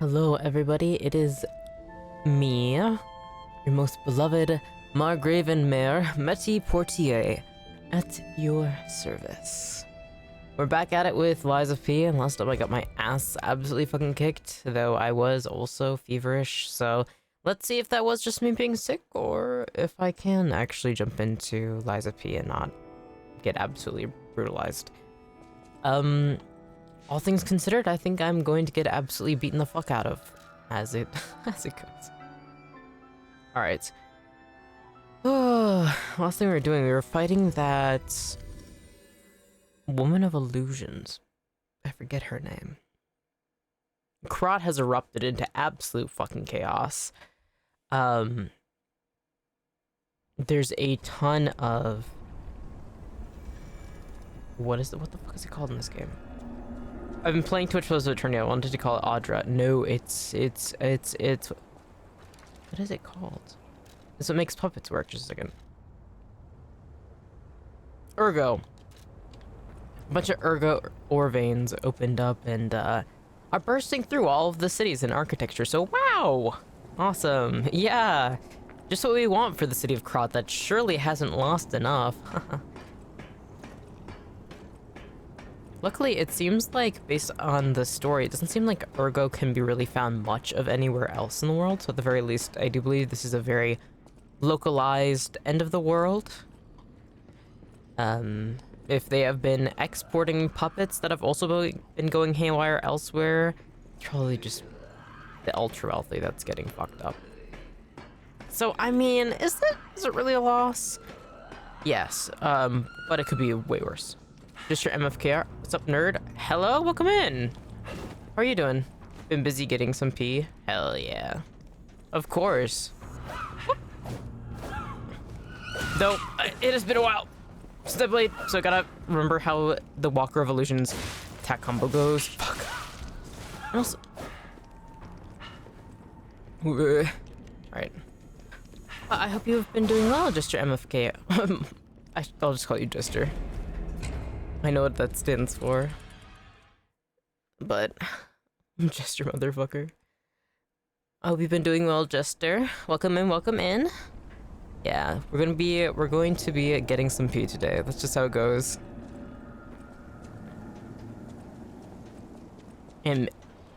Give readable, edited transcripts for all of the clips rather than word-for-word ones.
Hello, everybody. It is me, your most beloved Margraven Mayor, Mettie Portier, at your service. We're back at it with Lies of P, and last time I got my ass absolutely fucking kicked, though I was also feverish, so let's see if that was just me being sick, or if I can actually jump into Lies of P and not get absolutely brutalized. All things considered, I think I'm going to get absolutely beaten the fuck out of as it goes. All right. Last thing we were doing, we were fighting that woman of illusions. I forget her name. Krot has erupted into absolute fucking chaos. There's a ton of what the fuck is it called in this game? I've been playing Twitch Photos of Eternity. I wanted to call it Audra. No, it's what is it called? It's what makes puppets work. Just a second. Ergo. A bunch of Ergo ore veins opened up and are bursting through all of the cities and architecture. So wow, awesome. Yeah, just what we want for the city of Krot that surely hasn't lost enough. Luckily, it seems like, based on the story, it doesn't seem like Ergo can be really found much of anywhere else in the world. So at the very least, I do believe this is a very localized end of the world. If they have been exporting puppets that have also been going haywire elsewhere, it's probably just the ultra wealthy that's getting fucked up. So, I mean, is it really a loss? Yes, but it could be way worse. Just your MFKR. What's up, nerd? Hello, welcome in. How are you doing? Been busy getting some pee? Hell yeah. Of course. Though, it has been a while since I played, so I gotta remember how the Walker of Illusions attack combo goes. Fuck. And also... Alright. I hope you've been doing well, just your MFK. I'll just call you Jester. I know what that stands for. But I'm Jester, motherfucker. I hope you've been doing well, Jester. Welcome in, welcome in. Yeah, we're going to be getting some pee today. That's just how it goes. And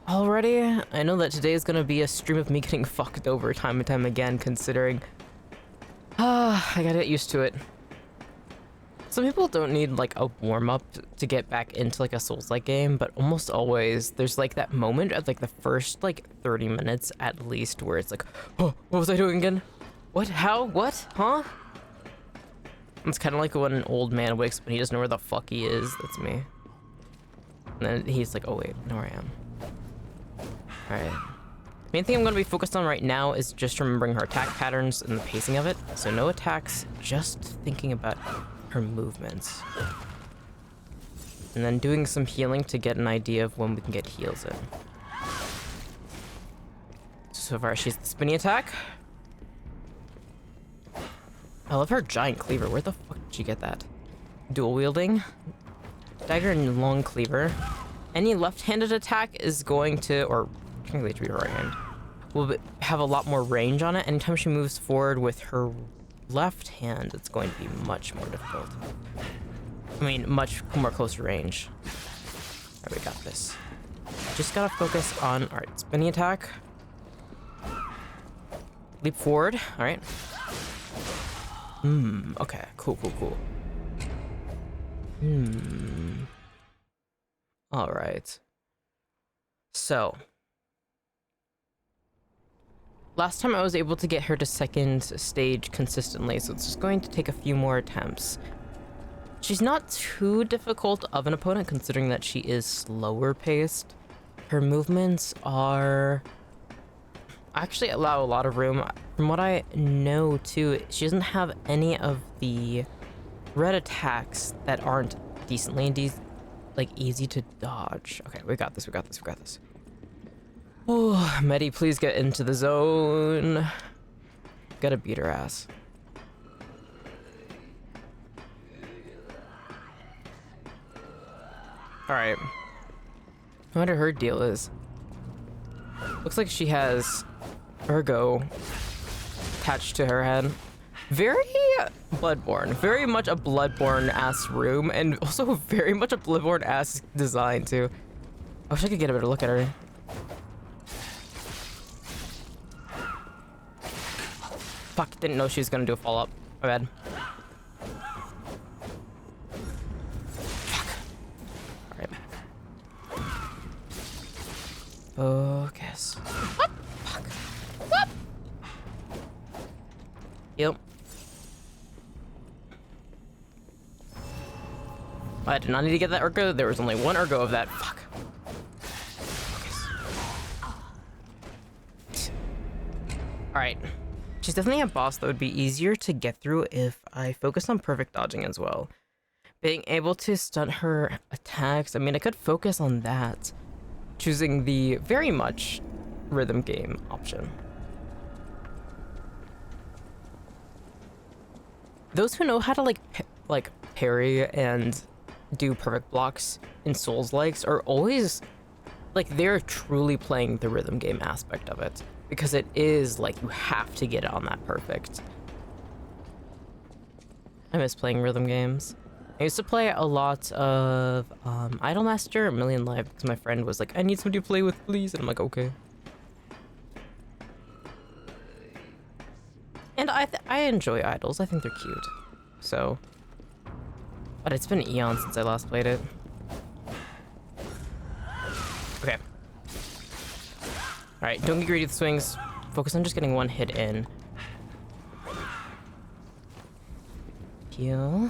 already, I know that today is gonna be a stream of me getting fucked over time and time again, considering I gotta get used to it. Some people don't need like a warm-up to get back into like a Souls-like game, but almost always there's like that moment at like the first like 30 minutes at least where it's like, oh, what was I doing again? What? How? What? Huh? It's kind of like when an old man wakes up and he doesn't know where the fuck he is. That's me. And then he's like, oh wait, I know where I am. Alright. Main thing I'm going to be focused on right now is just remembering her attack patterns and the pacing of it. So no attacks, just thinking about her movements. And then doing some healing to get an idea of when we can get heals in. So far, she's the spinny attack. I love her giant cleaver. Where the fuck did she get that? Dual wielding. Dagger and long cleaver. Any left-handed attack is going to, or technically it should be her right hand, will have a lot more range on it. Anytime she moves forward with her left hand, it's going to be much more difficult. I mean, much more closer range. Alright, we got this. Just gotta focus on, alright, spinning attack. Leap forward, alright. Okay, cool. Alright. So. Last time I was able to get her to second stage consistently, so it's just going to take a few more attempts. She's not too difficult of an opponent considering that she is slower paced. Her movements actually allow a lot of room. From what I know too, she doesn't have any of the red attacks that aren't decently easy to dodge. Okay, we got this. Oh, Mettie, please get into the zone. Gotta beat her ass. Alright. I wonder her deal is. Looks like she has Ergo attached to her head. Very Bloodborne. Very much a Bloodborne-ass room, and also very much a Bloodborne-ass design, too. I wish I could get a better look at her. Fuck, didn't know she was gonna do a follow-up. My bad. Fuck. Alright. Focus. Whoop. Fuck. Whoop. Yep. I did not need to get that Ergo. There was only one Ergo of that. Fuck. Focus. Alright. She's definitely a boss that would be easier to get through if I focused on perfect dodging as well. Being able to stun her attacks, I mean, I could focus on that. Choosing the very much rhythm game option. Those who know how to like parry and do perfect blocks in Souls-likes are always like, they're truly playing the rhythm game aspect of it. Because it is like you have to get it on that perfect. I miss playing rhythm games. I used to play a lot of Idolmaster, A Million Live, because my friend was like, I need somebody to play with, please. And I'm like, okay. And I enjoy idols. I think they're cute. So, but it's been eons since I last played it. Okay. Alright, don't get greedy with swings. Focus on just getting one hit in. Heal.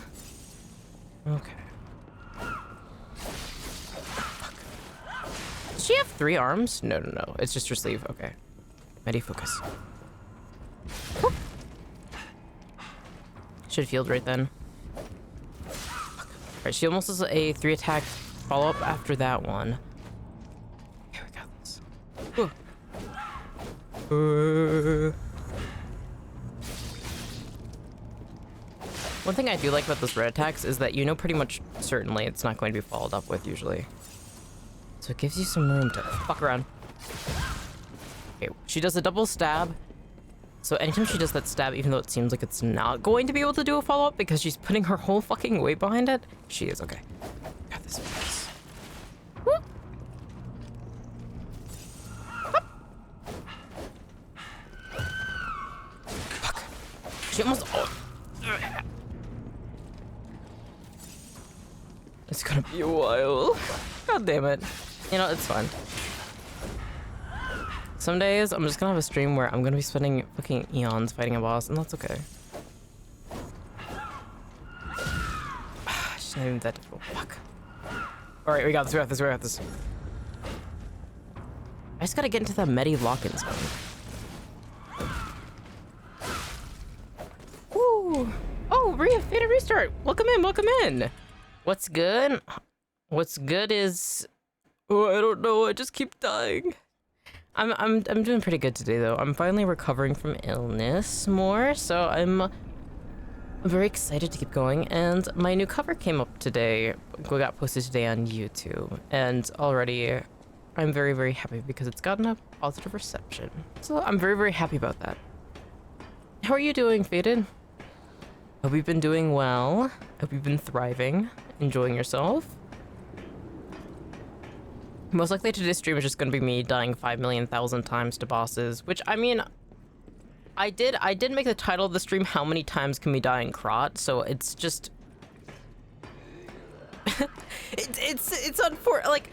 Okay. Fuck. Does she have 3 arms? No, no, no. It's just her sleeve. Okay. Mettie, focus. Whoop. Should have healed right then. Alright, she almost has a 3 attack follow-up after that one. Okay, we got this. Whew. One thing I do like about those red attacks is that you know pretty much certainly it's not going to be followed up with usually. So it gives you some room to fuck around. Okay, she does a double stab. So anytime she does that stab, even though it seems like it's not going to be able to do a follow-up because she's putting her whole fucking weight behind it, she is okay. Got this. Whoop. Fuck. She almost... Oh. It's gonna be a while. God damn it. You know, it's fine. Some days, I'm just gonna have a stream where I'm gonna be spending fucking eons fighting a boss, and that's okay. It's not even that difficult. Fuck. Alright, we got this, we got this, we got this. I just gotta get into the Mettie lock-in zone. Woo! Oh, Theta Restart! Welcome in, welcome in! What's good? What's good is... Oh, I don't know, I just keep dying. I'm doing pretty good today, though. I'm finally recovering from illness more, so I'm very excited to keep going. And my new cover came up today, got posted today on YouTube, and already I'm very, very happy because it's gotten a positive reception. So I'm very, very happy about that. How are you doing, Faded? Hope you've been doing well. Hope you've been thriving, enjoying yourself. Most likely today's stream is just gonna be me dying 5,000,000 times to bosses, which, I mean, I did make the title of the stream, How Many Times Can We Die in Crot, so it's just... it's unfortunate, like,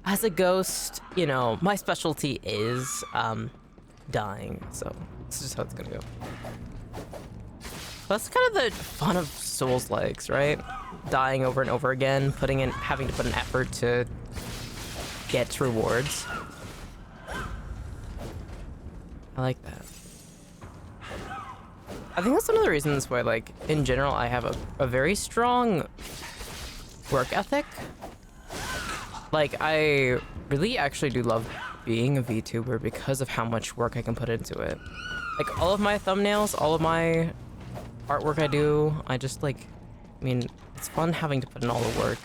as a ghost, you know, my specialty is, dying, so it's just how it's gonna go. That's kind of the fun of Souls-likes, right? Dying over and over again, having to put an effort to get rewards. I like that. I think that's one of the reasons why, like, in general, I have a very strong work ethic. Like, I really actually do love being a VTuber because of how much work I can put into it. Like, all of my thumbnails, all of my artwork I do, I just, like, I mean, it's fun having to put in all the work.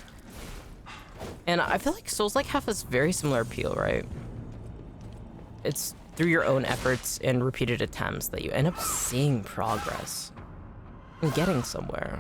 And I feel like Souls-like have this very similar appeal, right? it's through your own efforts and repeated attempts that you end up seeing progress and getting somewhere.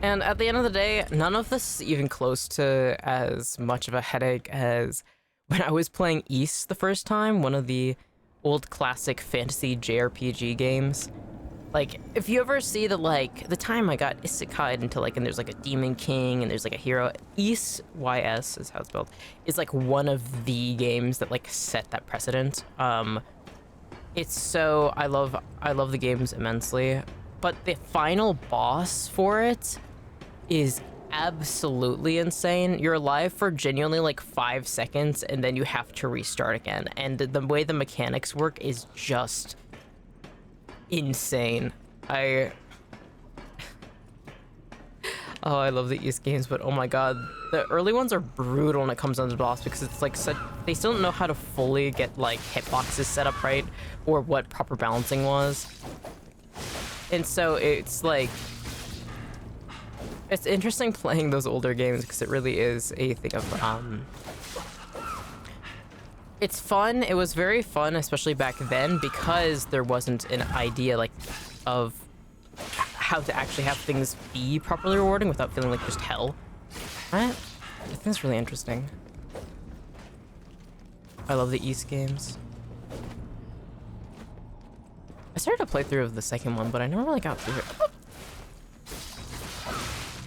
And at the end of the day, none of this is even close to as much of a headache as when I was playing Ys the first time, one of the old classic fantasy JRPG games. Like, if you ever see the time I got isekai'd into and there's like a demon king and there's like a hero, Ys, Y-S is how it's spelled, is like one of the games that like set that precedent. It's so, I love the games immensely, but the final boss for it is absolutely insane. You're alive for genuinely like 5 seconds and then you have to restart again. And the way the mechanics work is just insane. I love the Ys games, but oh my god, the early ones are brutal when it comes down to the boss because it's like they still don't know how to fully get like hitboxes set up right or what proper balancing was. And so it's like, it's interesting playing those older games because it really is a thing of it's fun. It was very fun, especially back then, because there wasn't an idea like of how to actually have things be properly rewarding without feeling like just hell. I think it's really interesting. I love the Ys games. I started a playthrough of the second one, but I never really got through it.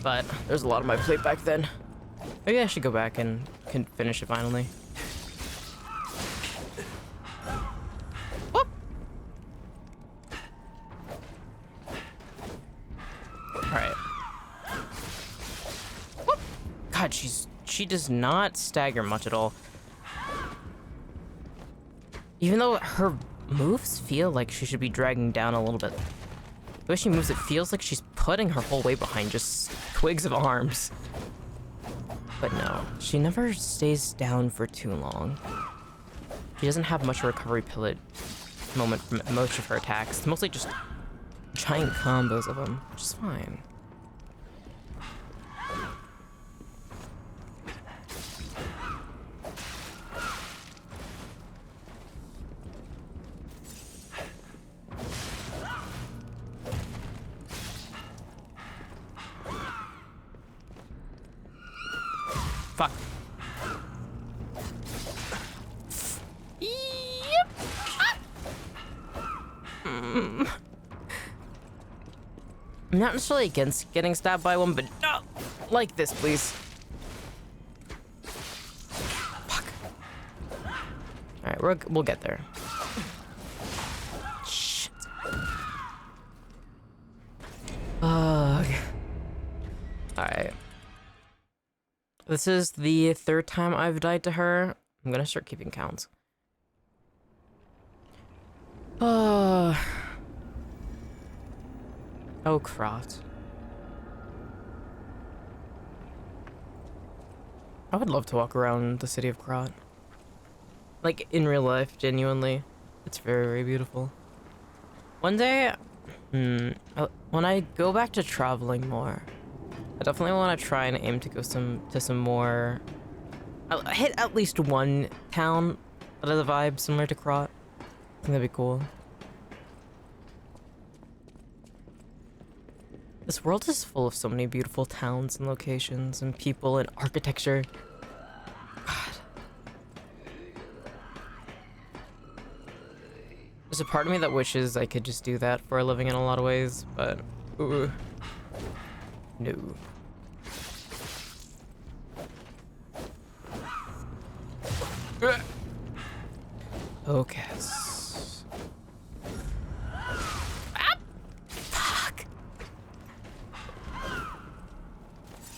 But there's a lot of my plate back then. Maybe I should go back and can finish it finally. Whoop. Alright. Whoop. God, she does not stagger much at all. Even though her moves feel like she should be dragging down a little bit. The way she moves, it feels like she's putting her whole weight behind just twigs of arms. But no, she never stays down for too long. She doesn't have much recovery pillage moment from most of her attacks. It's mostly just giant combos of them, which is fine. Fuck. Yep. I'm not necessarily against getting stabbed by one, but no, like this, please. Fuck. All right, we'll get there. Shit. Ugh. All right. This is the third time I've died to her. I'm gonna start keeping counts. Oh, Krat. I would love to walk around the city of Krat. Like, in real life, genuinely. It's very, very beautiful. One day, when I go back to traveling more, I definitely want to try and aim to go to some more. I'll hit at least one town that has a vibe similar to Krat. I think that'd be cool. This world is full of so many beautiful towns and locations and people and architecture. God. There's a part of me that wishes I could just do that for a living in a lot of ways, but ooh. No. Okay. Ah! Fuck.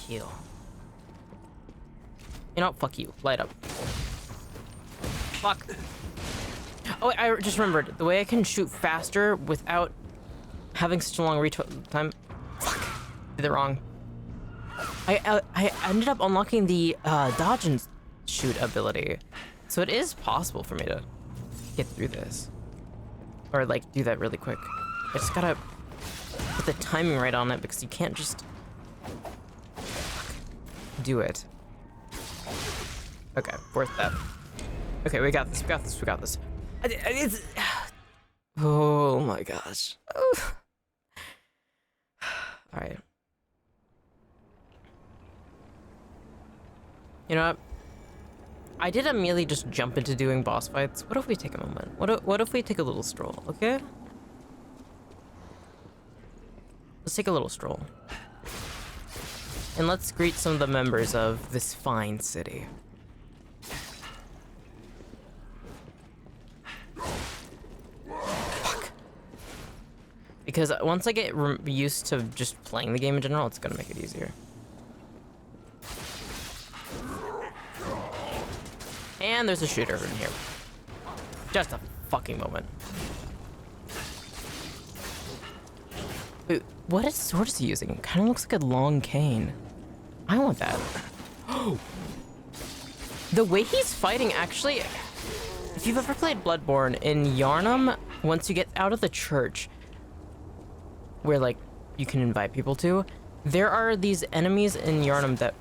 Heal. You know, fuck you. Light up. Fuck. Oh, I just remembered. The way I can shoot faster without having such a long reach time. Fuck. Did it wrong. I ended up unlocking the dodge and shoot ability. So it is possible for me to get through this. Or like do that really quick. I just gotta... The get the timing right on it because you can't just do it. Okay, worth that. Okay, we got this. We got this. We got this. It's... Oh my gosh. All right. You know what? I did immediately just jump into doing boss fights. What if we take a moment? What if we take a little stroll, okay? Let's take a little stroll. And let's greet some of the members of this fine city. Fuck. Because once I get used to just playing the game in general, it's gonna make it easier. And there's a shooter in here. Just a fucking moment. Wait, what sword is he using? Kind of looks like a long cane. I want that. The way he's fighting, actually, if you've ever played Bloodborne, in Yharnam, once you get out of the church, where, like, you can invite people to, there are these enemies in Yharnam that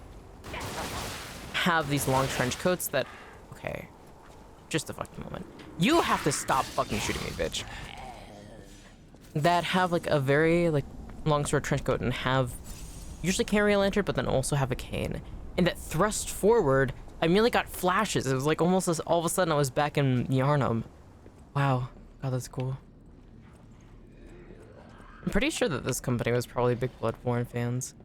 have these long trench coats that... Okay, just a fucking moment. You have to stop fucking shooting me, bitch. That have, like, a very, like, long sword trench coat and have... Usually carry a lantern, but then also have a cane. And that thrust forward, I merely got flashes. It was like almost as all of a sudden I was back in Yharnam. Wow. God, that's cool. I'm pretty sure that this company was probably big Bloodborne fans.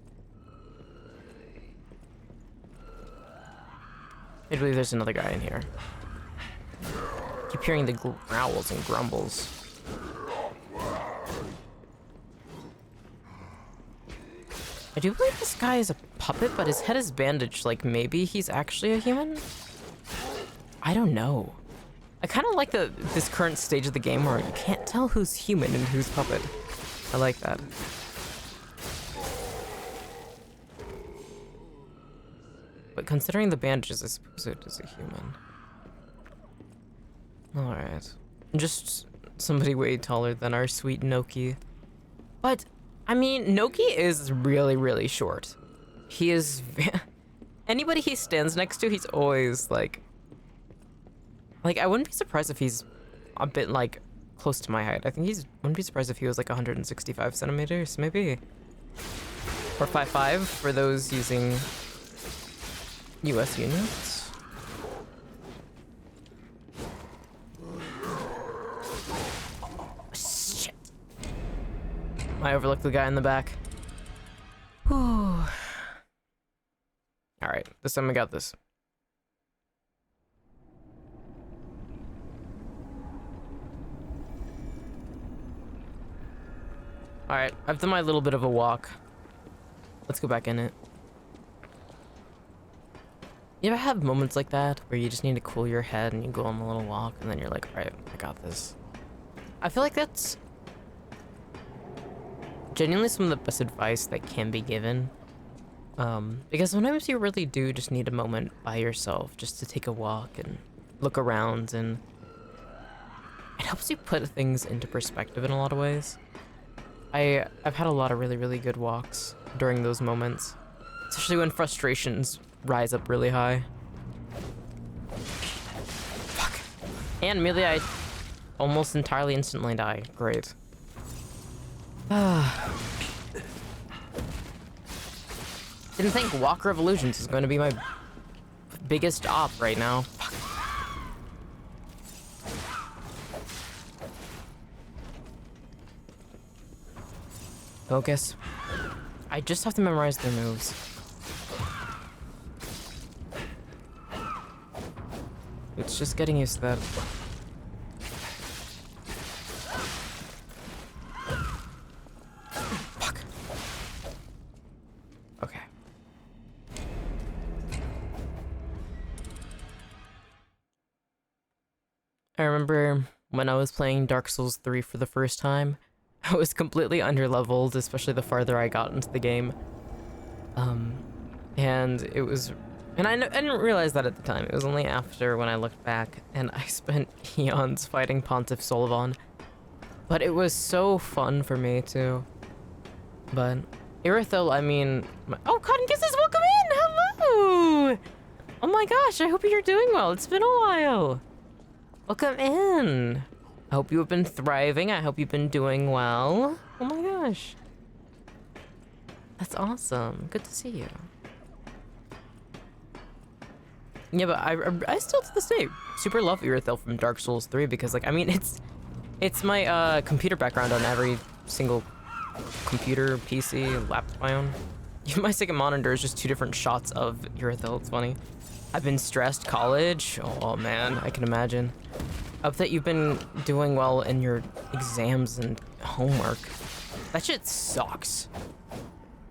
I believe there's another guy in here. Keep hearing the growls and grumbles. I do believe this guy is a puppet, but his head is bandaged. Like, maybe he's actually a human? I don't know. I kind of like this current stage of the game where you can't tell who's human and who's puppet. I like that. But considering the bandages, I suppose it is a human. Alright. Just somebody way taller than our sweet Noki. But... I mean, Noki is really, really short. He is... Anybody he stands next to, he's always, like... Like, I wouldn't be surprised if he's a bit, like, close to my height. I think wouldn't be surprised if he was, like, 165 centimeters, maybe. Or 5'5", for those using US units. I overlooked the guy in the back. Whew. Alright, this time we got this. Alright, I've done my little bit of a walk. Let's go back in it. You ever have moments like that where you just need to cool your head and you go on a little walk and then you're like, alright, I got this. I feel like that's genuinely some of the best advice that can be given. Because sometimes you really do just need a moment by yourself just to take a walk and look around, and it helps you put things into perspective in a lot of ways. I've had a lot of really, really good walks during those moments, especially when frustrations rise up really high. Fuck. And immediately I almost entirely instantly die. Great. Didn't think Walker Evolutions is going to be my biggest op right now. Fuck. Focus. I just have to memorize their moves. It's just getting used to that. Fuck. Okay. I remember when I was playing Dark Souls 3 for the first time, I was completely underleveled, especially the farther I got into the game. And it was... And I didn't realize that at the time. It was only after when I looked back, and I spent eons fighting Pontiff Solivan. But it was so fun for me to But Irithel, I mean, oh, Cotton Kisses, welcome in. Hello. Oh my gosh, I hope you're doing well. It's been a while. Welcome in. I hope you have been thriving. I hope you've been doing well. Oh my gosh. That's awesome. Good to see you. Yeah, but I still to this day super love Irithel from Dark Souls 3 because, like, I mean, it's my computer background on every single computer, PC, laptop I own. My second monitor is just 2 different shots of Irithel. It's funny. I've been stressed college. Oh man, I can imagine. I hope that you've been doing well in your exams and homework. That shit sucks.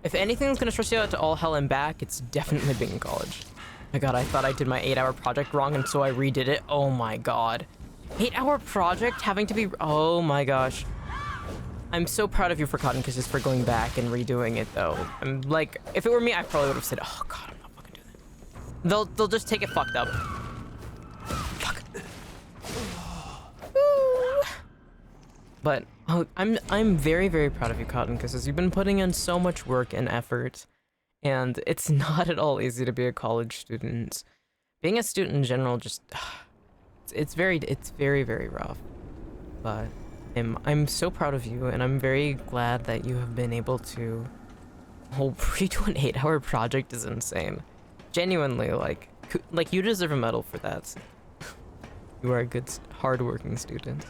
If anything's gonna stress you out to all hell and back, it's definitely being in college. My god, I thought I did my 8-hour project wrong and so I redid it. Oh my god. 8-hour project having to be, oh my gosh. I'm so proud of you for Cotton Kisses for going back and redoing it though. I'm like, if it were me, I probably would have said, oh god, I'm not fucking doing that. They'll just take it fucked up. Fuck. But oh, I'm very, very proud of you, Cotton Kisses. You've been putting in so much work and effort, and it's not at all easy to be a college student. Being a student in general, just it's very, very rough. But I'm so proud of you, and I'm very glad that you have been able to. Oh, redo an 8-hour project is insane. Genuinely, like you deserve a medal for that. You are a good, hardworking student.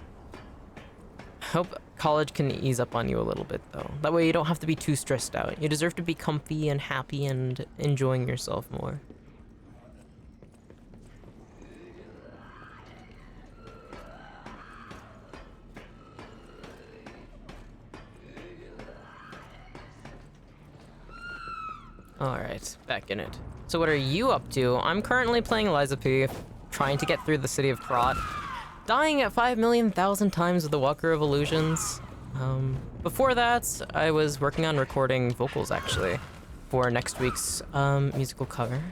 Hope college can ease up on you a little bit though. That way you don't have to be too stressed out. You deserve to be comfy and happy and enjoying yourself more. Alright, back in it. So what are you up to? I'm currently playing Eliza P, trying to get through the city of Krot. Dying at 5,000,000 times with the Walker of Illusions. Before that, I was working on recording vocals, actually, for next week's musical cover.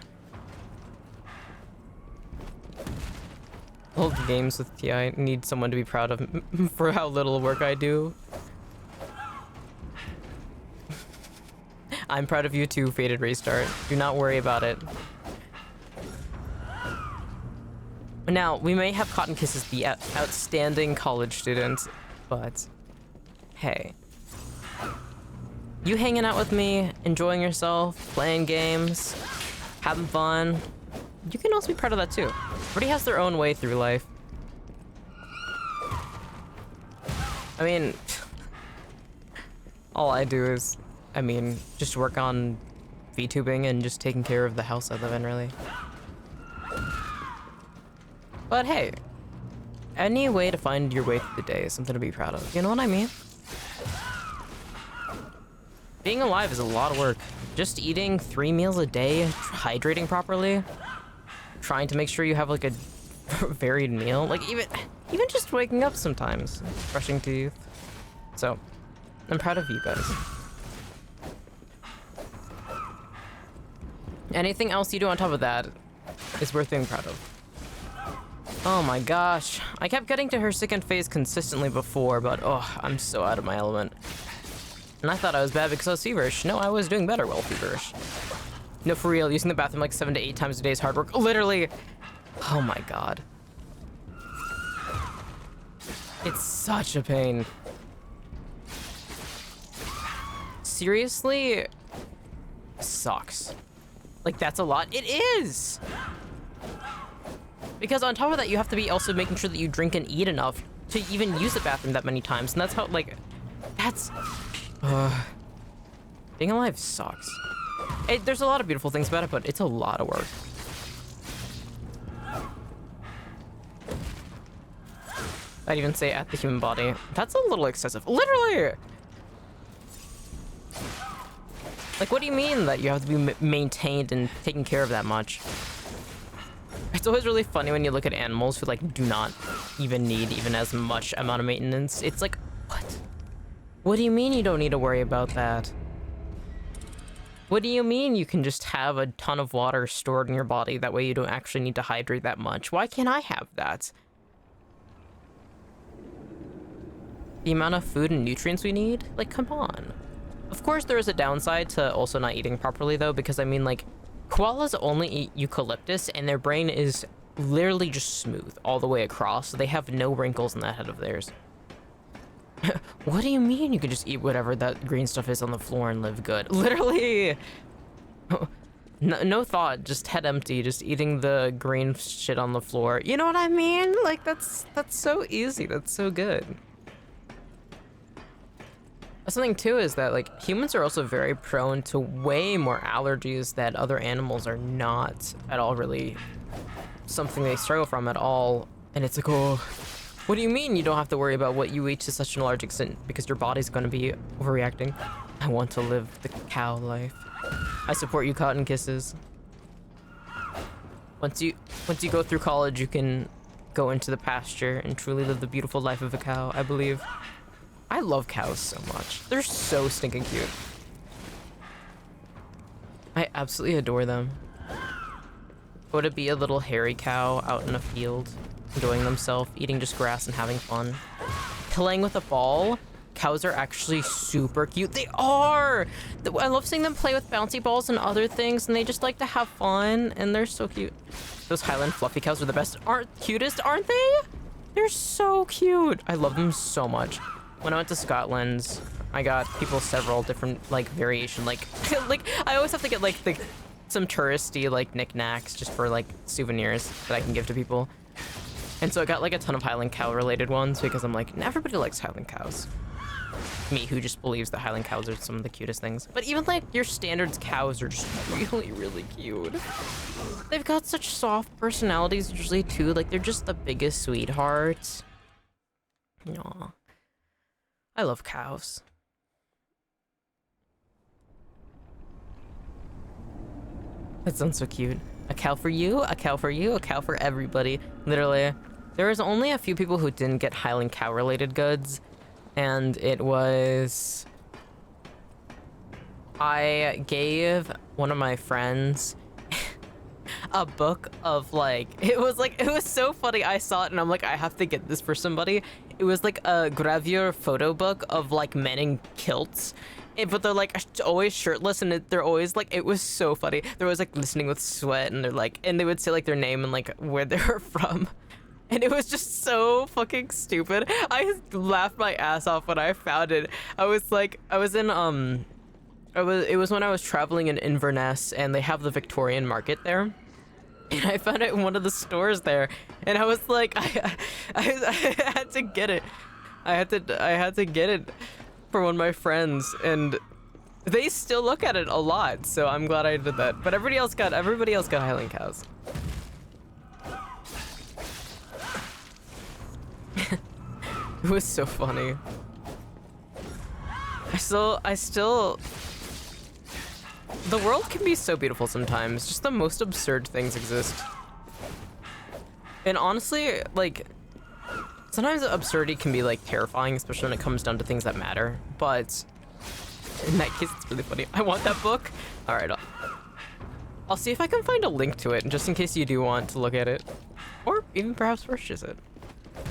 Old games with TI need someone to be proud of for how little work I do. I'm proud of you too, Faded Restart. Do not worry about it. Now, we may have Cotton Kisses be outstanding college students, but hey. You hanging out with me, enjoying yourself, playing games, having fun, you can also be proud of that too. Everybody has their own way through life. I mean, all I do is, just work on VTubing and just taking care of the house I live in, really. But hey, any way to find your way through the day is something to be proud of. You know what I mean? Being alive is a lot of work. Just eating 3 meals a day, hydrating properly, trying to make sure you have like a varied meal, like even just waking up sometimes, brushing teeth. So, I'm proud of you guys. Anything else you do on top of that is worth being proud of. Oh my gosh. I kept getting to her second phase consistently before, but oh, I'm so out of my element. And I thought I was bad because I was feverish. No, I was doing better while feverish. No, for real, using the bathroom like 7 to 8 times a day is hard work. Literally. Oh my god. It's such a pain. Seriously? Sucks. Like, that's a lot. It is! Because on top of that, you have to be also making sure that you drink and eat enough to even use the bathroom that many times. And that's how, like, that's... being alive sucks. There's a lot of beautiful things about it, but it's a lot of work. I'd even say at the human body. That's a little excessive. Literally! Like, what do you mean that you have to be maintained and taken care of that much? It's always really funny when you look at animals who, like, do not even need even as much amount of maintenance. It's like, what? What do you mean you don't need to worry about that? What do you mean you can just have a ton of water stored in your body, that way you don't actually need to hydrate that much? Why can't I have that? The amount of food and nutrients we need? Like, come on. Of course, there is a downside to also not eating properly, though, because I mean, like, koalas only eat eucalyptus, and their brain is literally just smooth all the way across, so they have no wrinkles in that head of theirs. What do you mean you could just eat whatever that green stuff is on the floor and live good? Literally! No thought, just head empty, just eating the green shit on the floor. You know what I mean? Like, that's so easy, that's so good. Something too is that, like, humans are also very prone to way more allergies that other animals are not at all really something they struggle from at all. And it's like, oh, what do you mean you don't have to worry about what you eat to such a large extent because your body's gonna be overreacting? I want to live the cow life. I support you, Cotton Kisses. Once you go through college, you can go into the pasture and truly live the beautiful life of a cow, I believe. I love cows so much. They're so stinking cute. I absolutely adore them. Would it be a little hairy cow out in a field, enjoying themselves, eating just grass and having fun? Playing with a ball? Cows are actually super cute. They are! I love seeing them play with bouncy balls and other things, and they just like to have fun, and they're so cute. Those Highland fluffy cows are the best. Cutest, aren't they? They're so cute. I love them so much. When I went to Scotland, I got people several different, like, variation, like, like, I always have to get, like, some touristy, like, knickknacks just for, like, souvenirs that I can give to people. And so I got, like, a ton of Highland cow-related ones because I'm like, everybody likes Highland cows. Me, who just believes that Highland cows are some of the cutest things. But even, like, your standard cows are just really, really cute. They've got such soft personalities usually, too. Like, they're just the biggest sweethearts. Aw. I love cows. That sounds so cute. A cow for you, a cow for you, a cow for everybody. Literally. There was only a few people who didn't get Highland cow related goods. And it was... I gave one of my friends a book of, like... It was so funny. I saw it and I'm like, I have to get this for somebody. It was like a gravure photo book of, like, men in kilts. But they're, like, always shirtless, and they're always, like, it was so funny. They're always, like, glistening with sweat, and they're, like, and they would say, like, their name and, like, where they were from. And it was just so fucking stupid. I laughed my ass off when I found it. I was, like, it was when I was traveling in Inverness, and they have the Victorian market there. And I found it in one of the stores there, and I was like, I had to get it. I had to get it for one of my friends, and they still look at it a lot, so I'm glad I did that. But everybody else got Highland cows. It was so funny. I still the world can be so beautiful sometimes. Just the most absurd things exist. And honestly, like, sometimes absurdity can be, like, terrifying, especially when it comes down to things that matter. But in that case, it's really funny. I want that book. All right, I'll see if I can find a link to it, just in case you do want to look at it, or even perhaps purchase it.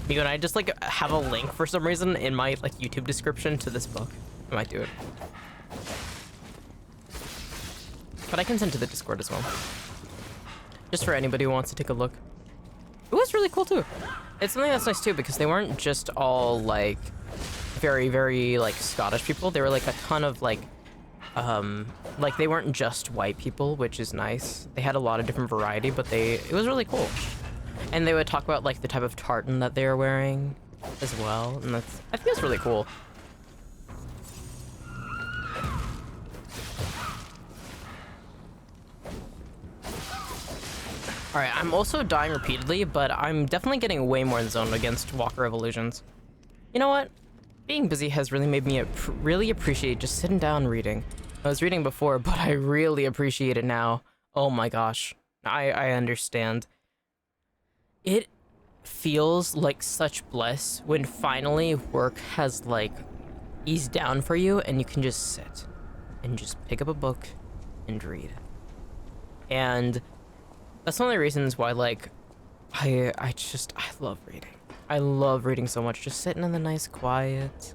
You and I just, like, have a link for some reason in my, like, YouTube description to this book. I might do it. But I can send to the Discord as well. Just for anybody who wants to take a look. It was really cool too. It's something that's nice too, because they weren't just all, like, very, very, like, Scottish people. They were, like, a ton of, like, they weren't just white people, which is nice. They had a lot of different variety, but it was really cool. And they would talk about, like, the type of tartan that they were wearing as well. And I think it's really cool. Alright, I'm also dying repeatedly, but I'm definitely getting way more in zone against Walker Evolutions. You know what? Being busy has really made me really appreciate just sitting down and reading. I was reading before, but I really appreciate it now. Oh my gosh. I understand. It feels like such bliss when finally work has, like, eased down for you and you can just sit and just pick up a book and read. And that's one of the reasons why, like, I love reading. I love reading so much. Just sitting in the nice quiet,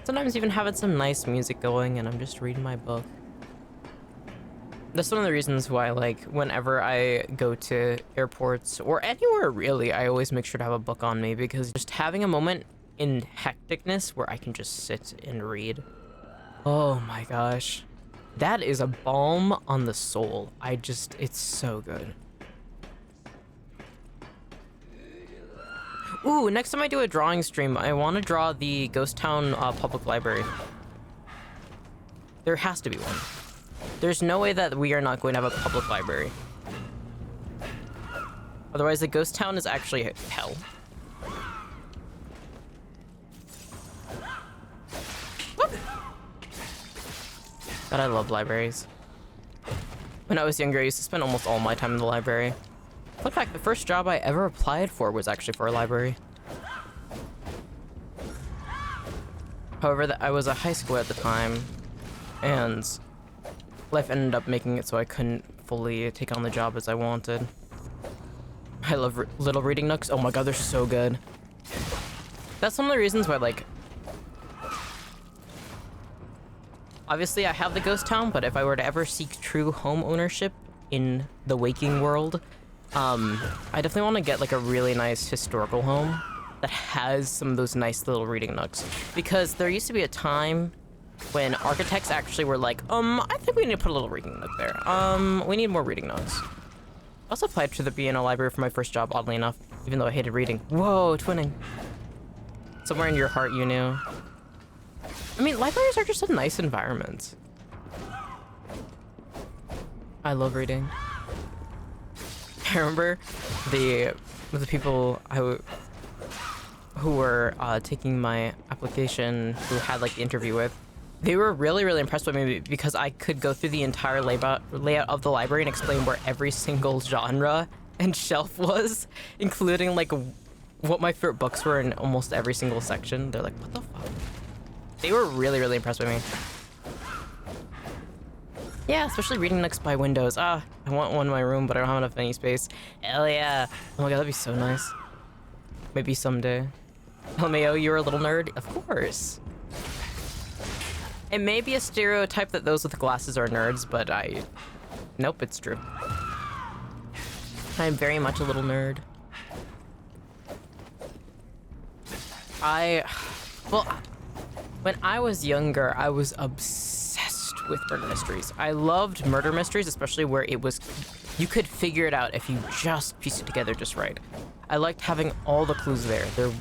Sometimes even having some nice music going and I'm just reading my book. That's one of the reasons why, like, whenever I go to airports or anywhere really, I always make sure to have a book on me, because just having a moment in hecticness where I can just sit and read. Oh my gosh. That is a balm on the soul. It's so good. Ooh, next time I do a drawing stream, I want to draw the Ghost Town Public Library. There has to be one. There's no way that we are not going to have a public library. Otherwise, the Ghost Town is actually hell. Whoop. God, I love libraries. When I was younger, I used to spend almost all my time in the library. Fun fact, the first job I ever applied for was actually for a library. However, I was a high school at the time, and life ended up making it so I couldn't fully take on the job as I wanted. I love little reading nooks. Oh my god, they're so good. That's one of the reasons why, like, obviously I have the ghost town, but if I were to ever seek true home ownership in the waking world, I definitely want to get like a really nice historical home that has some of those nice little reading nooks, because there used to be a time when architects actually were like, I think we need to put a little reading nook there. We need more reading nooks. I also applied to be in a library for my first job, oddly enough, even though I hated reading. Whoa, twinning. Somewhere in your heart you knew. I mean, libraries are just a nice environment. I love reading. I remember the people who were taking my application, who had like the interview with, they were really, really impressed with me because I could go through the entire layout of the library and explain where every single genre and shelf was, including like what my favorite books were in almost every single section. They're like, what the fuck? They were really, really impressed with me. Yeah, especially reading nooks by windows. I want one in my room, but I don't have enough any space. Hell yeah. Oh my god, that'd be so nice. Maybe someday. LMAO, you're a little nerd? Of course. It may be a stereotype that those with glasses are nerds, but nope, it's true. I'm very much a little nerd. When I was younger, I was obsessed with murder mysteries. I loved murder mysteries, especially where you could figure it out if you just pieced it together just right. I liked having all the clues there. You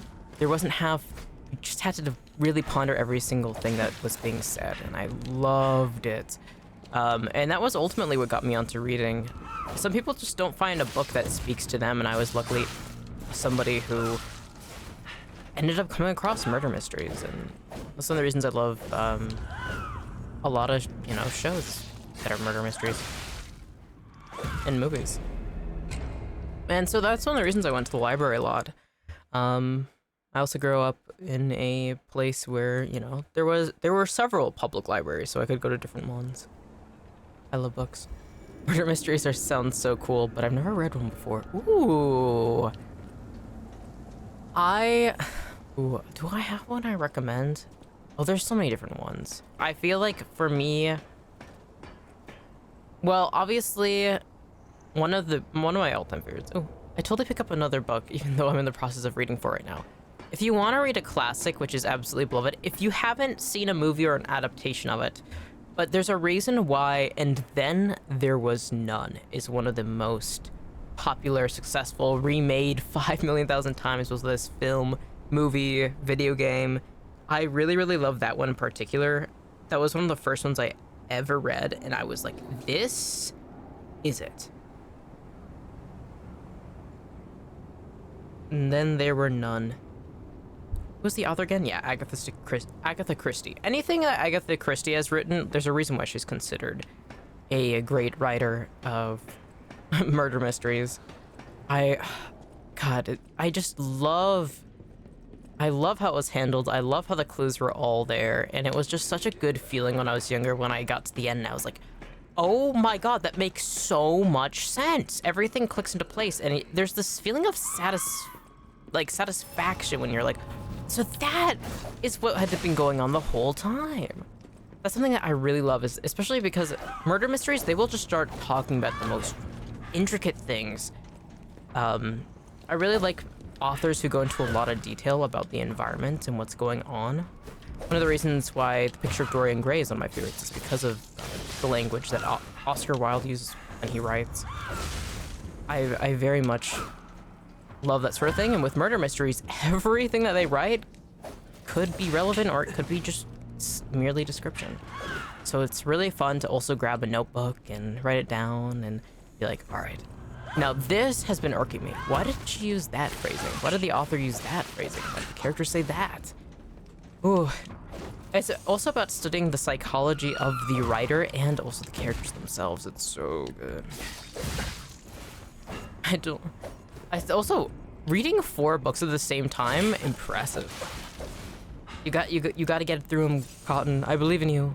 just had to really ponder every single thing that was being said, and I loved it. And that was ultimately what got me onto reading. Some people just don't find a book that speaks to them, and I was luckily somebody who ended up coming across murder mysteries, and that's one of the reasons I love a lot of, shows that are murder mysteries and movies. And so that's one of the reasons I went to the library a lot. I also grew up in a place where, there were several public libraries, so I could go to different ones. I love books. Murder mysteries sound so cool, but I've never read one before. Ooh. Do I have one I recommend? Oh, there's so many different ones. I feel like for me, well, obviously, one of my all-time favorites. Oh, I totally pick up another book, even though I'm in the process of reading 4 right now. If you want to read a classic, which is absolutely beloved, if you haven't seen a movie or an adaptation of it, but there's a reason why, and then there was none, is one of the most popular, successful, remade 5 million thousand times, was this film, movie, video game. I really, really love that one in particular. That was one of the first ones I ever read, and I was like, this is it. And then there were none. Who's the author again? Yeah, Agatha Christie. Anything that Agatha Christie has written, there's a reason why she's considered a great writer of murder mysteries. I love how it was handled. I love how the clues were all there, and it was just such a good feeling when I was younger when I got to the end and I was like, oh my god, that makes so much sense. Everything clicks into place, and there's this feeling of satisfaction when you're like, So that is what had been going on the whole time. That's something that I really love, is especially because murder mysteries, they will just start talking about the most intricate things. I really like authors who go into a lot of detail about the environment and what's going on. One of the reasons why The Picture of Dorian Gray is one of my favorites is because of the language that Oscar Wilde uses when he writes. I very much love that sort of thing, and with murder mysteries, everything that they write could be relevant or it could be just merely description. So it's really fun to also grab a notebook and write it down and be like, all right, now this has been irking me. Why did she use that phrasing? Why did the author use that phrasing? Why did the characters say that? Ooh. It's also about studying the psychology of the writer and also the characters themselves. It's so good. Also, reading 4 books at the same time, impressive. You got to get through them, Cotton. I believe in you.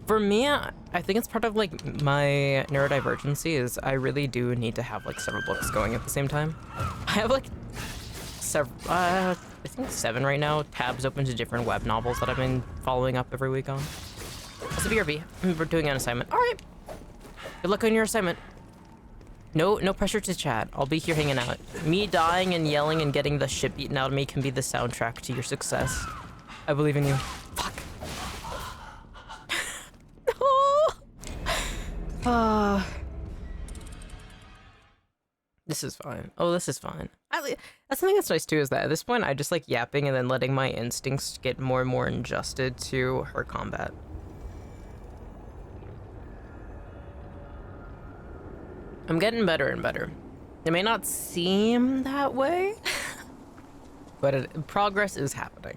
For me, I think it's part of like my neurodivergency is I really do need to have like several books going at the same time. I have like several, I think 7 right now, tabs open to different web novels that I've been following up every week on. That's a BRB. We're doing an assignment. All right. Good luck on your assignment. No pressure to chat. I'll be here hanging out. Me dying and yelling and getting the shit beaten out of me can be the soundtrack to your success. I believe in you. Fuck. No. This is fine. Oh, this is fine. That's something that's nice too, is that at this point I just like yapping and then letting my instincts get more and more adjusted to her combat. I'm getting better and better. It may not seem that way, but progress is happening.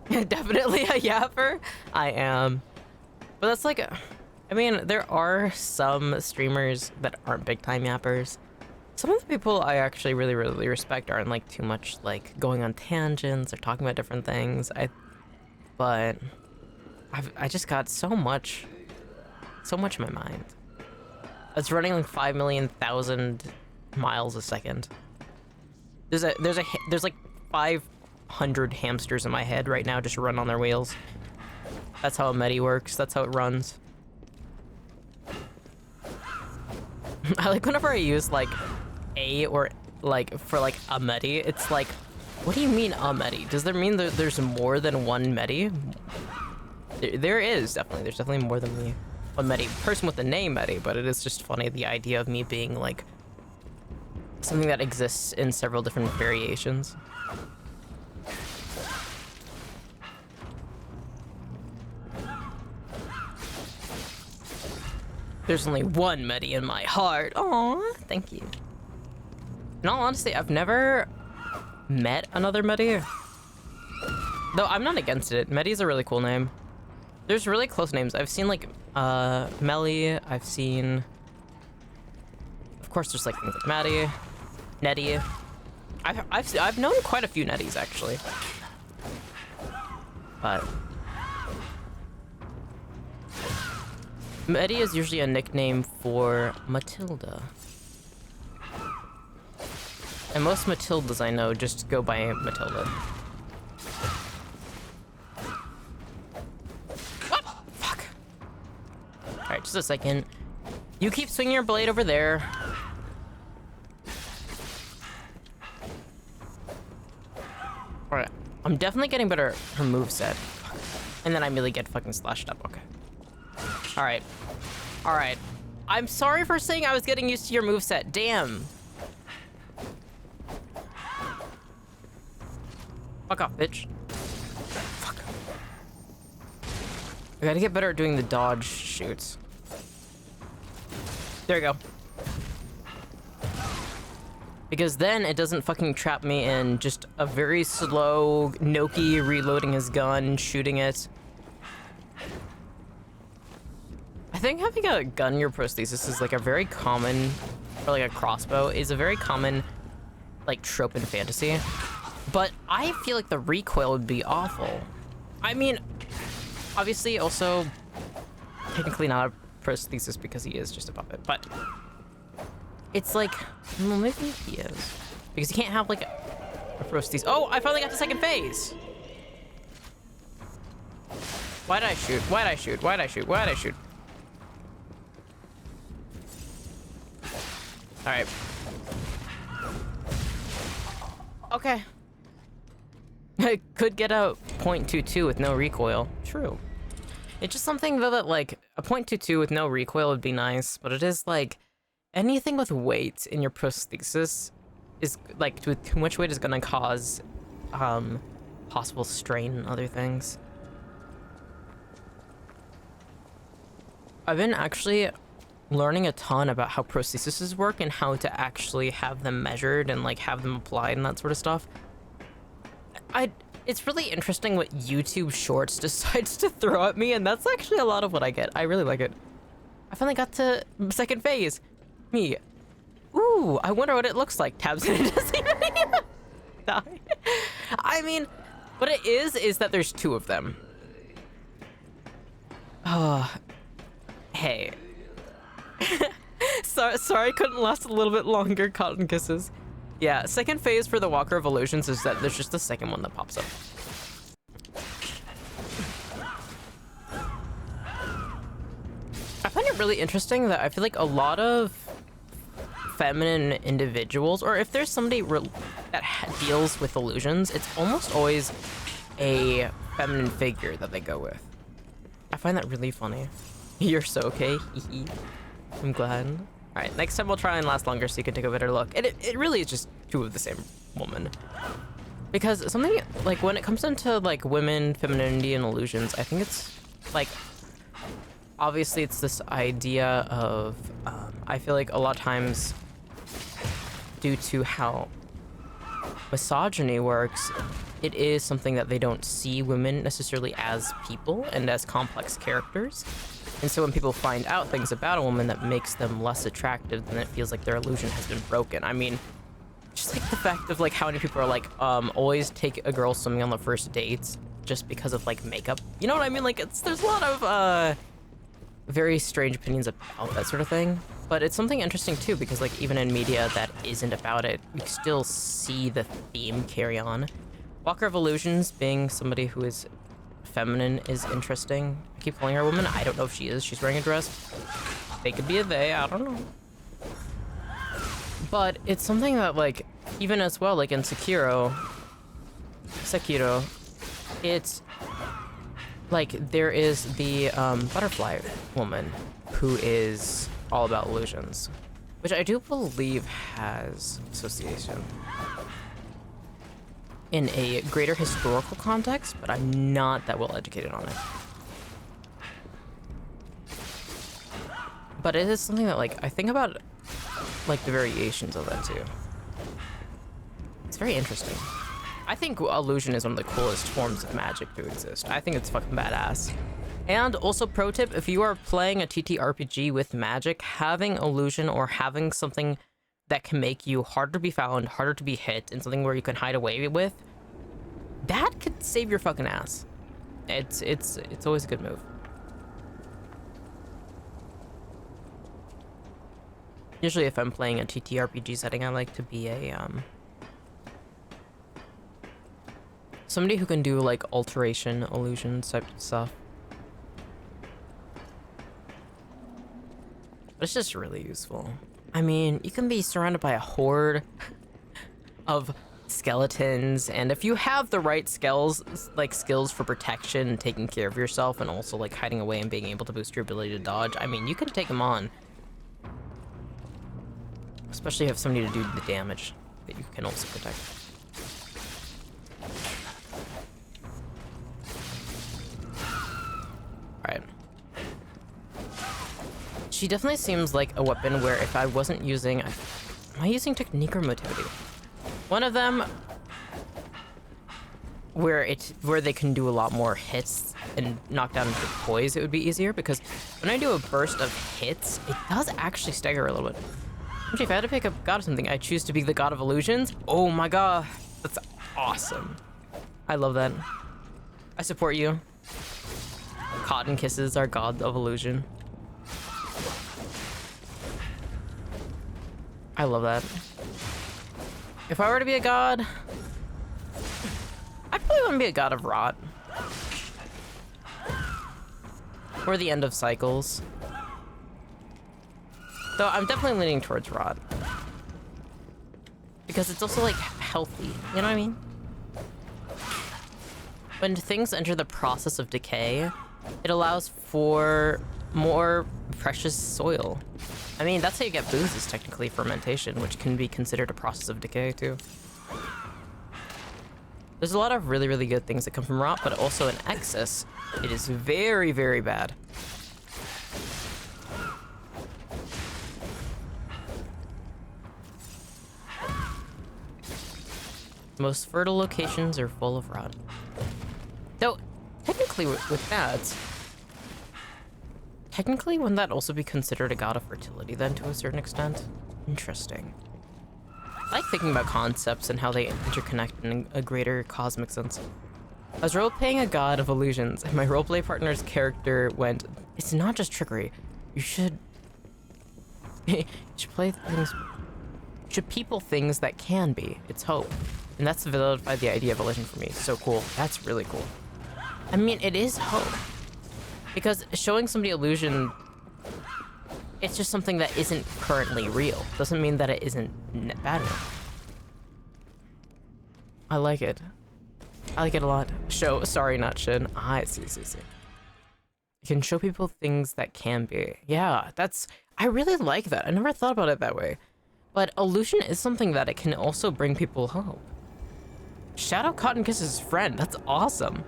Definitely a yapper. I am. But that's like, I mean, there are some streamers that aren't big time yappers. Some of the people I actually really, really respect aren't like too much like going on tangents or talking about different things. But I just got so much in my mind. It's running like 5 million thousand miles a second. There's like 500 hamsters in my head right now just run on their wheels. That's how a Mettie works. That's how it runs. I like whenever I use like a or like for like a Mettie, it's like, what do you mean a Mettie? Does that mean that there's more than one Mettie? There is definitely. There's definitely more than me. A Mettie, person with the name Mettie, but it is just funny the idea of me being like something that exists in several different variations. There's only one Mettie in my heart. Aw, thank you. In all honesty, I've never met another Mettie. Though I'm not against it. Mettie's a really cool name. There's really close names. I've seen like Melly, I've seen, of course there's like things like Maddie, Nettie. I've known quite a few Netties actually. But Mettie is usually a nickname for Matilda. And most Matildas I know just go by Matilda. Alright, just a second. You keep swinging your blade over there. Alright, I'm definitely getting better at her moveset. And then I immediately get fucking slashed up, okay. Alright. Alright. I'm sorry for saying I was getting used to your moveset, damn. Fuck off, bitch. Fuck. I gotta get better at doing the dodge shoots. There we go. Because then it doesn't fucking trap me in just a very slow Noki reloading his gun, shooting it. I think having a gun in your prosthesis is like a very common, or like a crossbow, is a very common like trope in fantasy. But I feel like the recoil would be awful. I mean, obviously also technically not a prosthesis because he is just a puppet, but it's like, well, maybe he is. Because you can't have like Prosthesis. Oh, I finally got to second phase. Why'd I shoot? Why'd I shoot? Why'd I shoot? Why'd I shoot? All right. Okay. I could get a .22 with no recoil. True. It's just something though that like a .22 with no recoil would be nice, but it is like anything with weight in your prosthesis is like with too much weight is gonna cause possible strain and other things. I've been actually learning a ton about how prostheses work and how to actually have them measured and like have them applied and that sort of stuff. It's really interesting what YouTube Shorts decides to throw at me, and that's actually a lot of what I get. I really like it. I finally got to second phase. Me. Ooh, I wonder what it looks like. Tabs and it doesn't even die. I mean, what it is that there's two of them. Oh, hey. Sorry I couldn't last a little bit longer, Cotton Kisses. Yeah, second phase for the Walker of Illusions is that there's just the second one that pops up. I find it really interesting that I feel like a lot of feminine individuals, or if there's somebody that deals with illusions, it's almost always a feminine figure that they go with. I find that really funny. You're so okay. I'm glad. All right, next time we'll try and last longer so you can take a better look. And it really is just two of the same woman. Because something, like, when it comes into, like, women, femininity, and illusions, I think it's, like, obviously it's this idea of, I feel like a lot of times, due to how misogyny works, it is something that they don't see women necessarily as people and as complex characters. And so when people find out things about a woman that makes them less attractive, then it feels like their illusion has been broken. I mean, just like the fact of like how many people are like, always take a girl swimming on the first dates just because of like makeup. You know what I mean? Like there's a lot of very strange opinions about that sort of thing. But it's something interesting too, because like even in media that isn't about it, you still see the theme carry on. Walker of Illusions being somebody who is feminine is interesting. I keep calling her a woman. I don't know if she is. She's wearing a dress. They could be a they. I don't know. But it's something that, like, even as well, like in Sekiro, it's like there is the butterfly woman who is all about illusions, which I do believe has association in a greater historical context, but I'm not that well educated on it. But it is something that, like, I think about, like, the variations of that, too. It's very interesting. I think illusion is one of the coolest forms of magic to exist. I think it's fucking badass. And also, pro tip, if you are playing a TTRPG with magic, having illusion or having something that can make you harder to be found, harder to be hit, and something where you can hide away with, that could save your fucking ass. It's always a good move. Usually if I'm playing a TTRPG setting, I like to be a somebody who can do like alteration, illusion type stuff. But it's just really useful. I mean, you can be surrounded by a horde of skeletons, and if you have the right skills for protection and taking care of yourself, and also like hiding away and being able to boost your ability to dodge, I mean, you can take them on. Especially if you have somebody to do the damage that you can also protect. Alright. She definitely seems like a weapon where if I wasn't using... Am I using technique or motivity? One of them where they can do a lot more hits and knock down into poise, it would be easier, because when I do a burst of hits, it does actually stagger a little bit. Actually, if I had to pick a god or something, I choose to be the god of illusions. Oh my god, that's awesome. I love that. I support you. Cotton Kisses are god of illusion. I love that. If I were to be a god, want to be a god of rot. Or the end of cycles. Though I'm definitely leaning towards rot. Because it's also, like, healthy. You know what I mean? When things enter the process of decay, it allows for more precious soil. I mean, that's how you get booze, is technically fermentation, which can be considered a process of decay, too. There's a lot of really, really good things that come from rot, but also in excess, it is very, very bad. Most fertile locations are full of rot. Though, technically with that, technically wouldn't that also be considered a god of fertility then to a certain extent? Interesting. I like thinking about concepts and how they interconnect in a greater cosmic sense. I was role-playing a god of illusions, and my roleplay partner's character went, "It's not just trickery. You should... you should play things... You should people things that can be. It's hope." And that's validified the idea of illusion for me. So cool. That's really cool. I mean, it is hope. Because showing somebody illusion, it's just something that isn't currently real. Doesn't mean that it isn't bad enough. I like it. I like it a lot. Sorry, not Shin. I see. You can show people things that can be. Yeah, I really like that. I never thought about it that way. But illusion is something that it can also bring people hope. Shadow Cotton Kiss's friend. That's awesome.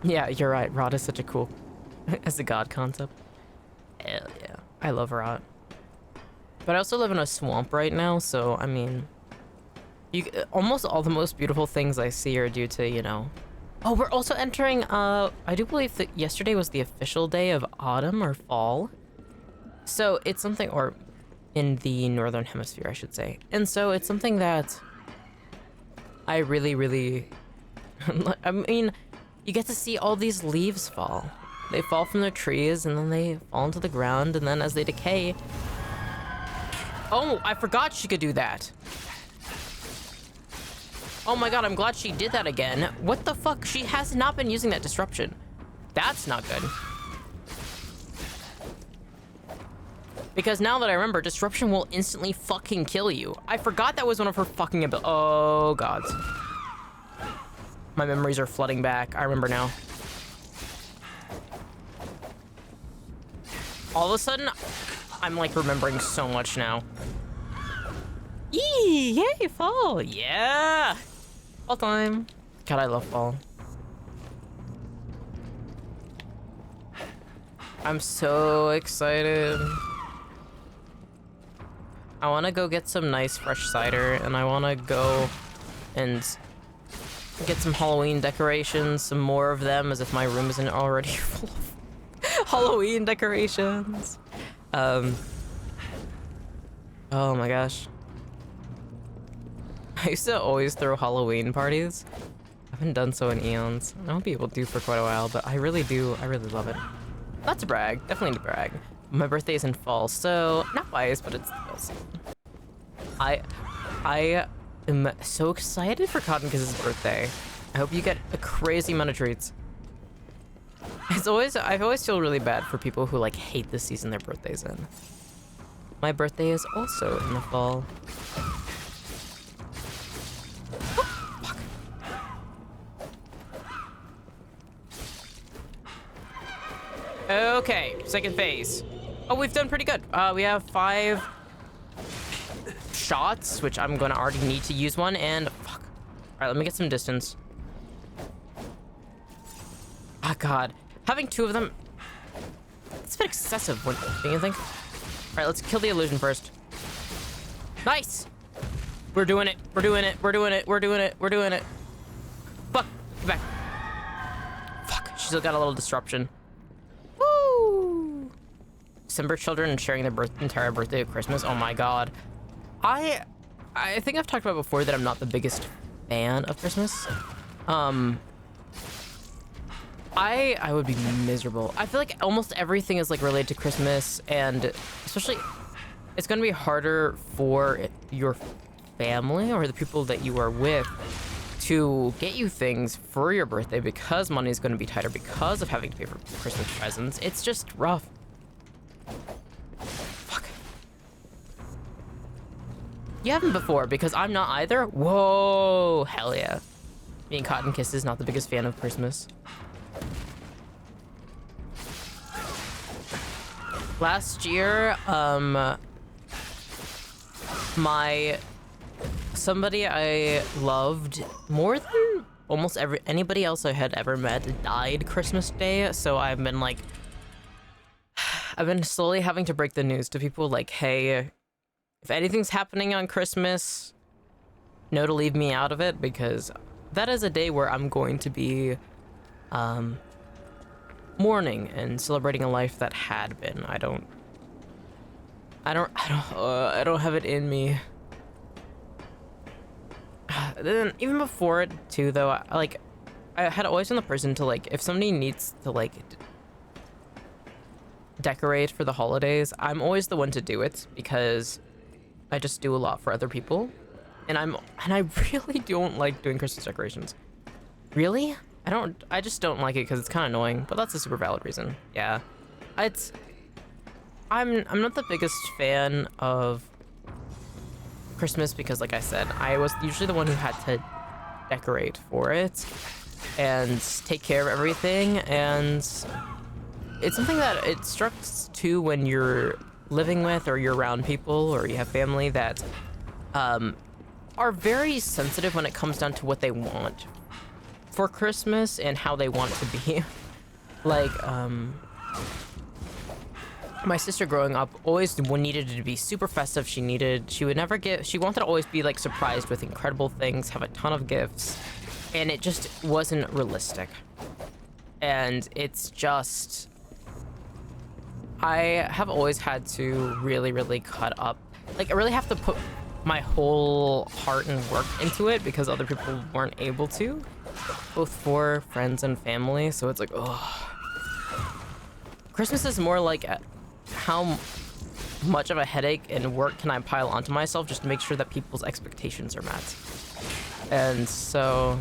Yeah, you're right. Rot is such a cool as a god concept. Hell yeah. I love rot. But I also live in a swamp right now, so I mean, almost all the most beautiful things I see are due to, you know. Oh, we're also entering, I do believe that yesterday was the official day of autumn or fall. So it's something, or in the northern hemisphere, I should say. And so it's something that I really, really, I mean, you get to see all these leaves fall. They fall from the trees and then they fall into the ground, and then as they decay. Oh, I forgot she could do that. Oh my god, I'm glad she did that again. What the fuck? She has not been using that disruption. That's not good. Because now that I remember, disruption will instantly fucking kill you. I forgot that was one of her fucking abilities. Oh god. My memories are flooding back. I remember now. All of a sudden, I'm like remembering so much now. Yee! Yay! Fall! Yeah! Fall time. God, I love fall. I'm so excited. I want to go get some nice fresh cider, and I want to go and get some Halloween decorations, some more of them, as if my room isn't already full of Halloween decorations. Oh my gosh. I used to always throw Halloween parties. I haven't done so in eons. I won't be able to do for quite a while, but I really do. I really love it. Not to brag. Definitely to brag. My birthday is in fall, so not biased, but it's the best. I am so excited for Cotton Kiss's birthday. I hope you get a crazy amount of treats. I always feel really bad for people who like hate the season their birthday's in. My birthday is also in the fall. Oh, fuck. Okay, second phase. Oh, we've done pretty good. We have 5 shots, which I'm gonna already need to use one, and fuck. All right, let me get some distance. Ah, God. Having 2 of them, it's a bit excessive, don't you think? All right, let's kill the illusion first. Nice! We're doing it. We're doing it. We're doing it. We're doing it. We're doing it. Fuck. Get back. Fuck. She still got a little disruption. Woo! December children and sharing their entire birthday of Christmas. Oh my god. I think I've talked about before that I'm not the biggest fan of Christmas. I would be miserable. I feel like almost everything is like related to Christmas, and especially it's gonna be harder for your family or the people that you are with to get you things for your birthday because money is going to be tighter because of having to pay for Christmas presents. It's just rough. Fuck. You haven't before because I'm not either. Whoa, hell yeah. Me and Cotton Kiss is not the biggest fan of Christmas. Last year, somebody I loved more than almost anybody else I had ever met died Christmas Day, so I've been slowly having to break the news to people like, hey, if anything's happening on Christmas, know to leave me out of it, because that is a day where I'm going to be mourning and celebrating a life that had been. I don't have it in me. Then even before it too, though, I had always been the person to if somebody needs to decorate for the holidays, I'm always the one to do it because I just do a lot for other people, and I really don't like doing Christmas decorations. Really? I just don't like it because it's kind of annoying, but that's a super valid reason. Yeah. I'm not the biggest fan of Christmas because, like I said, I was usually the one who had to decorate for it and take care of everything, and it's something that it struts too when you're living with or you're around people or you have family that are very sensitive when it comes down to what they want for Christmas and how they want it to be. My sister growing up always needed it to be super festive. She wanted to always be surprised with incredible things, have a ton of gifts, and it just wasn't realistic. And it's just, I have always had to really, really cut up. I really have to put my whole heart and work into it because other people weren't able to, both for friends and family. So it's Christmas is more how much of a headache and work can I pile onto myself just to make sure that people's expectations are met. And so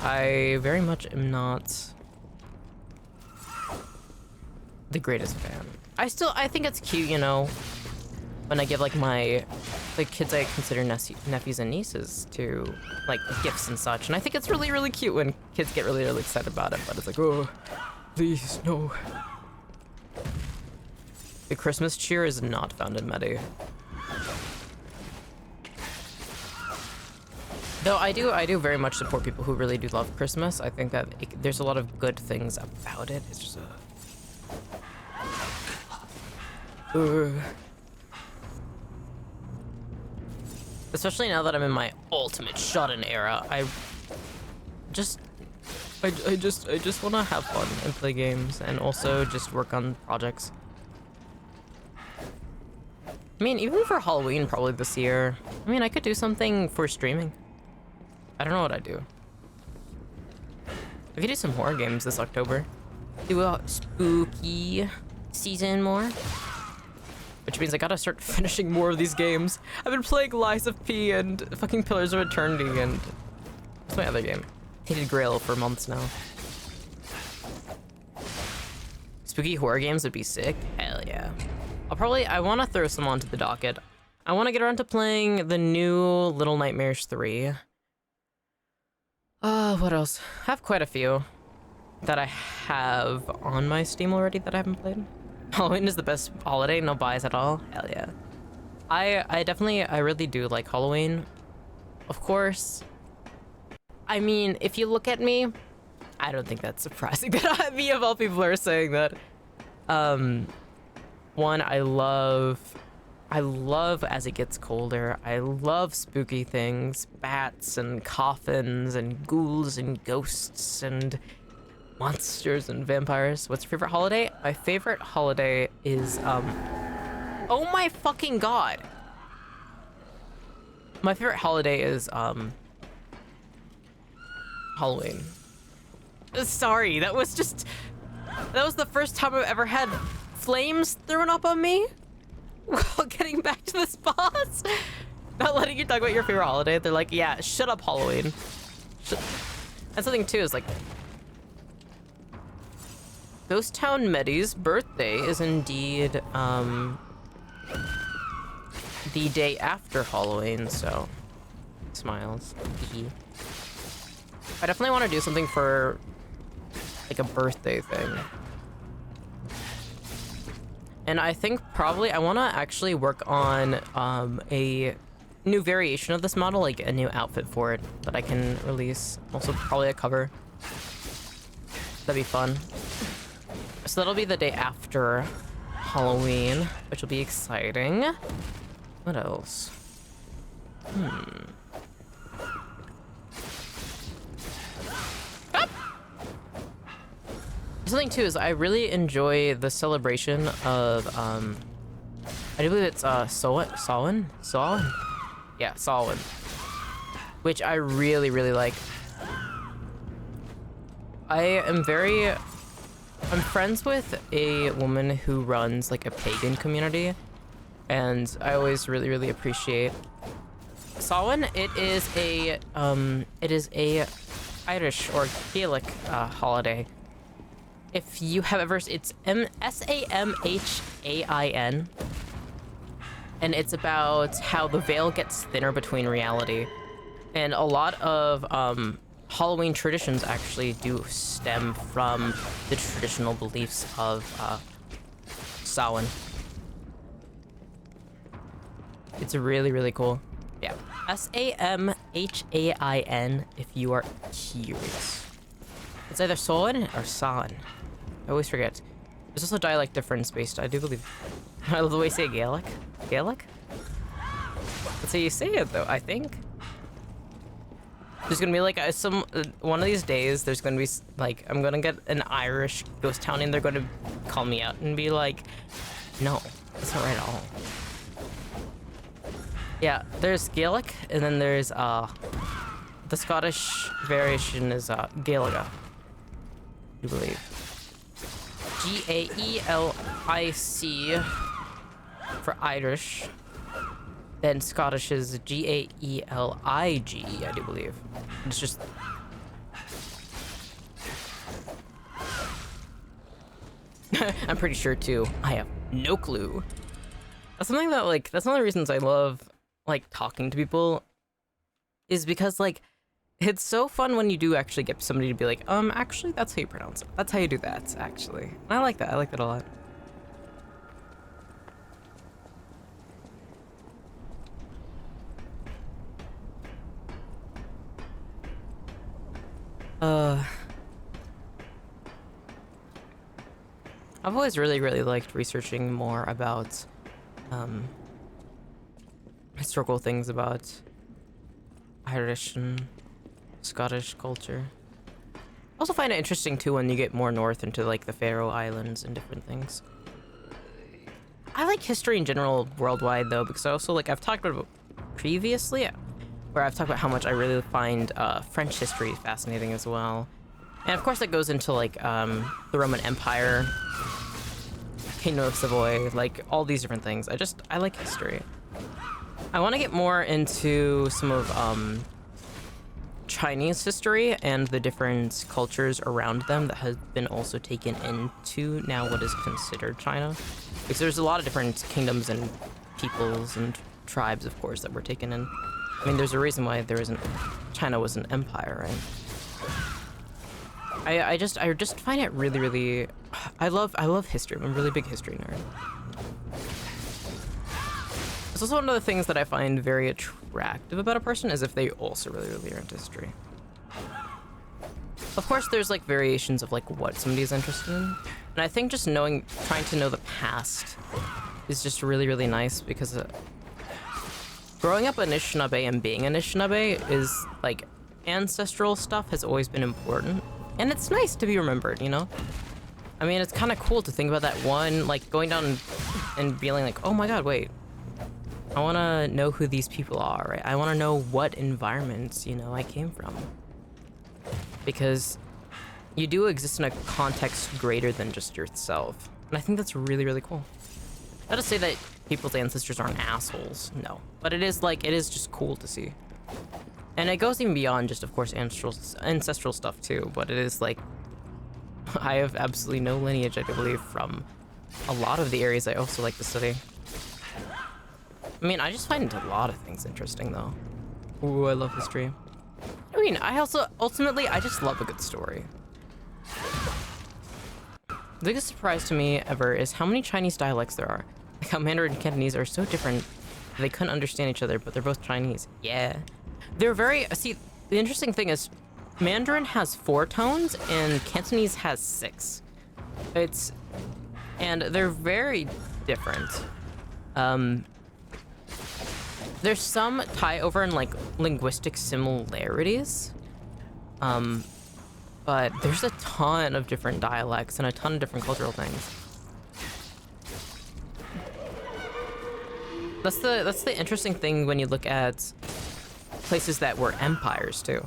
I very much am not the greatest fan. I think it's cute, when I give the kids I consider nephews and nieces to gifts and such, and I think it's really, really cute when kids get really, really excited about it, but it's oh, please, no. The Christmas cheer is not found in Mettie. Though I do very much support people who really do love Christmas. I think that there's a lot of good things about it. It's just especially now that I'm in my ultimate shut-in era, I just want to have fun and play games and also just work on projects. I mean, even for Halloween probably this year, I could do something for streaming. I don't know what I'd do. I could do some horror games this October. Do a spooky season more. Which means I gotta start finishing more of these games. I've been playing Lies of P and fucking Pillars of Eternity and... what's my other game? Hated Grail for months now. Spooky horror games would be sick. Hell yeah. I want to throw some onto the docket. I want to get around to playing the new Little Nightmares 3. What else? I have quite a few that I have on my Steam already that I haven't played. Halloween is the best holiday, no buys at all. Hell yeah. I really do like Halloween. Of course. I mean, if you look at me, I don't think that's surprising that me of all people are saying that. One, I love as it gets colder. I love spooky things, bats and coffins and ghouls and ghosts and monsters and vampires. What's your favorite holiday? My favorite holiday is, oh my fucking god. My favorite holiday is, Halloween. Sorry, that was the first time I've ever had flames thrown up on me while getting back to the spots. Not letting you talk about your favorite holiday. They're like, yeah, shut up, Halloween. That's the thing too, is like Ghosttownmettie's birthday is indeed the day after Halloween, so smiles. I definitely want to do something for like a birthday thing. And I think probably I want to actually work on a new variation of this model, like a new outfit for it that I can release. Also probably a cover. That'd be fun. So that'll be the day after Halloween, which will be exciting. What else? Something too is I really enjoy the celebration of I do believe it's Samhain? Yeah, Samhain. Which I really, really like. I'm friends with a woman who runs like a pagan community, and I always really, really appreciate Samhain. It is a Irish or Gaelic holiday. If you have ever, it's Samhain, and it's about how the veil gets thinner between reality, and a lot of Halloween traditions actually do stem from the traditional beliefs of Samhain. It's really, really cool. Yeah, Samhain if you are curious. It's either Samhain or San. I always forget. There's also dialect difference based, I do believe. I love the way you say Gaelic. Gaelic? That's how you say it though, I think. There's gonna be like one of these days, there's gonna be like, I'm gonna get an Irish ghost town and they're gonna call me out and be like, no, that's not right at all. Yeah, there's Gaelic, and then there's the Scottish variation is Gaelic, I believe. Gaelic for Irish. Then Scottish is Gaelig, I do believe. It's just... I'm pretty sure too. I have no clue. That's something that like, that's one of the reasons I love like talking to people, is because like, it's so fun when you do actually get somebody to be like, actually that's how you pronounce it. That's how you do that, actually. And I like that. I like that a lot. I've always really, really liked researching more about historical things about Irish and Scottish culture. I also find it interesting too when you get more north into like the Faroe Islands and different things. I like history in general worldwide though, because I also like, I've talked about it previously, where I've talked about how much I really find French history fascinating as well. And of course that goes into like the Roman Empire, Kingdom of Savoy, like all these different things. I like history. I want to get more into some of Chinese history and the different cultures around them that has been also taken into now what is considered China. Because there's a lot of different kingdoms and peoples and tribes, of course, that were taken in. I mean, there's a reason why China was an empire, right? I just find it really, really, I love history. I'm a really big history nerd. It's also one of the things that I find very attractive about a person is if they also really, really are into history. Of course, there's like variations of like what somebody's interested in. And I think just trying to know the past is just really, really nice, because growing up Anishinaabe and being Anishinaabe is like, ancestral stuff has always been important. And it's nice to be remembered, you know? I mean, it's kind of cool to think about that one, like going down and feeling like, oh my god, wait. I want to know who these people are, right? I want to know what environments, you know, I came from. Because you do exist in a context greater than just yourself. And I think that's really, really cool. Not to say that people's ancestors aren't assholes, no. But it is like, it is just cool to see. And it goes even beyond just, of course, ancestral stuff too, but it is like, I have absolutely no lineage, I believe, from a lot of the areas I also like to study. I mean, I just find a lot of things interesting, though. Ooh, I love history. I mean, I also, ultimately, I just love a good story. The biggest surprise to me ever is how many Chinese dialects there are. Like how Mandarin and Cantonese are so different, they couldn't understand each other, but they're both Chinese. Yeah. They're very, see, the interesting thing is, Mandarin has 4 tones, and Cantonese has 6. And they're very different. There's some tie over in like linguistic similarities, but there's a ton of different dialects and a ton of different cultural things. That's the interesting thing when you look at places that were empires too.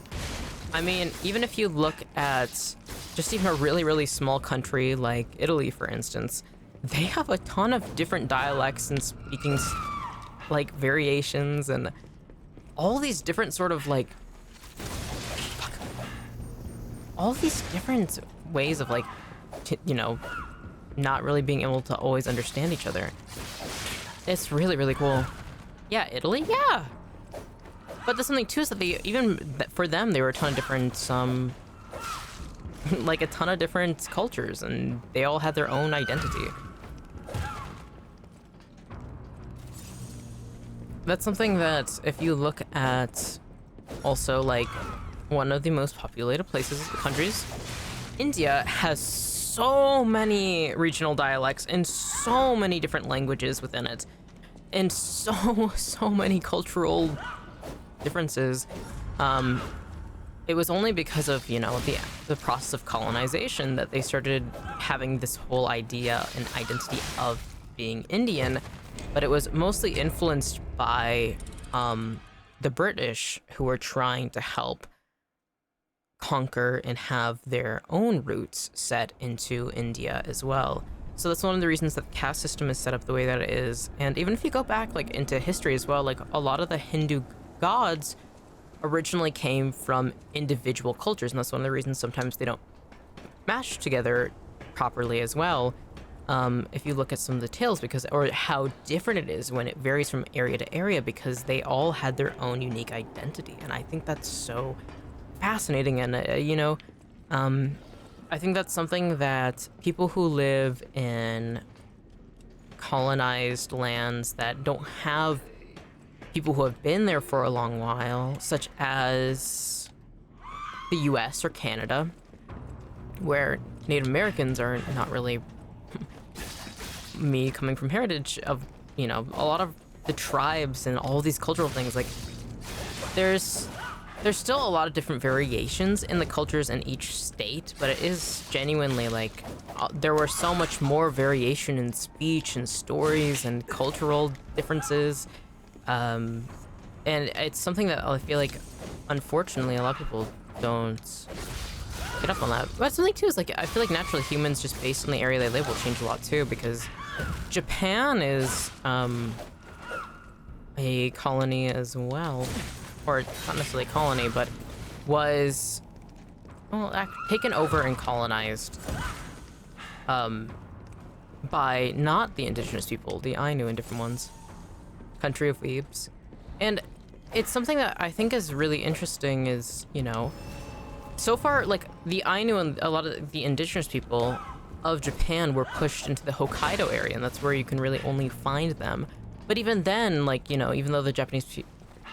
I mean, even if you look at just even a really, really small country like Italy, for instance, they have a ton of different dialects and speaking like variations and all these different sort of like all these different ways of like you know, not really being able to always understand each other. It's really, really cool. Yeah, Italy, yeah. But there's something too is that they even for them they were a ton of different like a ton of different cultures, and they all had their own identity. That's something that if you look at also like one of the most populated countries, India has so many regional dialects and so many different languages within it, and so many cultural differences. It was only because of, you know, the process of colonization that they started having this whole idea and identity of being Indian, but it was mostly influenced by the British, who were trying to help conquer and have their own roots set into India as well. So that's one of the reasons that the caste system is set up the way that it is. And even if you go back like into history as well, like a lot of the Hindu gods originally came from individual cultures, and that's one of the reasons sometimes they don't mash together properly as well. If you look at some of the tales, or how different it is when it varies from area to area, because they all had their own unique identity, and I think that's so fascinating. And you know, I think that's something that people who live in colonized lands that don't have people who have been there for a long while, such as the US or Canada, where Native Americans are not really me coming from heritage of, you know, a lot of the tribes and all these cultural things, like there's still a lot of different variations in the cultures in each state, but it is genuinely like there were so much more variation in speech and stories and cultural differences. And it's something that I feel like, unfortunately, a lot of people don't get up on that. But something too is like, I feel like naturally humans, just based on the area they live, will change a lot too, because Japan is a colony as well, or not necessarily a colony, but was taken over and colonized by not the indigenous people, the Ainu and different ones. Country of weebs. And it's something that I think is really interesting is, you know, so far, like, the Ainu and a lot of the indigenous people of Japan were pushed into the Hokkaido area, and that's where you can really only find them. But even then, like, you know, even though the Japanese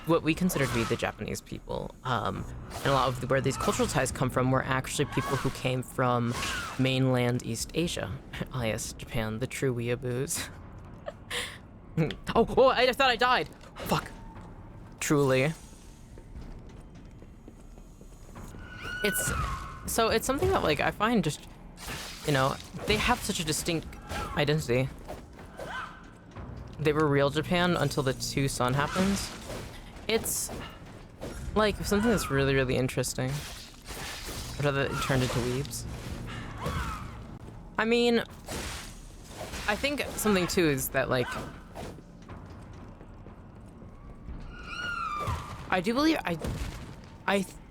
what we consider to be the Japanese people, and a lot of where these cultural ties come from, were actually people who came from mainland East Asia. Ah, yes, Japan, the true weeaboos. Oh, I thought I died. Fuck. Truly. It's something that, like, I find just, you know, they have such a distinct identity. They were real Japan until the Tucson happens. It's like something that's really, really interesting. But that it turned into weebs. I mean, I think something too is that, like, I do believe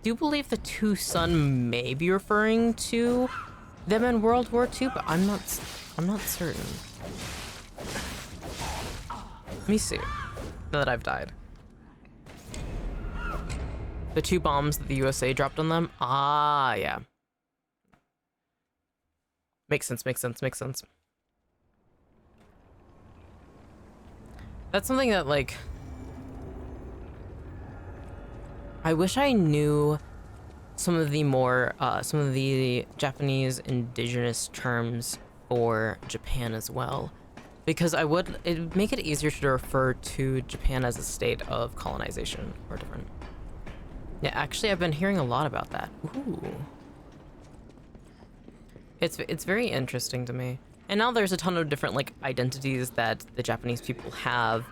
do believe the two sun may be referring to them in World War II, but I'm not certain. Let me see. Now that I've died. The 2 bombs that the USA dropped on them? Ah, yeah. Makes sense, makes sense, makes sense. That's something that, like... I wish I knew some of the Japanese indigenous terms for Japan as well. Because it would make it easier to refer to Japan as a state of colonization or different. Yeah, actually, I've been hearing a lot about that. Ooh. It's very interesting to me. And now there's a ton of different, like, identities that the Japanese people have,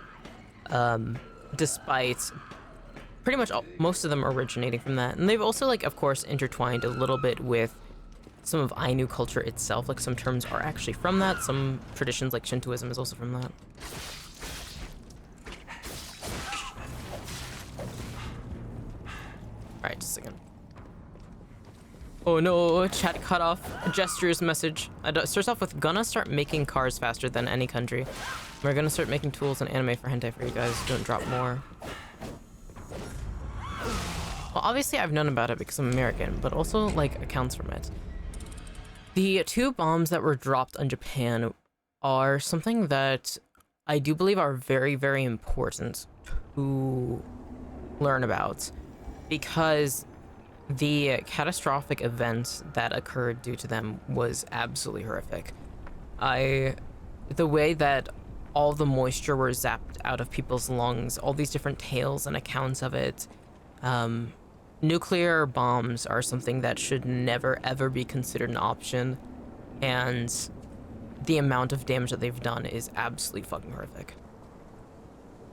despite pretty much most of them originating from that. And they've also, like, of course, intertwined a little bit with some of Ainu culture itself. Like, some terms are actually from that. Some traditions, like Shintoism, is also from that. Alright, just a second. Oh no, chat cut off. Gesture's message. Starts off with, gonna start making cars faster than any country. We're gonna start making tools and anime for hentai for you guys. Don't drop more. Well, obviously I've known about it because I'm American, but also, like, accounts from it. The 2 bombs that were dropped on Japan are something that I do believe are very, very important to learn about, because the catastrophic event that occurred due to them was absolutely horrific. The way that all the moisture were zapped out of people's lungs, all these different tales and accounts of it. Nuclear bombs are something that should never ever be considered an option, and the amount of damage that they've done is absolutely fucking horrific.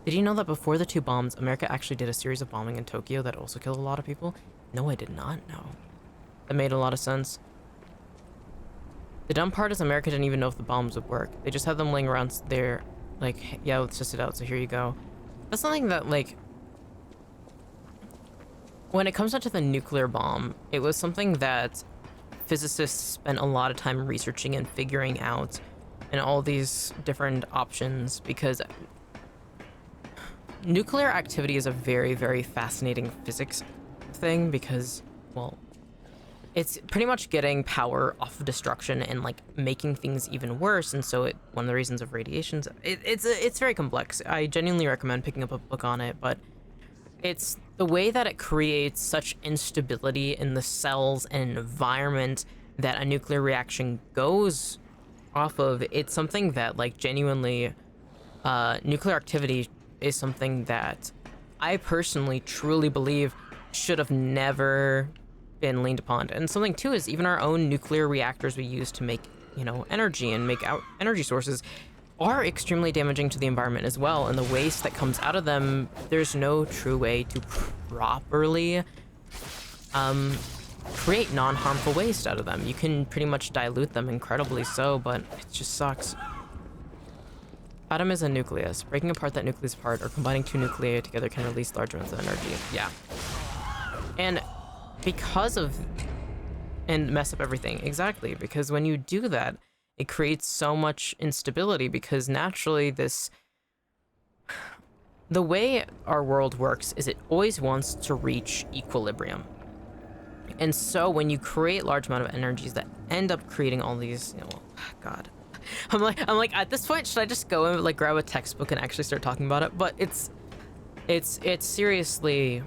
Did you know that before the 2 bombs, America actually did a series of bombing in Tokyo that also killed a lot of people? No, I did not know. That made a lot of sense. The dumb part is America didn't even know if the bombs would work. They just had them laying around there, like, yeah, let's test it out, so here you go. That's something that, like, when it comes down to the nuclear bomb, it was something that physicists spent a lot of time researching and figuring out, and all these different options, because nuclear activity is a very, very fascinating physics thing, because, well, it's pretty much getting power off of destruction and, like, making things even worse. And so one of the reasons of radiations, it's very complex. I genuinely recommend picking up a book on it, but it's the way that it creates such instability in the cells and environment that a nuclear reaction goes off of. It's something that, like, genuinely, nuclear activity is something that I personally truly believe should have never been leaned upon. And something too is even our own nuclear reactors we use to make, you know, energy and make out energy sources are extremely damaging to the environment as well. And the waste that comes out of them, there's no true way to properly create non-harmful waste out of them. You can pretty much dilute them incredibly so, but it just sucks. Atom is a nucleus. Breaking apart that nucleus apart or combining 2 nuclei together can release large amounts of energy. Yeah. And because of... and mess up everything. Exactly. Because when you do that, it creates so much instability, because naturally the way our world works is it always wants to reach equilibrium. And so when you create large amount of energies that end up creating all these, you know, God. I'm like, at this point, should I just go and, like, grab a textbook and actually start talking about it? But it's seriously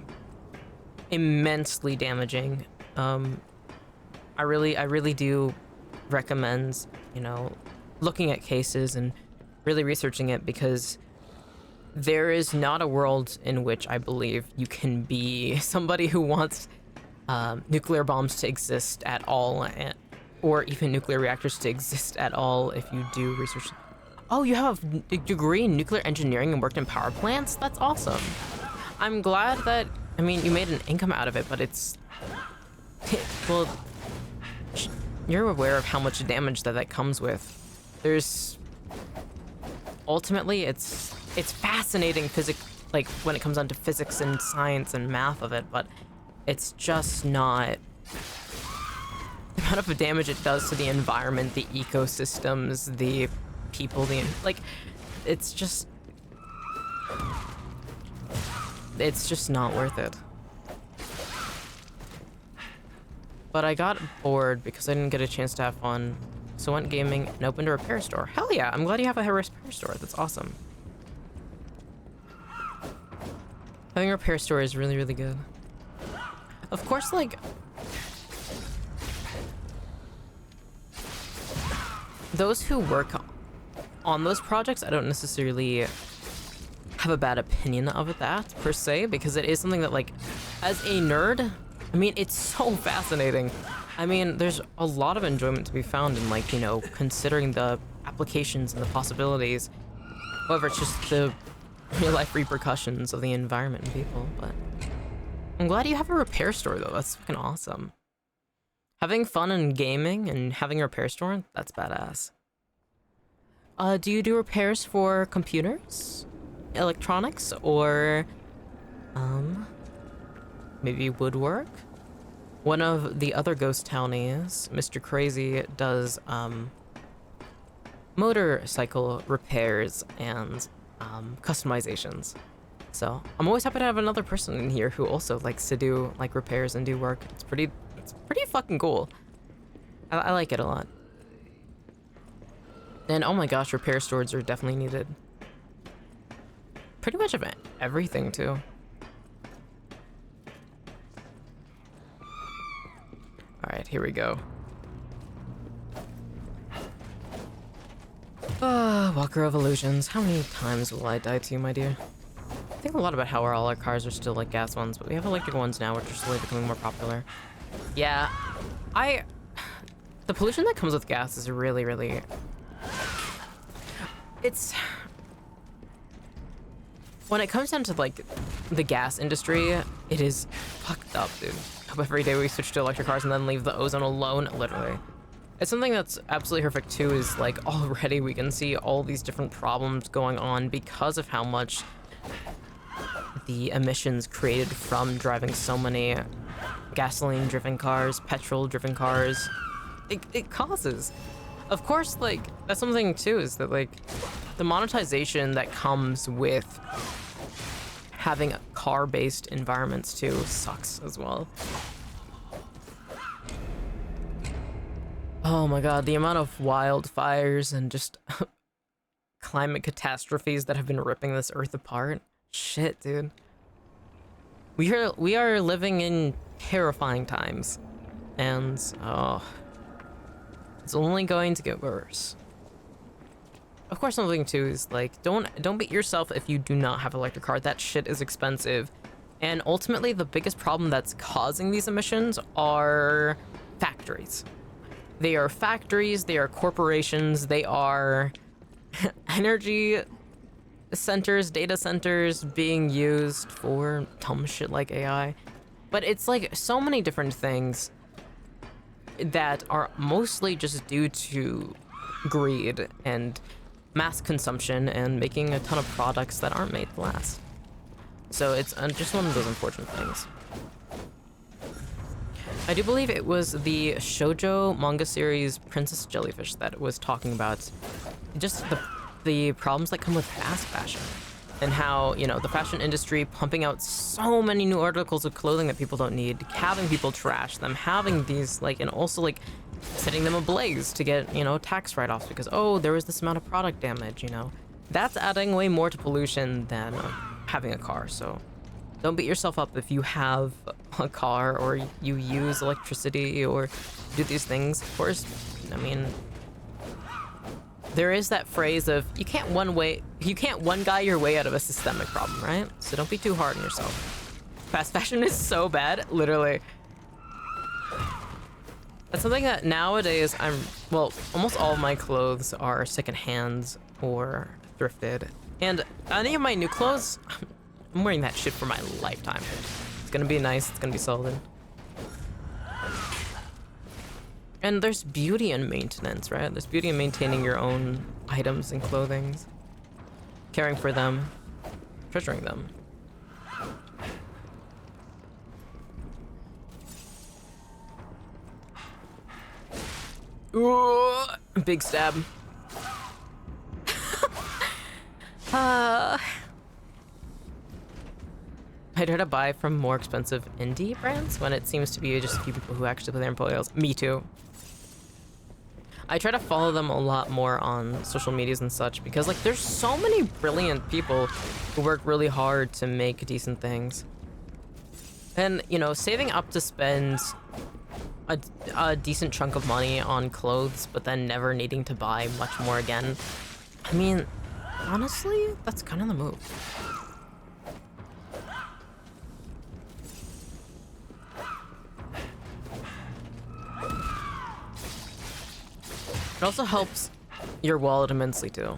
immensely damaging. I really do recommend, you know, looking at cases and really researching it, because there is not a world in which I believe you can be somebody who wants nuclear bombs to exist at all, or even nuclear reactors to exist at all if you do research. Oh, you have a degree in nuclear engineering and worked in power plants? That's awesome. I'm glad that, I mean, you made an income out of it, but it's... well, you're aware of how much damage that comes with. There's... ultimately, it's fascinating like, when it comes down to physics and science and math of it, but it's just not the amount of damage it does to the environment, the ecosystems, the people, like, it's just not worth it. But I got bored because I didn't get a chance to have fun, so I went gaming and opened a repair store. Hell yeah, I'm glad you have a repair store. That's awesome. Having a repair store is really, really good. Of course, like, those who work on those projects, I don't necessarily have a bad opinion of that, per se, because it is something that, like, as a nerd, I mean, it's so fascinating. I mean, there's a lot of enjoyment to be found in, like, you know, considering the applications and the possibilities. However, it's just the real-life repercussions of the environment and people, but I'm glad you have a repair store, though. That's fucking awesome. Having fun in gaming and having a repair store, that's badass. Do you do repairs for computers, electronics, or, maybe woodwork? One of the other ghost townies, Mr. Crazy, does, motorcycle repairs and, customizations. So I'm always happy to have another person in here who also likes to do, like, repairs and do work. It's pretty fucking cool. I like it a lot. And oh my gosh, repair stores are definitely needed. Pretty much of everything too. Alright, here we go. Walker of Illusions. How many times will I die to you, my dear? I think a lot about how all our cars are still like gas ones, but we have electric ones now, which are slowly becoming more popular. Yeah, the pollution that comes with gas is really, really... When it comes down to, like, the gas industry, it is fucked up, dude. Every day we switch to electric cars and then leave the ozone alone, literally. It's something that's absolutely horrific too, is like already we can see all these different problems going on because of how much the emissions created from driving so many gasoline-driven cars, petrol-driven cars. It causes. Of course, like, that's something too, is that, like, the monetization that comes with having car-based environments too sucks as well. Oh my god, the amount of wildfires and just climate catastrophes that have been ripping this earth apart. Shit, dude. We are living in terrifying times. And, oh, it's only going to get worse. Of course, something too is, like, don't beat yourself if you do not have an electric car. That shit is expensive. And ultimately, the biggest problem that's causing these emissions are factories. They are factories, they are corporations, they are energy centers, data centers being used for dumb shit like AI. But it's like so many different things that are mostly just due to greed and mass consumption and making a ton of products that aren't made to last. So it's just one of those unfortunate things. I do believe it was the shoujo manga series Princess Jellyfish that was talking about just the problems that come with fast fashion and how, you know, the fashion industry pumping out so many new articles of clothing that people don't need, having people trash them, having these, like, and also, like, setting them ablaze to get, you know, tax write-offs because, oh, there was this amount of product damage, you know. That's adding way more to pollution than having a car, so don't beat yourself up if you have a car or you use electricity or do these things. Of course, I mean, there is that phrase of you can't one guy your way out of a systemic problem, right? So don't be too hard on yourself. Fast fashion is so bad, literally. That's something that nowadays almost all of my clothes are secondhand or thrifted. And any of my new clothes, I'm wearing that shit for my lifetime. It's gonna be nice, it's gonna be solid. And there's beauty in maintenance, right? There's beauty in maintaining your own items and clothing, caring for them, treasuring them. Ooh, big stab. I try to buy from more expensive indie brands when it seems to be just a few people who actually play their portfolios. Me too. I try to follow them a lot more on social medias and such because like there's so many brilliant people who work really hard to make decent things. And, you know, saving up to spend a decent chunk of money on clothes, but then never needing to buy much more again. I mean, honestly, that's kind of the move. It also helps your wallet immensely too.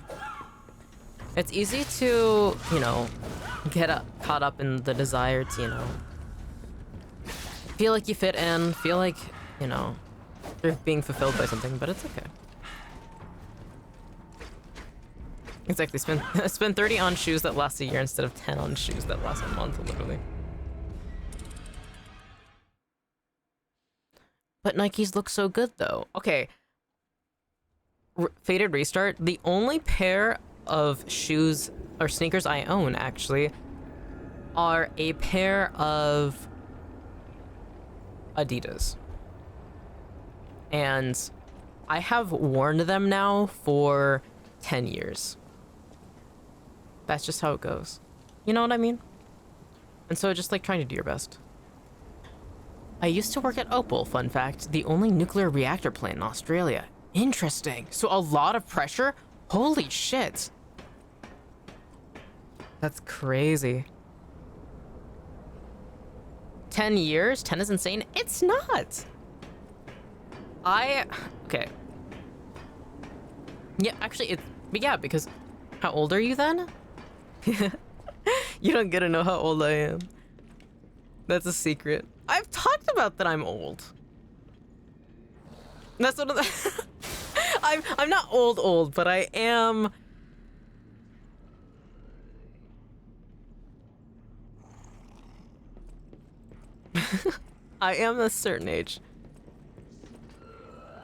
It's easy to, you know, get caught up in the desire to, you know, feel like you fit in, feel like, you know, you're being fulfilled by something, but it's okay. Exactly, spend 30 on shoes that last a year instead of 10 on shoes that last a month, literally. But Nikes look so good though. Okay. Faded Restart, the only pair of shoes or sneakers I own actually are a pair of Adidas. And I have worn them now for 10 years. That's just how it goes. You know what I mean? And so just like trying to do your best. I used to work at Opal, fun fact, the only nuclear reactor plant in Australia. Interesting. So a lot of pressure? Holy shit. That's crazy. 10 years? 10 is insane? It's not. Okay. Yeah, actually, yeah, because how old are you then? You don't get to know how old I am. That's a secret. I've talked about that I'm old. That's what I'm not old, but I am. I am a certain age.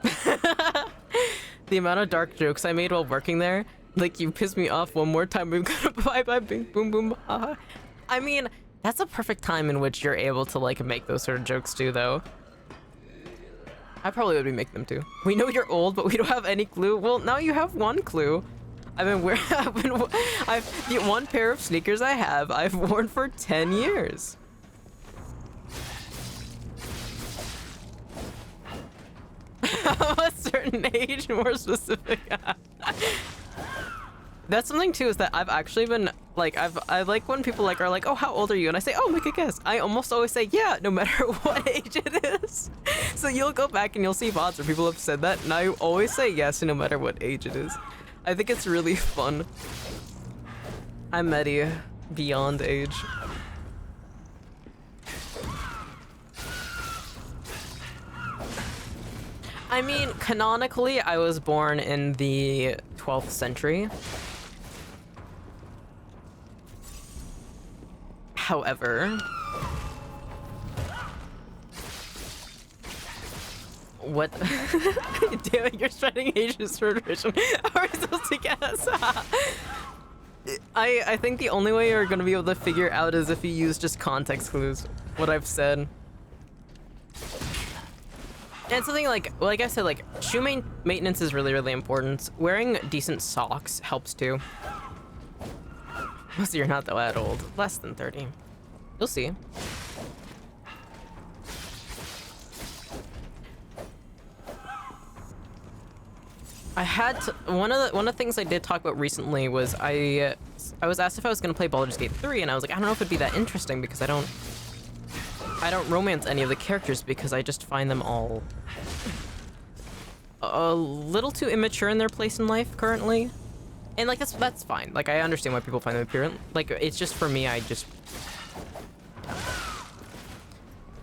The amount of dark jokes I made while working there, like you pissed me off one more time. We're gonna bye bye bing boom boom. I mean, that's a perfect time in which you're able to like make those sort of jokes too, though. I probably would be making them too. We know you're old, but we don't have any clue. Well, now you have one clue. The one pair of sneakers I've worn for 10 years. A certain age, more specific. That's something too, is that I've actually been like, I like when people like are like, oh, how old are you? And I say, oh, make a guess. I almost always say, yeah, no matter what age it is. So you'll go back and you'll see VODs where people have said that, and I always say yes, no matter what age it is. I think it's really fun. I'm Mettie, beyond age. I mean, canonically, I was born in the 12th century. However, what? Damn it, you're spreading ages for tradition. How are we supposed to guess? I think the only way you're gonna be able to figure out is if you use just context clues. What I've said. And something like I said, like shoe maintenance is really, really important. Wearing decent socks helps too. So you're not that old. Less than 30. You'll see. I had to, one of the things I did talk about recently was I was asked if I was gonna play Baldur's Gate 3, and I was like, I don't know if it'd be that interesting because I don't romance any of the characters because I just find them all a little too immature in their place in life currently. And like that's fine. Like I understand why people find them apparent. Like it's just for me,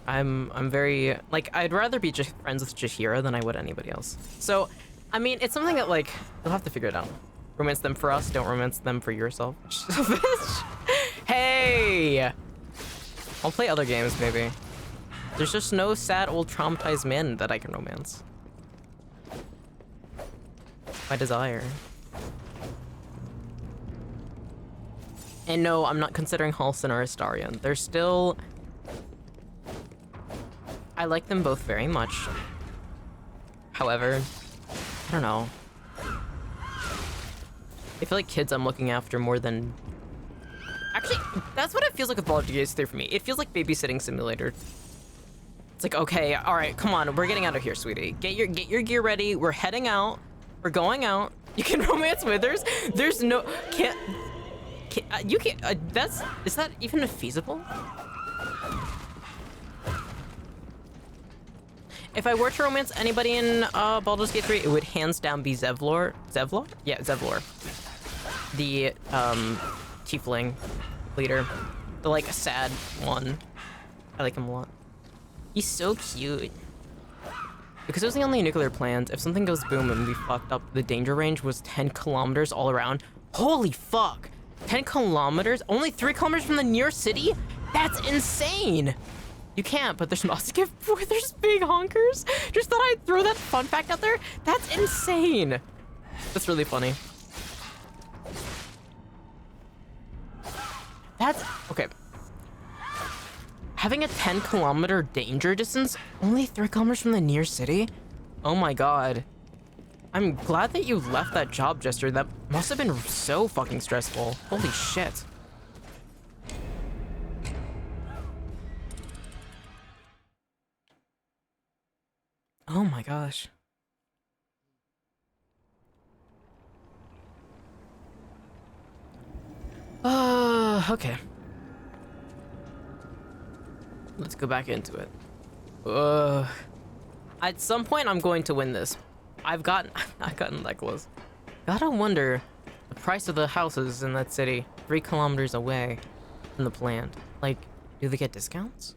I'm very like I'd rather be just friends with Jaheira than I would anybody else. So I mean it's something that like you'll have to figure it out. Romance them for us, don't romance them for yourself. Hey! I'll play other games maybe. There's just no sad old traumatized man that I can romance. by desire. And no, I'm not considering Halcyon or Astarion. They're still... I like them both very much. However, I don't know. I feel like kids I'm looking after more than... Actually, that's what it feels like with Baldur's Gate 3 for me. It feels like babysitting simulator. It's like, okay, all right, come on, we're getting out of here, sweetie. Get your gear ready. We're heading out. We're going out. You can romance withers. There's no... you can't... Is that even feasible? If I were to romance anybody in Baldur's Gate 3, it would hands down be Zevlor. Zevlor? Yeah, Zevlor. The tiefling leader. The, like, sad one. I like him a lot. He's so cute. Because it was the only nuclear plant, if something goes boom and we fucked up, the danger range was 10 kilometers all around. Holy fuck! 10 kilometers? Only 3 kilometers from the nearest city? That's insane! You can't, but there's Musket where there's big honkers. Just thought I'd throw that fun fact out there. That's insane. That's really funny. That's okay. Having a 10-kilometer danger distance, only 3 kilometers from the nearest city? Oh my god. I'm glad that you left that job, Jester. That must have been so fucking stressful. Holy shit. Oh my gosh. Okay. Let's go back into it. At some point, I'm going to win this. I've gotten necklace. Gotta wonder the price of the houses in that city, 3 kilometers away from the plant. Like, do they get discounts?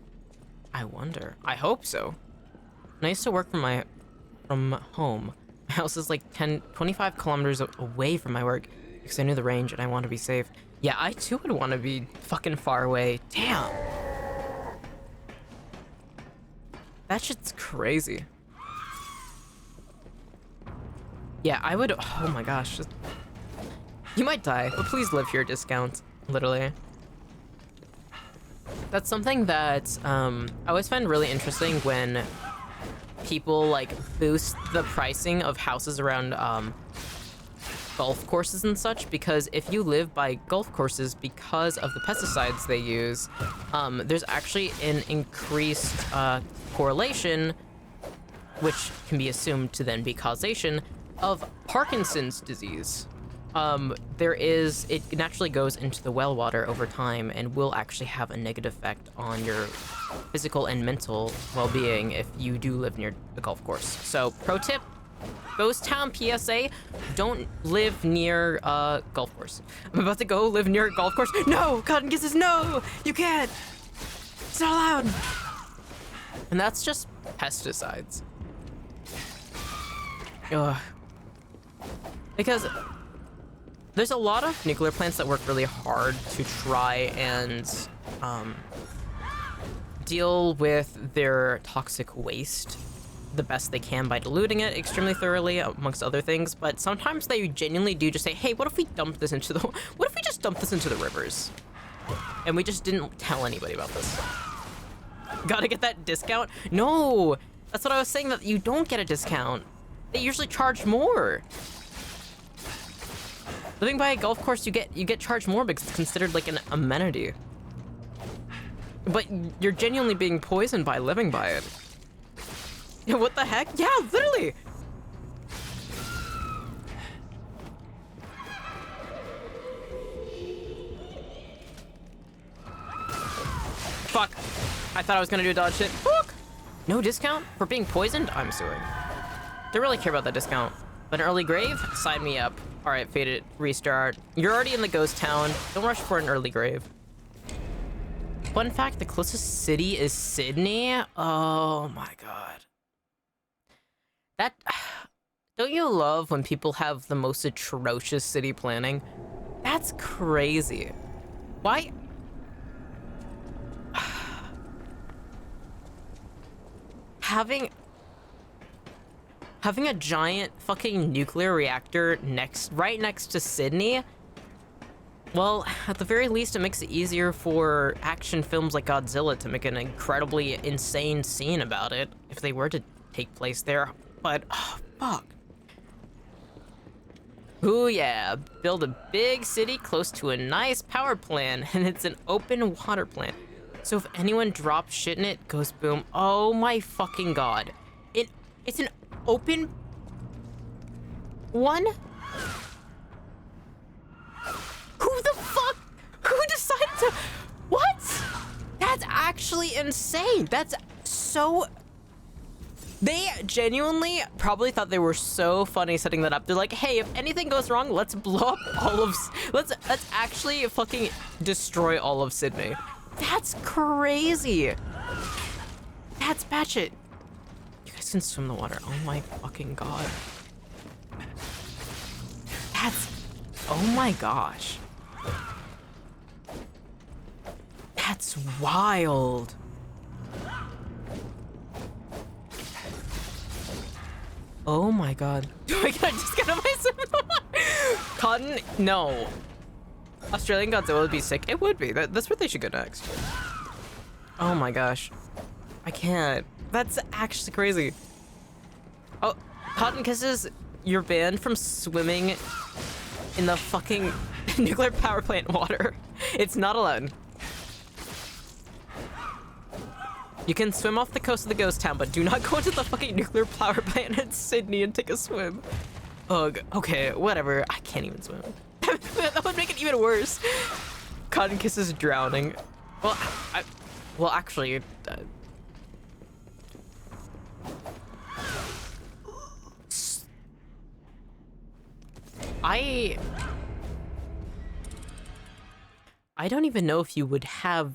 I wonder. I hope so. When I used to work from home, my house is like 25 kilometers away from my work because I knew the range and I want to be safe. Yeah, I too would want to be fucking far away. Damn. That shit's crazy. Yeah, I would, oh my gosh. You might die, but please live here, discount, literally. That's something that I always find really interesting when people like boost the pricing of houses around golf courses and such, because if you live by golf courses, because of the pesticides they use, there's actually an increased correlation, which can be assumed to then be causation, of Parkinson's disease. It naturally goes into the well water over time and will actually have a negative effect on your physical and mental well-being if you do live near the golf course. So, pro tip, Ghost Town PSA, don't live near a golf course. I'm about to go live near a golf course. No! Cotton kisses, no! You can't! It's not allowed! And that's just pesticides. Ugh. Because there's a lot of nuclear plants that work really hard to try and deal with their toxic waste the best they can by diluting it extremely thoroughly, amongst other things. But sometimes they genuinely do just say, hey, what if we dump this into the... What if we just dump this into the rivers? And we just didn't tell anybody about this. Gotta get that discount? No! That's what I was saying, that you don't get a discount. They usually charge more. Living by a golf course, you get charged more because it's considered like an amenity. But you're genuinely being poisoned by living by it. Yeah, what the heck? Yeah, literally. Fuck. I thought I was gonna do a dodge shit. Fuck. No discount for being poisoned? I'm suing. Don't really care about that discount. But an early grave? Sign me up. Alright, faded. Restart. You're already in the ghost town. Don't rush for an early grave. Fun fact, the closest city is Sydney. Oh my god. That... Don't you love when people have the most atrocious city planning? That's crazy. Why? Having a giant fucking nuclear reactor right next to Sydney, well, at the very least, it makes it easier for action films like Godzilla to make an incredibly insane scene about it if they were to take place there. But, oh, fuck. Ooh, yeah. Build a big city close to a nice power plant, and it's an open water plant. So if anyone drops shit in it, goes boom. Oh my fucking god. It's an open one? Who the fuck? Who decided to... What? That's actually insane. That's so... They genuinely probably thought they were so funny setting that up. They're like, hey, if anything goes wrong, let's blow up all of... Let's actually fucking destroy all of Sydney. That's crazy. That's batshit. You guys can swim in the water. Oh my fucking god. That's... Oh my gosh. That's wild. Oh my god. Oh my god, just get on my swim. Cotton? No. Australian Godzilla would be sick. It would be. That's where they should go next. Oh my gosh. I can't. That's actually crazy. Oh, Cotton Kisses, you're banned from swimming in the fucking nuclear power plant water. It's not allowed. You can swim off the coast of the ghost town, but do not go into the fucking nuclear power plant in Sydney and take a swim. Ugh, okay, whatever. I can't even swim. That would make it even worse. Cotton Kisses drowning. Well, well, actually, I don't even know if you would have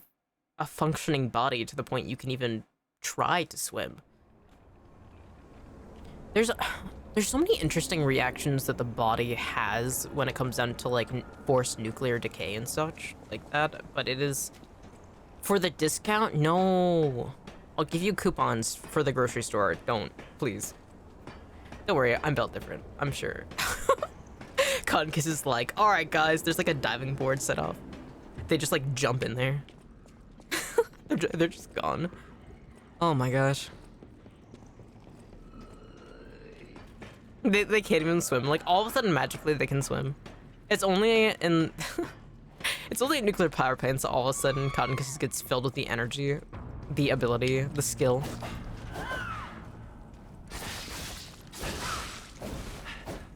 a functioning body to the point you can even try to swim. There's so many interesting reactions that the body has when it comes down to like forced nuclear decay and such like that, but it is for the discount. No, I'll give you coupons for the grocery store. Don't, please. Don't worry, I'm built different, I'm sure. Cotton Kiss is like, all right guys, there's like a diving board set up. They just like jump in there. They're just gone. Oh my gosh. They can't even swim. Like all of a sudden magically they can swim. It's only in it's only in nuclear power plants so all of a sudden Cotton Kisses gets filled with the energy, the ability, the skill.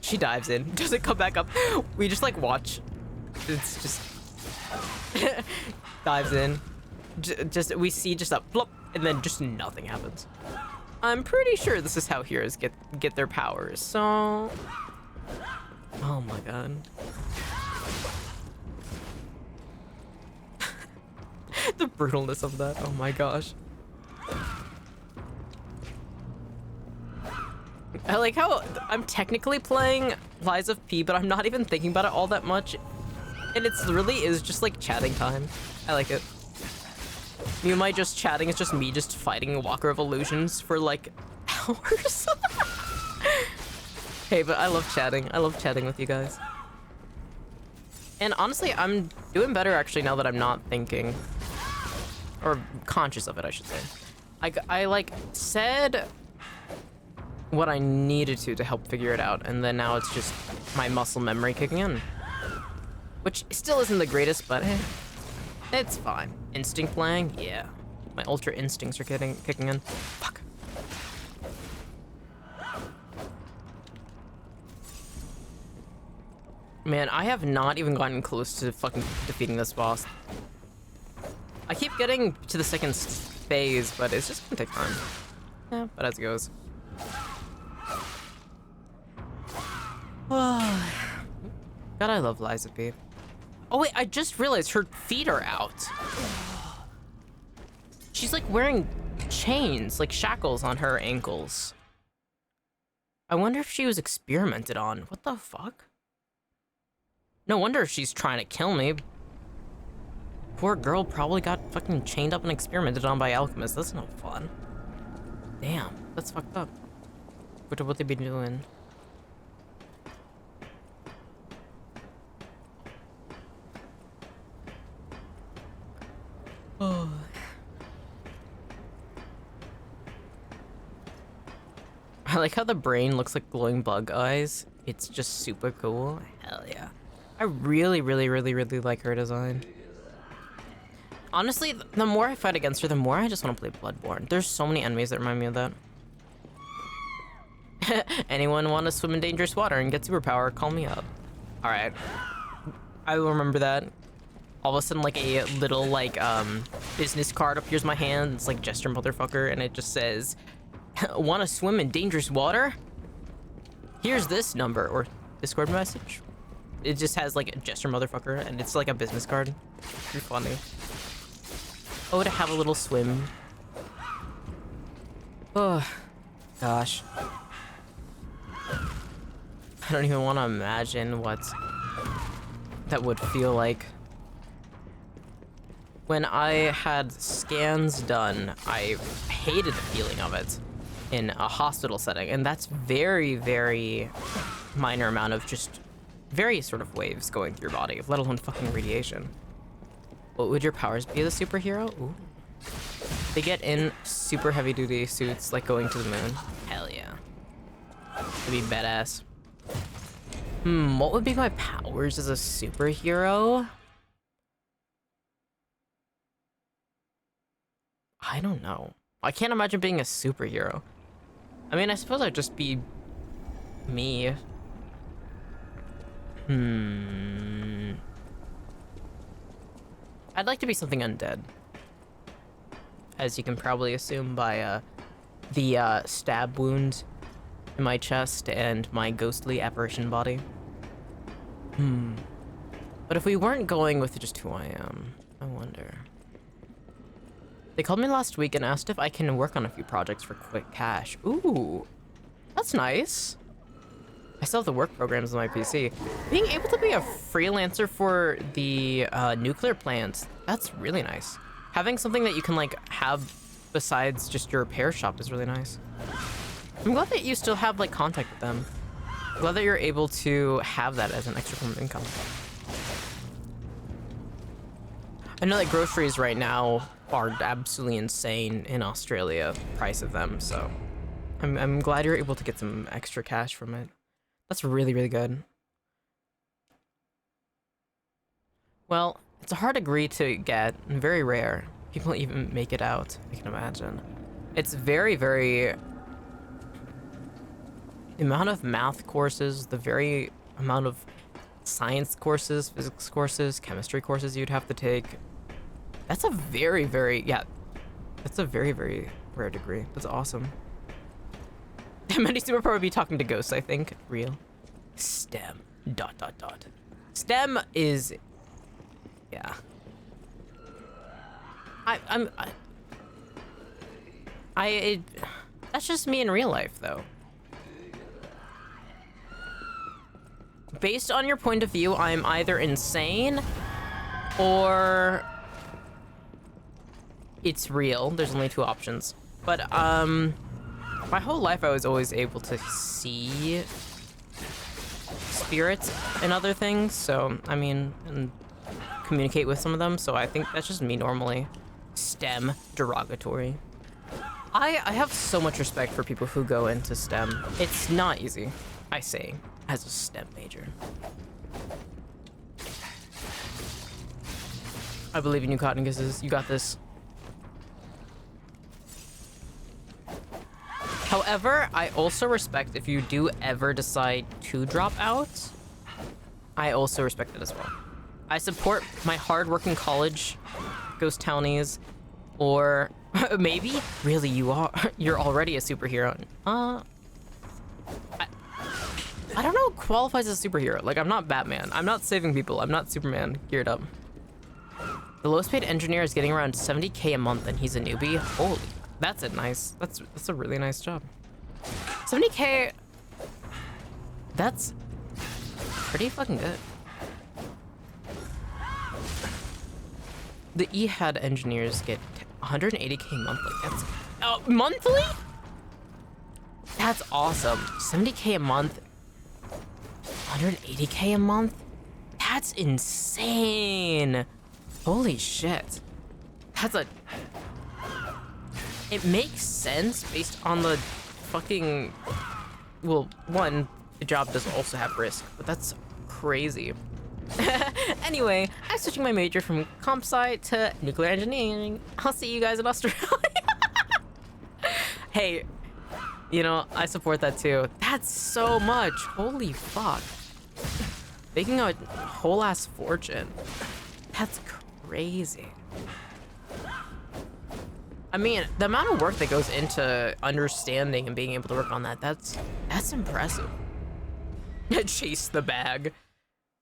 She dives in, doesn't come back up. We just like watch. It's just dives in. Just we see just a flop and then just nothing happens. I'm pretty sure this is how heroes get their powers. So, oh my god. The brutalness of that. Oh my gosh. I like how I'm technically playing Lies of P, but I'm not even thinking about it all that much. And it's really is just like chatting time. I like it. You might just chatting, it's just me just fighting Walker of Illusions for like hours. Hey, but I love chatting. I love chatting with you guys. And honestly, I'm doing better actually now that I'm not thinking. Or conscious of it, I should say. I like said what I needed to help figure it out, and then now it's just my muscle memory kicking in. Which still isn't the greatest, but eh, it's fine. Instinct playing? Yeah. My ultra instincts are kicking in. Fuck. Man, I have not even gotten close to fucking defeating this boss. I keep getting to the second phase, but it's just gonna take time. Yeah, but as it goes. God, I love Liza P. Oh wait, I just realized her feet are out. She's like wearing chains, like shackles on her ankles. I wonder if she was experimented on. What the fuck? No wonder she's trying to kill me. Poor girl probably got fucking chained up and experimented on by alchemists. That's not fun. Damn, that's fucked up. What would they be doing? Oh. I like how the brain looks like glowing bug eyes. It's just super cool. Hell yeah. I really like her design. Honestly, the more I fight against her, the more I just want to play Bloodborne. There's so many enemies that remind me of that. Anyone want to swim in dangerous water and get superpower? Call me up. Alright. I will remember that. All of a sudden, like, a little, like, business card appears in my hand. It's like, gesture motherfucker, and it just says, want to swim in dangerous water? Here's this number, or Discord message. It just has, like, a gesture motherfucker, and it's like a business card. Pretty funny. Oh, to have a little swim. Oh, gosh. I don't even want to imagine what that would feel like. When I had scans done, I hated the feeling of it in a hospital setting, and that's very minor amount of just various sort of waves going through your body, let alone fucking radiation. What would your powers be as a superhero? Ooh. They get in super heavy duty suits, like going to the moon. Hell yeah. It'd be badass. What would be my powers as a superhero? I don't know. I can't imagine being a superhero. I mean, I suppose I'd just be me. I'd like to be something undead. As you can probably assume by the stab wound in my chest and my ghostly apparition body. But if we weren't going with just who I am, I wonder. They called me last week and asked if I can work on a few projects for quick cash. Ooh, that's nice. I still have the work programs on my PC. Being able to be a freelancer for the nuclear plant, that's really nice. Having something that you can like have besides just your repair shop is really nice. I'm glad that you still have like contact with them. I'm glad that you're able to have that as an extra form of income. I know that groceries right now are absolutely insane in Australia, price of them, so I'm glad you're able to get some extra cash from it. That's really good. Well, it's a hard degree to get, and very rare. People even make it out, I can imagine. It's very the amount of math courses, the very amount of science courses, physics courses, chemistry courses you'd have to take. That's a very that's a very rare degree. That's awesome. Many superpower would be talking to ghosts, I think. Real. STEM. ... STEM is... Yeah. That's just me in real life, though. Based on your point of view, I'm either insane or it's real. There's only two options. But, my whole life I was always able to see spirits and other things, so, I mean, and communicate with some of them, so I think that's just me normally. STEM, derogatory. I have so much respect for people who go into STEM. It's not easy, I say, as a STEM major. I believe in you, Cotton Kisses. You got this. However, I also respect if you do ever decide to drop out. I also respect it as well. I support my hard-working college, Ghosttownmetties, or maybe really you're already a superhero. I don't know what qualifies as a superhero. Like, I'm not Batman. I'm not saving people. I'm not Superman geared up. The lowest paid engineer is getting around 70K a month and he's a newbie. Holy, that's that's a really nice job. 70K, that's pretty fucking good. The EHAD engineers get 180K monthly. That's monthly? That's awesome. 70K a month. 180K a month? That's insane. Holy shit. That's a... It makes sense based on the fucking... Well, one, the job does also have risk, but that's crazy. Anyway, I'm switching my major from comp sci to nuclear engineering. I'll see you guys in Australia. Hey, you know, I support that too. That's so much. Holy fuck. Making a whole ass fortune. That's crazy. I mean, the amount of work that goes into understanding and being able to work on that, that's impressive. Chase the bag.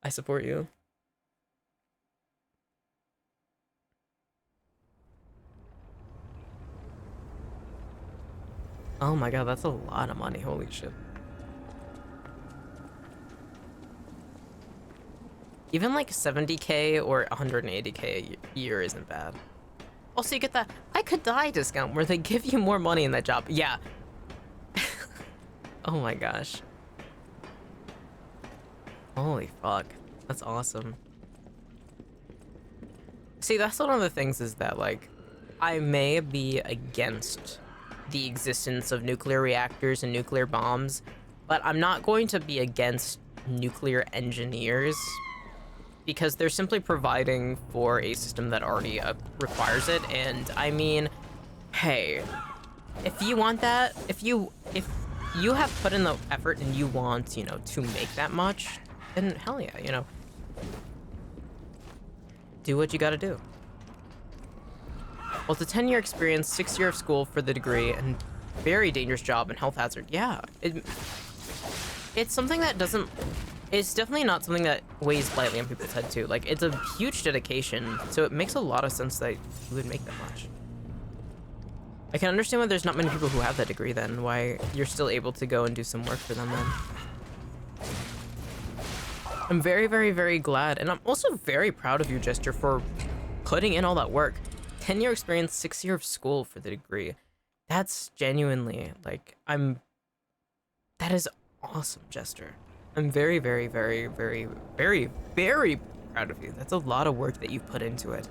I support you. Oh my god, that's a lot of money. Holy shit. Even like 70K or 180K a year isn't bad. Also, you get that I could die discount where they give you more money in that job. Yeah. Oh my gosh. Holy fuck. That's awesome. See, that's one of the things is that, like, I may be against the existence of nuclear reactors and nuclear bombs, but I'm not going to be against nuclear engineers because they're simply providing for a system that already requires it. And I mean, hey, if you want that, if you have put in the effort and you want, you know, to make that much, then hell yeah, you know, do what you gotta do. Well, it's a 10-year experience, 6 year of school for the degree, and very dangerous job and health hazard. Yeah, it's something that doesn't, it's definitely not something that weighs lightly on people's head too. Like, it's a huge dedication, so it makes a lot of sense that you would make that much. I can understand why there's not many people who have that degree then, why you're still able to go and do some work for them then. I'm very, very, very glad, and I'm also very proud of you, Jester, for putting in all that work. 10-year experience, 6 year of school for the degree. That's genuinely, like, that is awesome, Jester. I'm very, very, very, very, very, very proud of you. That's a lot of work that you've put into it.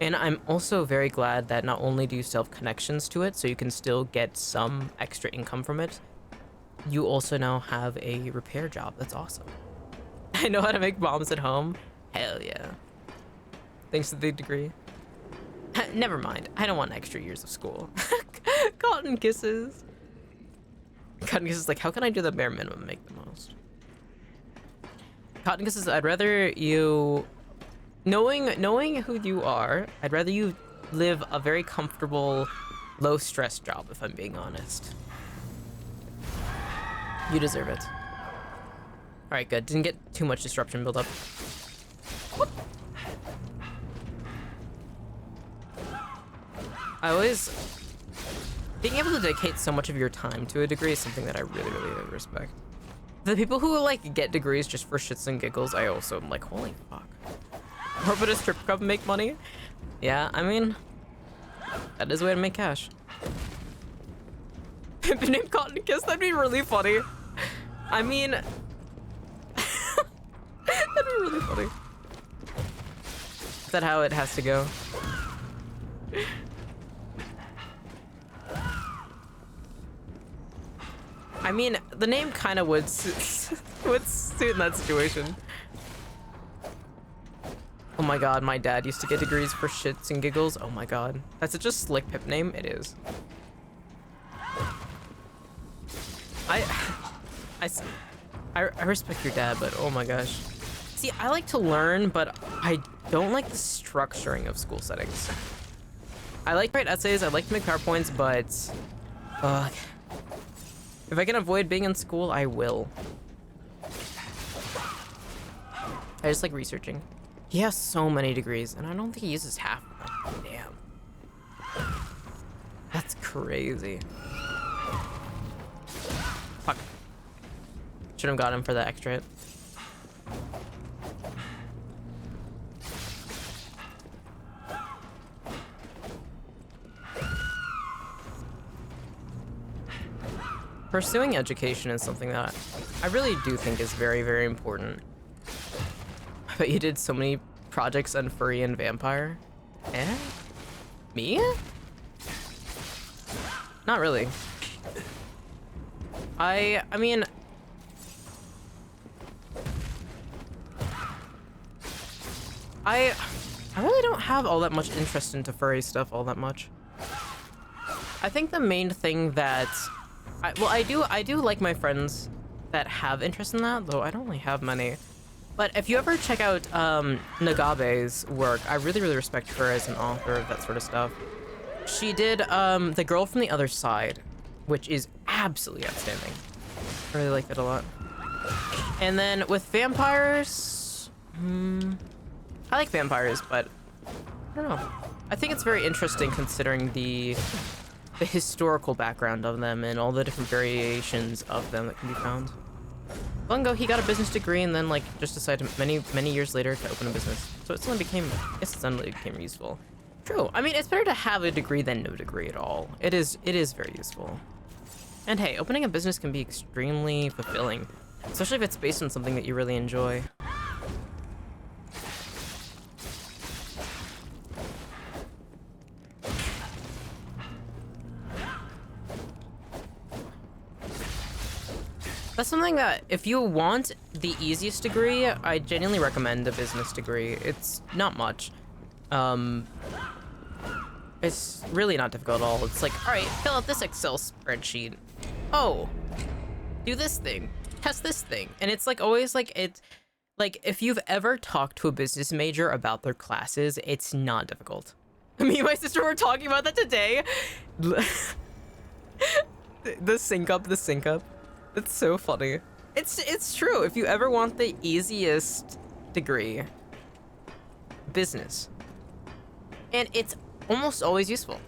And I'm also very glad that not only do you still have connections to it, so you can still get some extra income from it, you also now have a repair job. That's awesome. I know how to make bombs at home. Hell yeah. Thanks to the degree. Never mind. I don't want extra years of school. Cotton kisses. Cotton kisses like, how can I do the bare minimum and make the most? Cotton kisses, I'd rather you... Knowing who you are, I'd rather you live a very comfortable, low-stress job, if I'm being honest. You deserve it. Alright, good. Didn't get too much disruption build up. Whoop. I always... Being able to dedicate so much of your time to a degree is something that I really, really respect. The people who, like, get degrees just for shits and giggles, I also am like, holy fuck. Orbit a strip club and make money? Yeah, I mean... That is a way to make cash. Pimp named Cotton Kiss, that'd be really funny. I mean... That'd be really funny. Is that how it has to go? I mean, the name kind of would suit in that situation. Oh my god, my dad used to get degrees for shits and giggles. Oh my god. That's such a slick pip name. It is. I respect your dad, but oh my gosh. See, I like to learn, but I don't like the structuring of school settings. I like to write essays, I like to make PowerPoints, but... if I can avoid being in school, I will. I just like researching. He has so many degrees, and I don't think he uses half of them. Damn. That's crazy. Fuck. Should have got him for the extra hit. Pursuing education is something that I really do think is very, very important. I bet you did so many projects on furry and vampire. Eh? Me? Not really. I mean, I really don't have all that much interest into furry stuff all that much. I think the main thing that I do like my friends that have interest in that, though I don't really have many. But if you ever check out Nagabe's work, I really, really respect her as an author of that sort of stuff. She did The Girl from the Other Side, which is absolutely outstanding. I really like it a lot. And then with vampires, I like vampires, but I don't know. I think it's very interesting considering the historical background of them and all the different variations of them that can be found. Long ago, he got a business degree and then like just decided many years later to open a business. So it suddenly became useful. True. I mean, it's better to have a degree than no degree at all. It is very useful. And hey, opening a business can be extremely fulfilling, especially if it's based on something that you really enjoy. That's something that, if you want the easiest degree, I genuinely recommend a business degree. It's not much. It's really not difficult at all. It's like, all right, fill out this Excel spreadsheet. Oh, do this thing, test this thing. And it's like always like, it's like, if you've ever talked to a business major about their classes, it's not difficult. Me and my sister were talking about that today. The sync up. It's so funny. It's true. If you ever want the easiest degree, business. And it's almost always useful.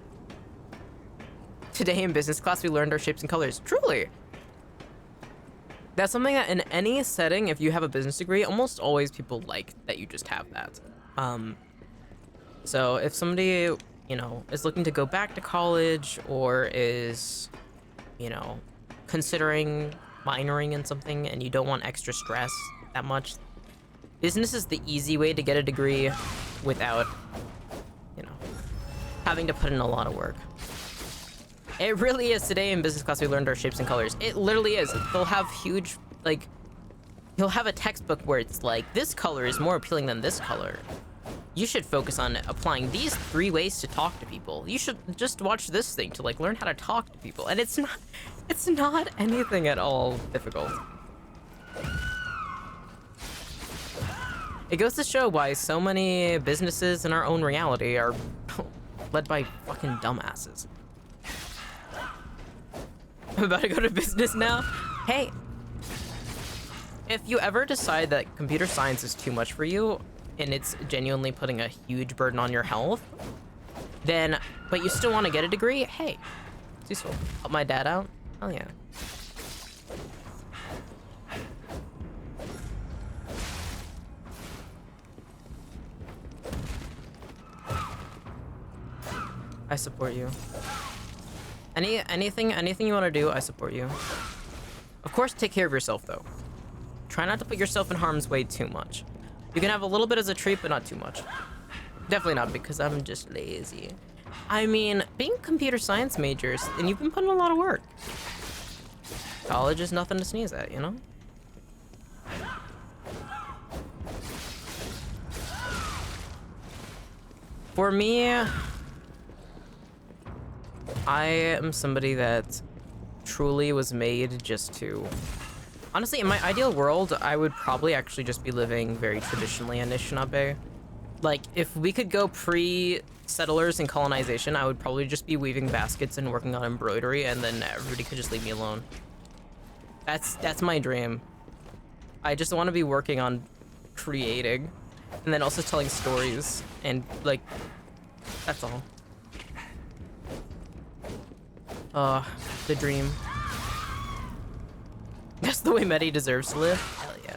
Today in business class, we learned our shapes and colors. Truly. That's something that in any setting, if you have a business degree, almost always people like that you just have that. So if somebody, you know, is looking to go back to college or is, you know, considering minoring in something and you don't want extra stress that much, business is the easy way to get a degree without, you know, having to put in a lot of work. It really is. Today in business class, we learned our shapes and colors. It literally is. They'll have huge, like, you'll have a textbook where it's like, this color is more appealing than this color. You should focus on applying these 3 ways to talk to people. You should just watch this thing to like learn how to talk to people. And it's not anything at all difficult. It goes to show why so many businesses in our own reality are led by fucking dumbasses. I'm about to go to business now. Hey, if you ever decide that computer science is too much for you, and it's genuinely putting a huge burden on your health, then, but you still want to get a degree, hey, it's useful. Help my dad out? Oh yeah. I support you. Anything you want to do, I support you. Of course, take care of yourself though. Try not to put yourself in harm's way too much. You can have a little bit as a treat, but not too much. Definitely not, because I'm just lazy. I mean, being computer science majors, and you've been putting a lot of work. College is nothing to sneeze at, you know? For me, I am somebody that truly was made just to... Honestly, in my ideal world, I would probably actually just be living very traditionally in Anishinaabe. Like, if we could go pre-settlers and colonization, I would probably just be weaving baskets and working on embroidery, and then everybody could just leave me alone. That's my dream. I just want to be working on creating, and then also telling stories, and, like, that's all. The dream. That's the way Mettie deserves to live. Hell yeah.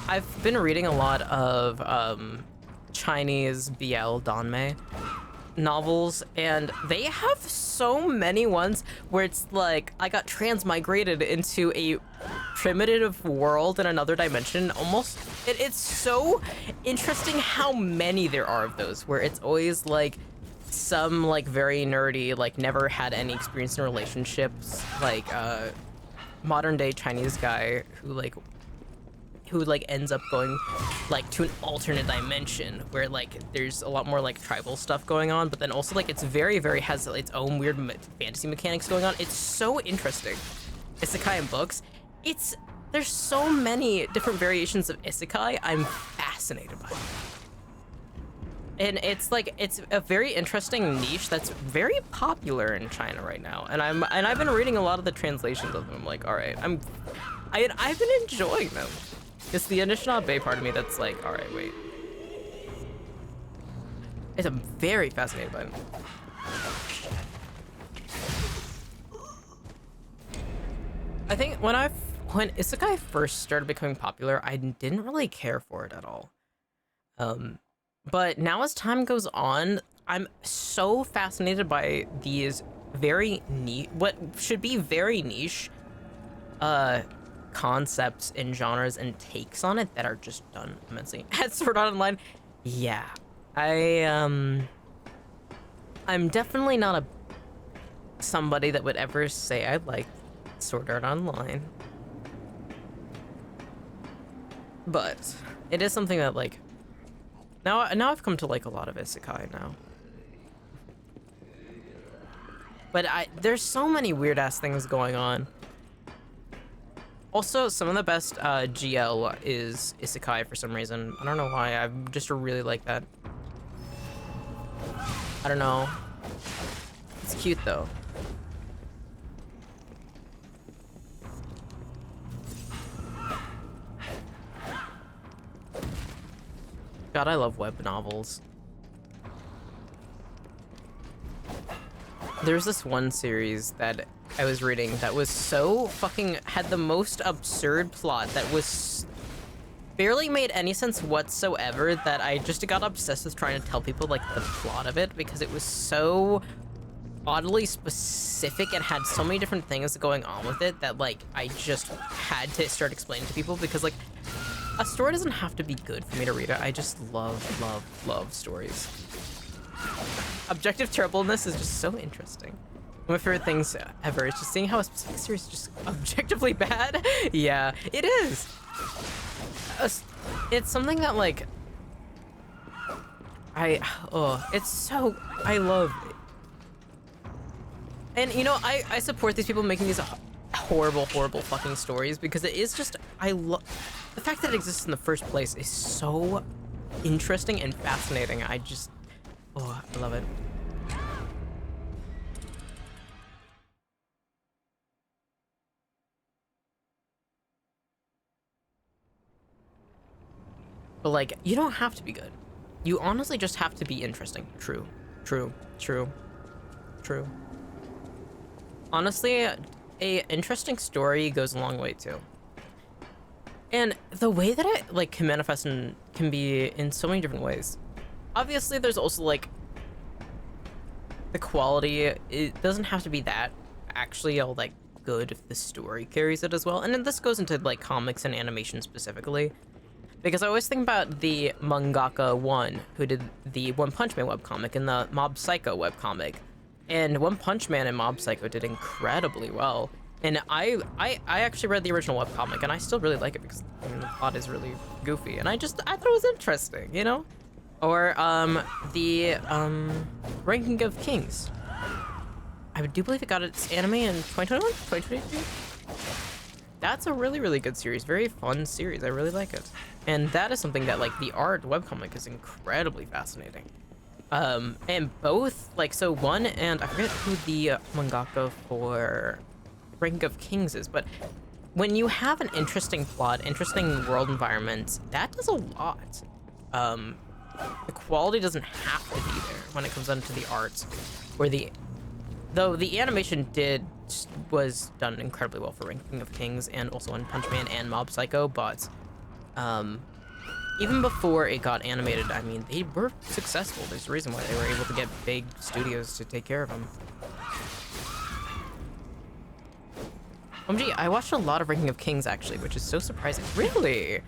I've been reading a lot of Chinese BL Danmei, novels, and they have so many ones where it's like I got transmigrated into a primitive world in another dimension. Almost, it's so interesting how many there are of those, where it's always like some like very nerdy, like never had any experience in relationships, like modern day Chinese guy who ends up going like to an alternate dimension where like there's a lot more like tribal stuff going on, but then also like it's very has its own weird fantasy mechanics going on. It's so interesting. Isekai in books, there's so many different variations of isekai. I'm fascinated by it. And it's a very interesting niche that's very popular in China right now. And I've been reading a lot of the translations of them. I'm like, all right, I've been enjoying them. It's the Anishinaabe part of me that's like, all right, wait. I'm very fascinated by them. I think when isekai first started becoming popular, I didn't really care for it at all. But now as time goes on, I'm so fascinated by these very niche, what should be very niche, concepts and genres and takes on it that are just done immensely. At Sword Art Online, yeah, I'm definitely not somebody that would ever say I like Sword Art Online, but it is something that like now I've come to like a lot of isekai now. But there's so many weird ass things going on. Also, some of the best GL is isekai for some reason. I don't know why. I just really like that. I don't know. It's cute though. God, I love web novels. There's this one series that I was reading that was so fucking, had the most absurd plot that was barely made any sense whatsoever, that I just got obsessed with trying to tell people like the plot of it, because it was so oddly specific and had so many different things going on with it that like I just had to start explaining to people, because like a story doesn't have to be good for me to read it. I just love stories. Objective terribleness is just so interesting. One of my favorite things ever is just seeing how a specific series is just objectively bad. Yeah, it is. It's something that like I love it. And you know, I support these people making these horrible fucking stories, because it is just, I love the fact that it exists in the first place is so interesting and fascinating. I love it. But like, you don't have to be good. You honestly just have to be interesting. True. Honestly, a interesting story goes a long way too. And the way that it like can manifest and can be in so many different ways. Obviously, there's also like the quality. It doesn't have to be that actually all like good if the story carries it as well. And then this goes into like comics and animation specifically, because I always think about the mangaka One, who did the One Punch Man webcomic and the Mob Psycho webcomic. And One Punch Man and Mob Psycho did incredibly well. And I actually read the original webcomic, and I still really like it, because I mean, the plot is really goofy, and I thought it was interesting, you know? Or the Ranking of Kings. I do believe it got its anime in 2021, 2022. That's a really good series, very fun series. I really like it, and that is something that like the art webcomic is incredibly fascinating. And both like, so one, and I forget who the mangaka for Ranking of Kings is, but when you have an interesting plot, interesting world environment, that does a lot. The quality doesn't have to be there when it comes down to the art, or though the animation was done incredibly well for Ranking of Kings and also One Punch Man and Mob Psycho, but even before it got animated, I mean, they were successful. There's a reason why they were able to get big studios to take care of them. OMG, I watched a lot of Ranking of Kings, actually, which is so surprising. Really?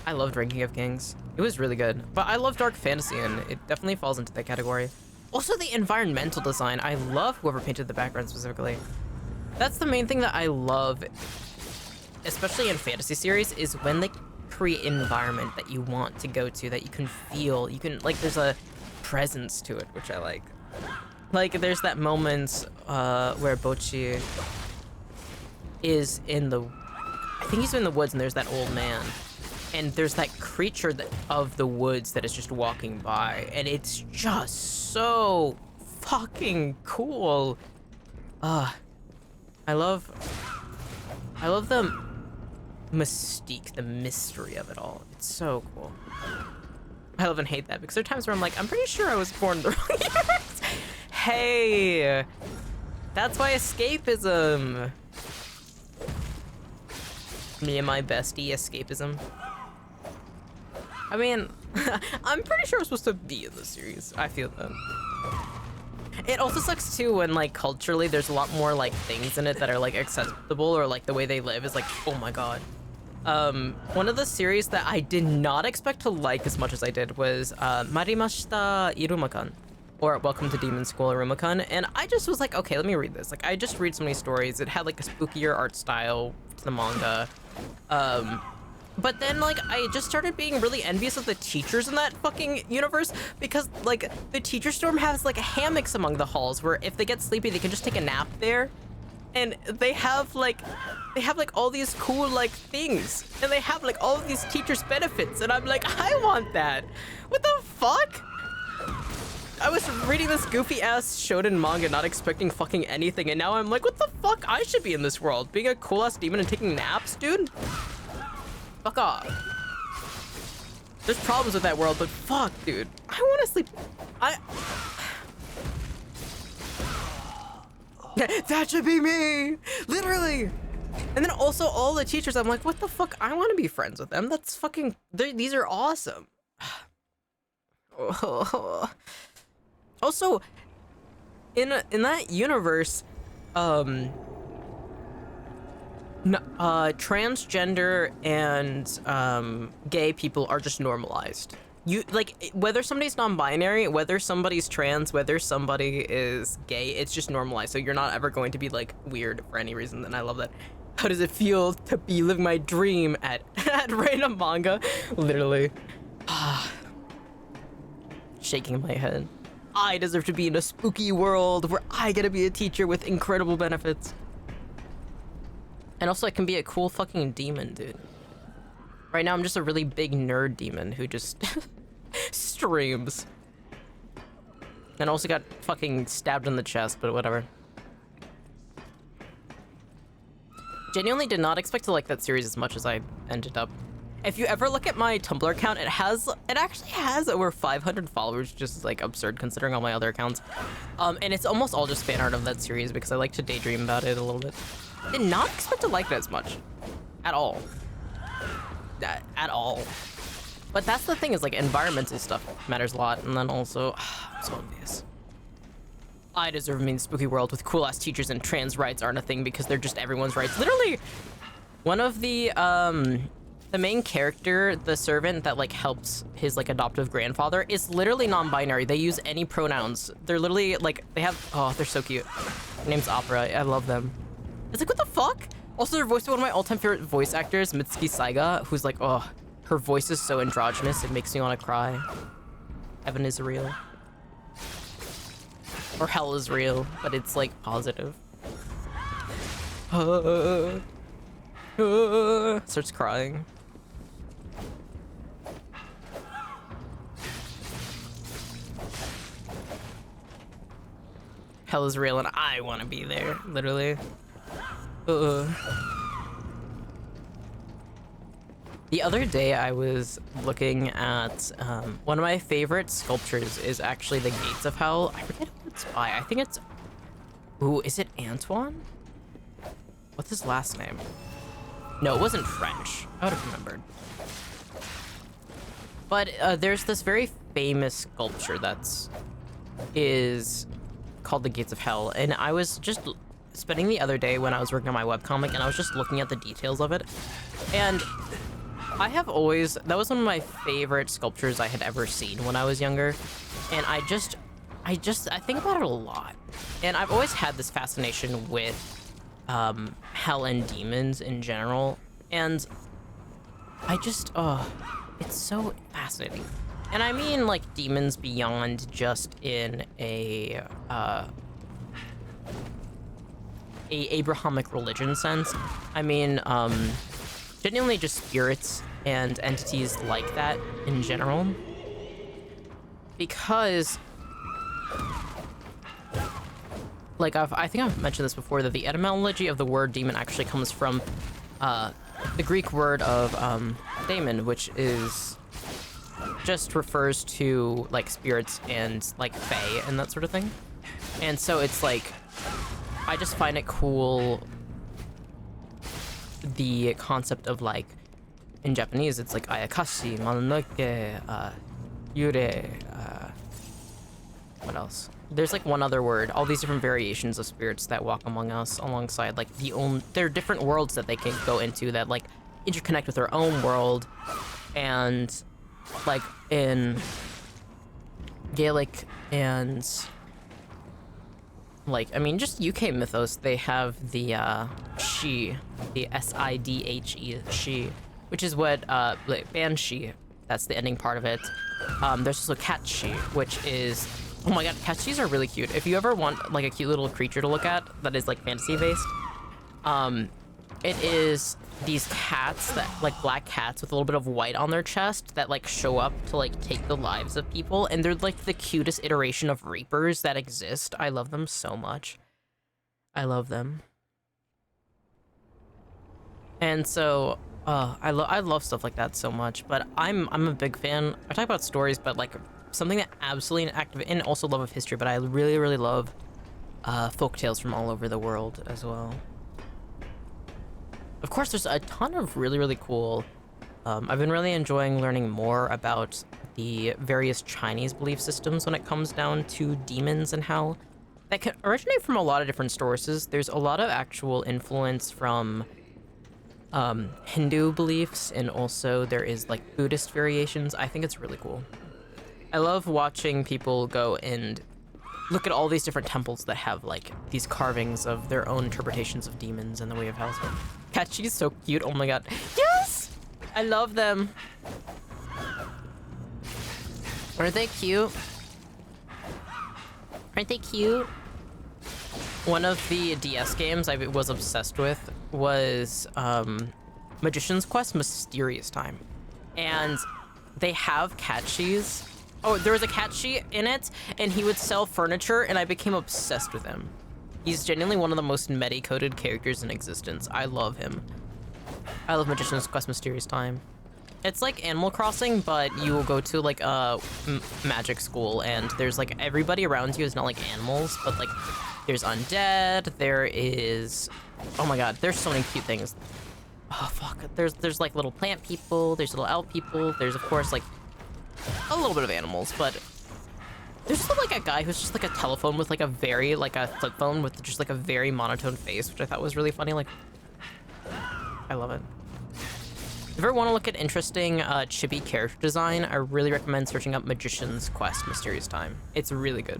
I loved Ranking of Kings. It was really good. But I love dark fantasy, and it definitely falls into that category. Also, the environmental design. I love whoever painted the background specifically. That's the main thing that I love, especially in fantasy series, is when they create an environment that you want to go to, that you can feel. You can, like, there's a presence to it, which I like. Like, there's that moment where Bocchi is in the, I think he's in the woods, and there's that old man. And there's that creature of the woods that is just walking by, and it's just so fucking cool. I love the mystique, the mystery of it all. It's so cool. I love and hate that, because there are times where I'm like, I'm pretty sure I was born the wrong years. Hey, that's why escapism. Me and my bestie, escapism. I mean, I'm pretty sure I'm supposed to be in this series. I feel that. It also sucks too when, like, culturally there's a lot more, like, things in it that are, like, acceptable, or, like, the way they live is like, oh my god. One of the series that I did not expect to like as much as I did was Marimashita Irumakan, or Welcome to Demon School Irumakan, and I just was like, okay, let me read this. Like, I just read so many stories. It had, like, a spookier art style to the manga. But then, like, I just started being really envious of the teachers in that fucking universe, because, like, the teacher storm has, like, hammocks among the halls where if they get sleepy, they can just take a nap there. And they have, like, all these cool, like, things. And they have, like, all of these teachers' benefits. And I'm like, I want that. What the fuck? I was reading this goofy-ass shonen manga not expecting fucking anything, and now I'm like, what the fuck? I should be in this world. Being a cool-ass demon and taking naps, dude? Fuck off. There's problems with that world, but fuck, dude. I want to sleep. That should be me! Literally! And then also all the teachers, I'm like, what the fuck? I want to be friends with them. That's fucking... These are awesome. Also, in that universe, transgender and gay people are just normalized. You, like, whether somebody's non-binary, whether somebody's trans, whether somebody is gay, it's just normalized. So you're not ever going to be, like, weird for any reason, and I love that. How does it feel to be living my dream at random manga? Literally. Shaking my head. I deserve to be in a spooky world where I get to be a teacher with incredible benefits. And also I can be a cool fucking demon, dude. Right now I'm just a really big nerd demon who just streams. And also got fucking stabbed in the chest, but whatever. Genuinely did not expect to like that series as much as I ended up. If you ever look at my Tumblr account, it actually has over 500 followers, which is like absurd considering all my other accounts. And it's almost all just fan art of that series because I like to daydream about it a little bit. Did not expect to like it as much. At all. At all. But that's the thing, is like environmental stuff matters a lot. And then also, I'm so envious. I deserve to be in a spooky world with cool ass teachers, and trans rights aren't a thing because they're just everyone's rights. Literally, one of the main character, the servant that like helps his like adoptive grandfather, is literally non-binary. They use any pronouns. They're literally like, they have, oh, they're so cute. Her name's Opera. I love them. It's like, what the fuck? Also, they're voiced by one of my all-time favorite voice actors, Mitsuki Saiga, who's like, oh, her voice is so androgynous, it makes me want to cry. Heaven is real. Or hell is real, but it's like positive. Starts crying. Hell is real and I want to be there, literally. The other day I was looking at one of my favorite sculptures is actually the Gates of Hell. I forget who it's by. I think it's, ooh, is it Antoine? What's his last name? No, it wasn't French. I would have remembered. But there's this very famous sculpture is called the Gates of Hell, and I was just spending the other day when I was working on my webcomic, and I was just looking at the details of it, and I have always, that was one of my favorite sculptures I had ever seen when I was younger, and I think about it a lot, and I've always had this fascination with hell and demons in general, and it's so fascinating. And I mean, like, demons beyond just in a Abrahamic religion sense. I mean, genuinely just spirits and entities like that in general. Because, like, I think I've mentioned this before, that the etymology of the word demon actually comes from the Greek word of daemon, which just refers to, like, spirits and, like, fae and that sort of thing. And so it's like, I just find it cool, the concept of, like, in Japanese, it's like ayakashi, mononoke, yure, what else? There's like one other word, all these different variations of spirits that walk among us alongside, like, there are different worlds that they can go into that, like, interconnect with their own world. And, like, in Gaelic and, like, I mean, just UK mythos, they have the Sidhe, the Sidhe, she, which is what, like, Banshee, that's the ending part of it. There's also Catshi, which is, oh my god, Catshis are really cute. If you ever want, like, a cute little creature to look at that is, like, fantasy-based, it is these cats that, like, black cats with a little bit of white on their chest that, like, show up to, like, take the lives of people, and they're, like, the cutest iteration of reapers that exist. I love them so much. I love them. And so, I love stuff like that so much, but I'm a big fan. I talk about stories, but, like, something that absolutely active, and also love of history, but I really, really love folk tales from all over the world as well. Of course, there's a ton of really, really cool, I've been really enjoying learning more about the various Chinese belief systems when it comes down to demons and hell. That can originate from a lot of different sources. There's a lot of actual influence from Hindu beliefs, and also there is, like, Buddhist variations. I think it's really cool. I love watching people go and look at all these different temples that have, like, these carvings of their own interpretations of demons and the way of hell. Catchy's so cute. Oh my god. Yes! I love them. Aren't they cute? Aren't they cute? One of the DS games I was obsessed with was Magician's Quest Mysterious Time. And they have Catchies. Oh, there was a Catchy in it, and he would sell furniture, and I became obsessed with him. He's genuinely one of the most meta-coded characters in existence. I love him. I love Magician's Quest Mysterious Time. It's like Animal Crossing, but you will go to, like, a magic school, and there's, like, everybody around you is not like animals, but, like, there's undead, there is, oh my god, there's so many cute things. Oh fuck, there's like little plant people, there's little elf people, there's of course like a little bit of animals, but there's also like a guy who's just like a telephone with like a flip phone with just like a very monotone face, which I thought was really funny. Like, I love it. If you ever want to look at interesting chibi character design, I really recommend searching up Magician's Quest Mysterious Time. It's really good.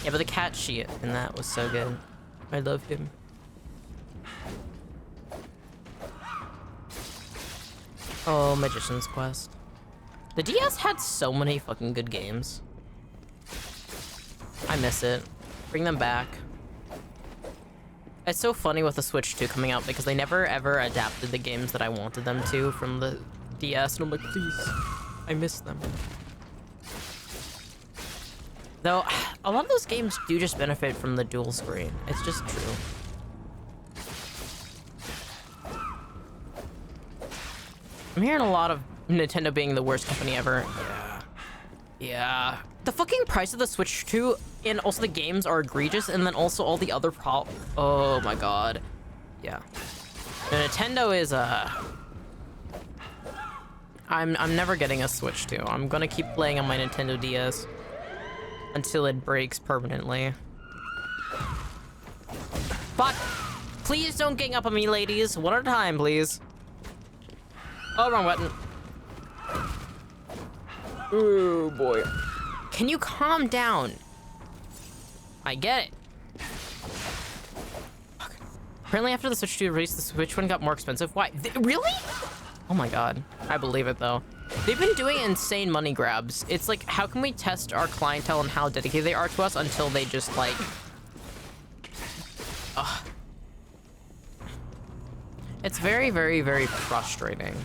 Yeah, but the cat shit in that was so good. I love him. Oh, Magician's Quest. The DS had so many fucking good games. I miss it. Bring them back. It's so funny with the Switch 2 coming out because they never ever adapted the games that I wanted them to from the DS, and I'm like, please, I miss them. Though, a lot of those games do just benefit from the dual screen. It's just true. I'm hearing a lot of Nintendo being the worst company ever. Yeah. The fucking price of the Switch 2 and also the games are egregious, and then also all the other oh my god. Yeah. The Nintendo is, I'm never getting a Switch 2. I'm gonna keep playing on my Nintendo DS until it breaks permanently. Fuck! Please don't gang up on me, ladies. One at a time, please. Oh, wrong button. Oh, boy. Can you calm down? I get it. Fuck. Apparently, after the Switch 2 release, the Switch 1 got more expensive. Why? Really? Oh my god. I believe it, though. They've been doing insane money grabs. It's like, how can we test our clientele and how dedicated they are to us until they just, like... Ugh. It's very, very, very frustrating.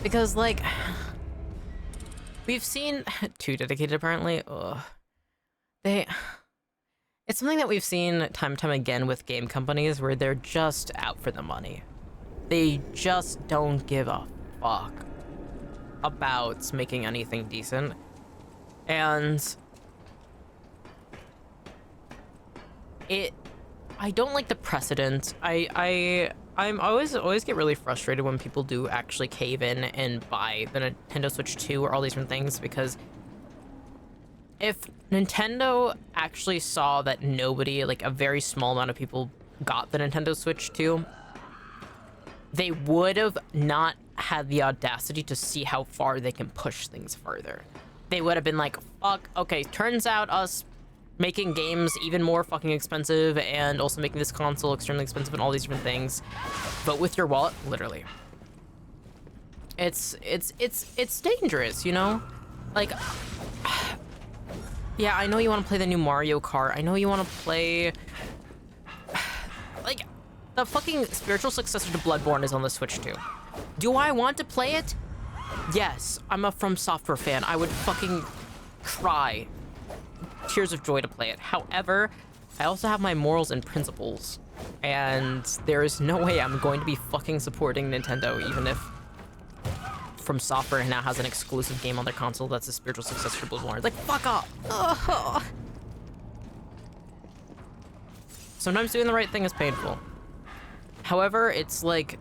Because, like... We've seen... Too dedicated, apparently. Ugh. It's something that we've seen time and time again with game companies where they're just out for the money. They just don't give a fuck about making anything decent. And I don't like the precedent. I'm always get really frustrated when people do actually cave in and buy the Nintendo Switch 2 or all these different things, because if Nintendo actually saw that nobody, like a very small amount of people, got the Nintendo Switch 2, they would have not had the audacity to see how far they can push things further. They would have been like, fuck, okay, turns out us making games even more fucking expensive and also making this console extremely expensive and all these different things, but with your wallet, literally. It's dangerous, you know? Like, yeah, I know you want to play the new Mario Kart. I know you want to play... Like, the fucking spiritual successor to Bloodborne is on the Switch too. Do I want to play it? Yes, I'm a From Software fan. I would fucking cry tears of joy to play it. However, I also have my morals and principles, and there is no way I'm going to be fucking supporting Nintendo, even if From Software now has an exclusive game on their console that's a spiritual successor to Bloodborne. Like, fuck off. Ugh. Sometimes doing the right thing is painful. However, it's like,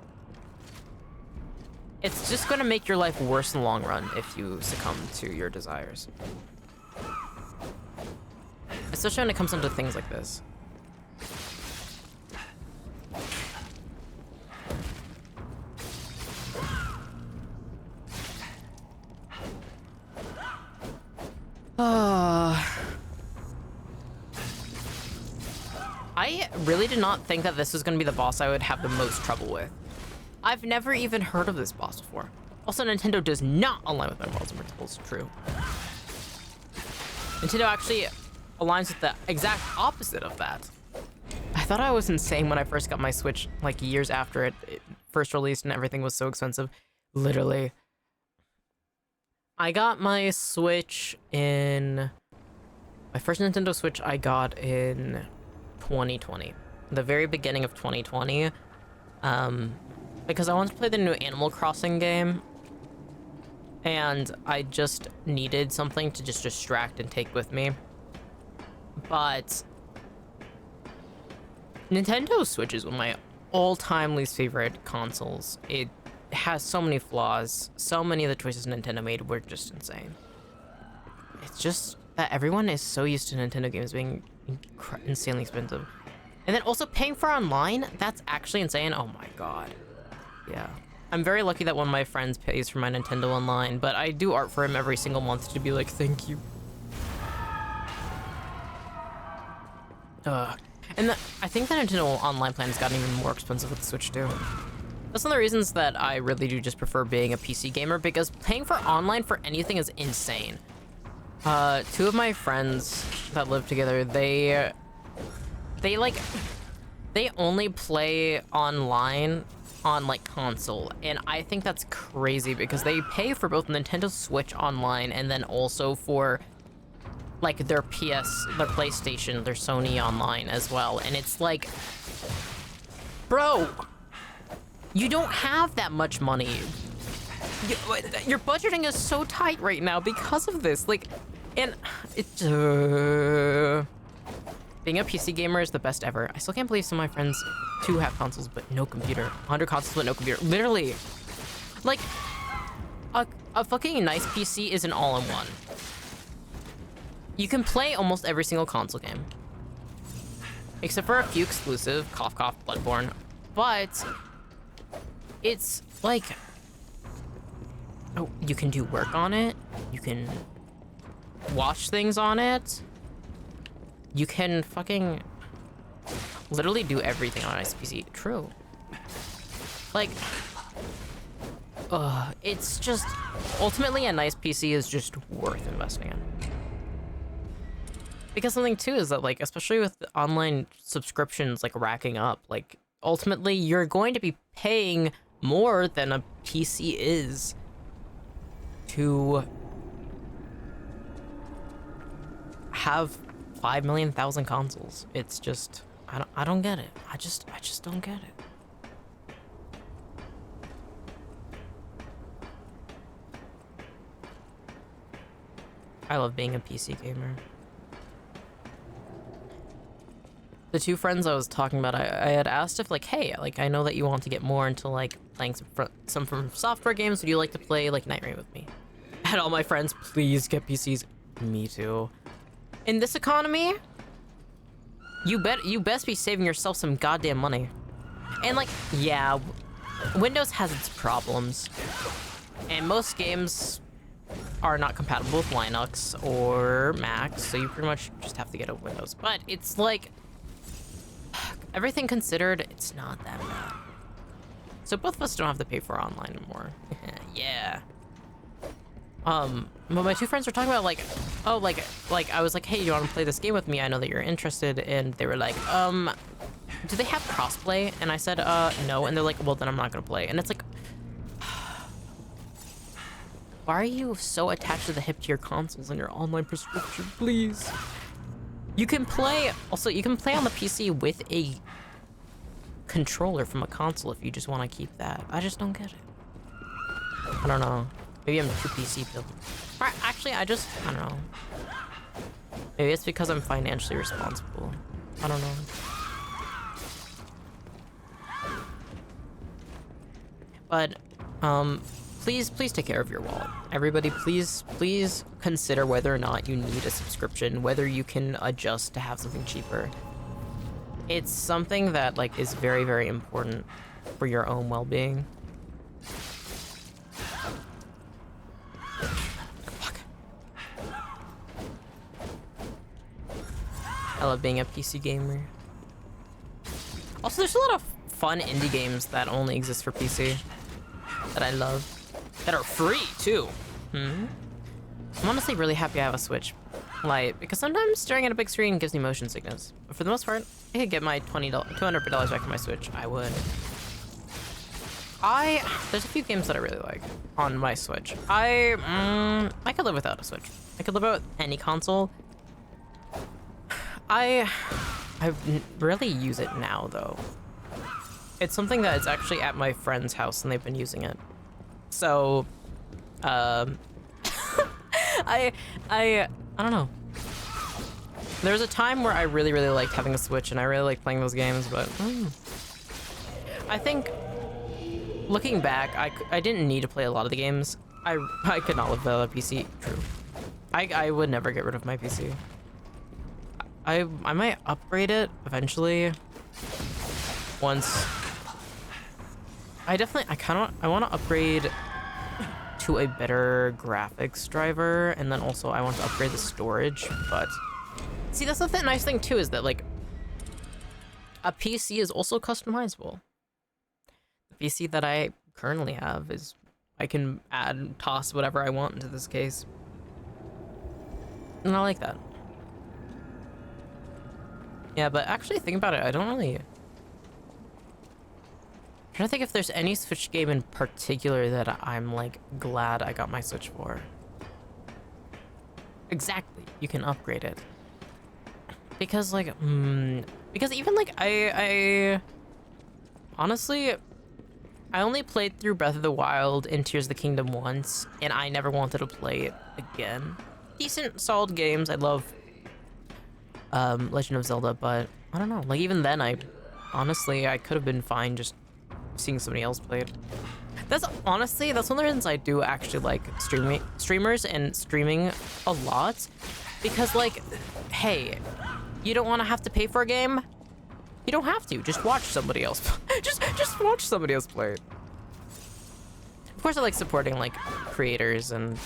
it's just gonna make your life worse in the long run if you succumb to your desires. Especially when it comes into things like this. I really did not think that this was going to be the boss I would have the most trouble with. I've never even heard of this boss before. Also, Nintendo does not align with my morals and principles. True. Nintendo actually aligns with the exact opposite of that. I thought I was insane when I first got my Switch, like years after it first released and everything was so expensive. Literally. I got my Switch in... My first Nintendo Switch I got in 2020. The very beginning of 2020. Because I wanted to play the new Animal Crossing game. And I just needed something to just distract and take with me. But Nintendo Switch is one of my all-time least favorite consoles. It has so many flaws. So many of the choices Nintendo made were just insane. It's just that everyone is so used to Nintendo games being insanely expensive. And then also paying for online, that's actually insane. Oh my god. Yeah. I'm very lucky that one of my friends pays for my Nintendo Online, but I do art for him every single month to be like, thank you. And I think the Nintendo Online plan has gotten even more expensive with the Switch too. That's one of the reasons that I really do just prefer being a PC gamer, because paying for online for anything is insane. Two of my friends that live together, they only play online on like console, and I think that's crazy because they pay for both Nintendo Switch Online and then also for like their PlayStation, their Sony Online as well. And it's like, bro, you don't have that much money. Your budgeting is so tight right now because of this. Like, and it's Being a PC gamer is the best ever. I still can't believe some of my friends too have consoles but no computer. 100 consoles but no computer. Literally, like, a fucking nice PC is an all-in-one. You can play almost every single console game. Except for a few exclusive, cough cough, Bloodborne. But it's like, oh, you can do work on it. You can watch things on it. You can fucking literally do everything on an PC. True. Like, it's just, ultimately a nice PC is just worth investing in. Because something too is that, like, especially with online subscriptions like racking up, like, ultimately you're going to be paying more than a PC is to have 5 million thousand consoles. It's just, I don't get it. I just don't get it. I love being a PC gamer. The two friends I was talking about, I had asked if, like, hey, like, I know that you want to get more into, like, playing some from software games. Would you like to play, like, Night Rain with me? And all my friends, please get PCs. Me too. In this economy, you best be saving yourself some goddamn money. And, like, yeah, Windows has its problems. And most games are not compatible with Linux or Mac, so you pretty much just have to get a Windows. But it's like, everything considered, it's not that bad. So both of us don't have to pay for online anymore. Yeah. But my two friends were talking about, like, oh, like I was like, hey, you want to play this game with me? I know that you're interested. And they were like, do they have crossplay? And I said, no. And they're like, well, then I'm not gonna play. And it's like, why are you so attached to the hip to your consoles and your online prescription? Please. You can play, also, you can play on the PC with a controller from a console if you just want to keep that. I just don't get it. I don't know. Maybe I'm too PC built. Or actually, I don't know. Maybe it's because I'm financially responsible. I don't know. But, please take care of your wallet. Everybody, please consider whether or not you need a subscription, whether you can adjust to have something cheaper. It's something that, like, is very, very important for your own well-being. Fuck. I love being a PC gamer. Also, there's a lot of fun indie games that only exist for PC that I love. That are free, too. I'm honestly really happy I have a Switch Lite, because sometimes staring at a big screen gives me motion sickness. But for the most part, I could get my $200 back from my Switch. I would. There's a few games that I really like on my Switch. I could live without a Switch. I could live without any console. I rarely use it now, though. It's something that is actually at my friend's house, and they've been using it. So, I don't know. There was a time where I really liked having a Switch, and I really liked playing those games, but I think, looking back, I didn't need to play a lot of the games. I could not live without a PC. True. I would never get rid of my PC. I might upgrade it eventually. Once. I want to upgrade to a better graphics driver, and then also I want to upgrade the storage, but see, that's the nice thing too, is that, like, a PC is also customizable. The PC that I currently have is, I can toss whatever I want into this case. And I like that. Yeah, but actually think about it, I don't really... I'm trying to think if there's any Switch game in particular that I'm, like, glad I got my Switch for. Exactly, you can upgrade it. Because, like, because even, like, I honestly, I only played through Breath of the Wild and Tears of the Kingdom once, and I never wanted to play it again. Decent, solid games, I love. Legend of Zelda, but I don't know. Like, even then, honestly, I could have been fine just seeing somebody else play it. That's one of the reasons I do actually like streamers and streaming a lot, because like, hey, you don't want to have to pay for a game? You don't have to. Just watch somebody else. just watch somebody else play it. Of course, I like supporting like creators and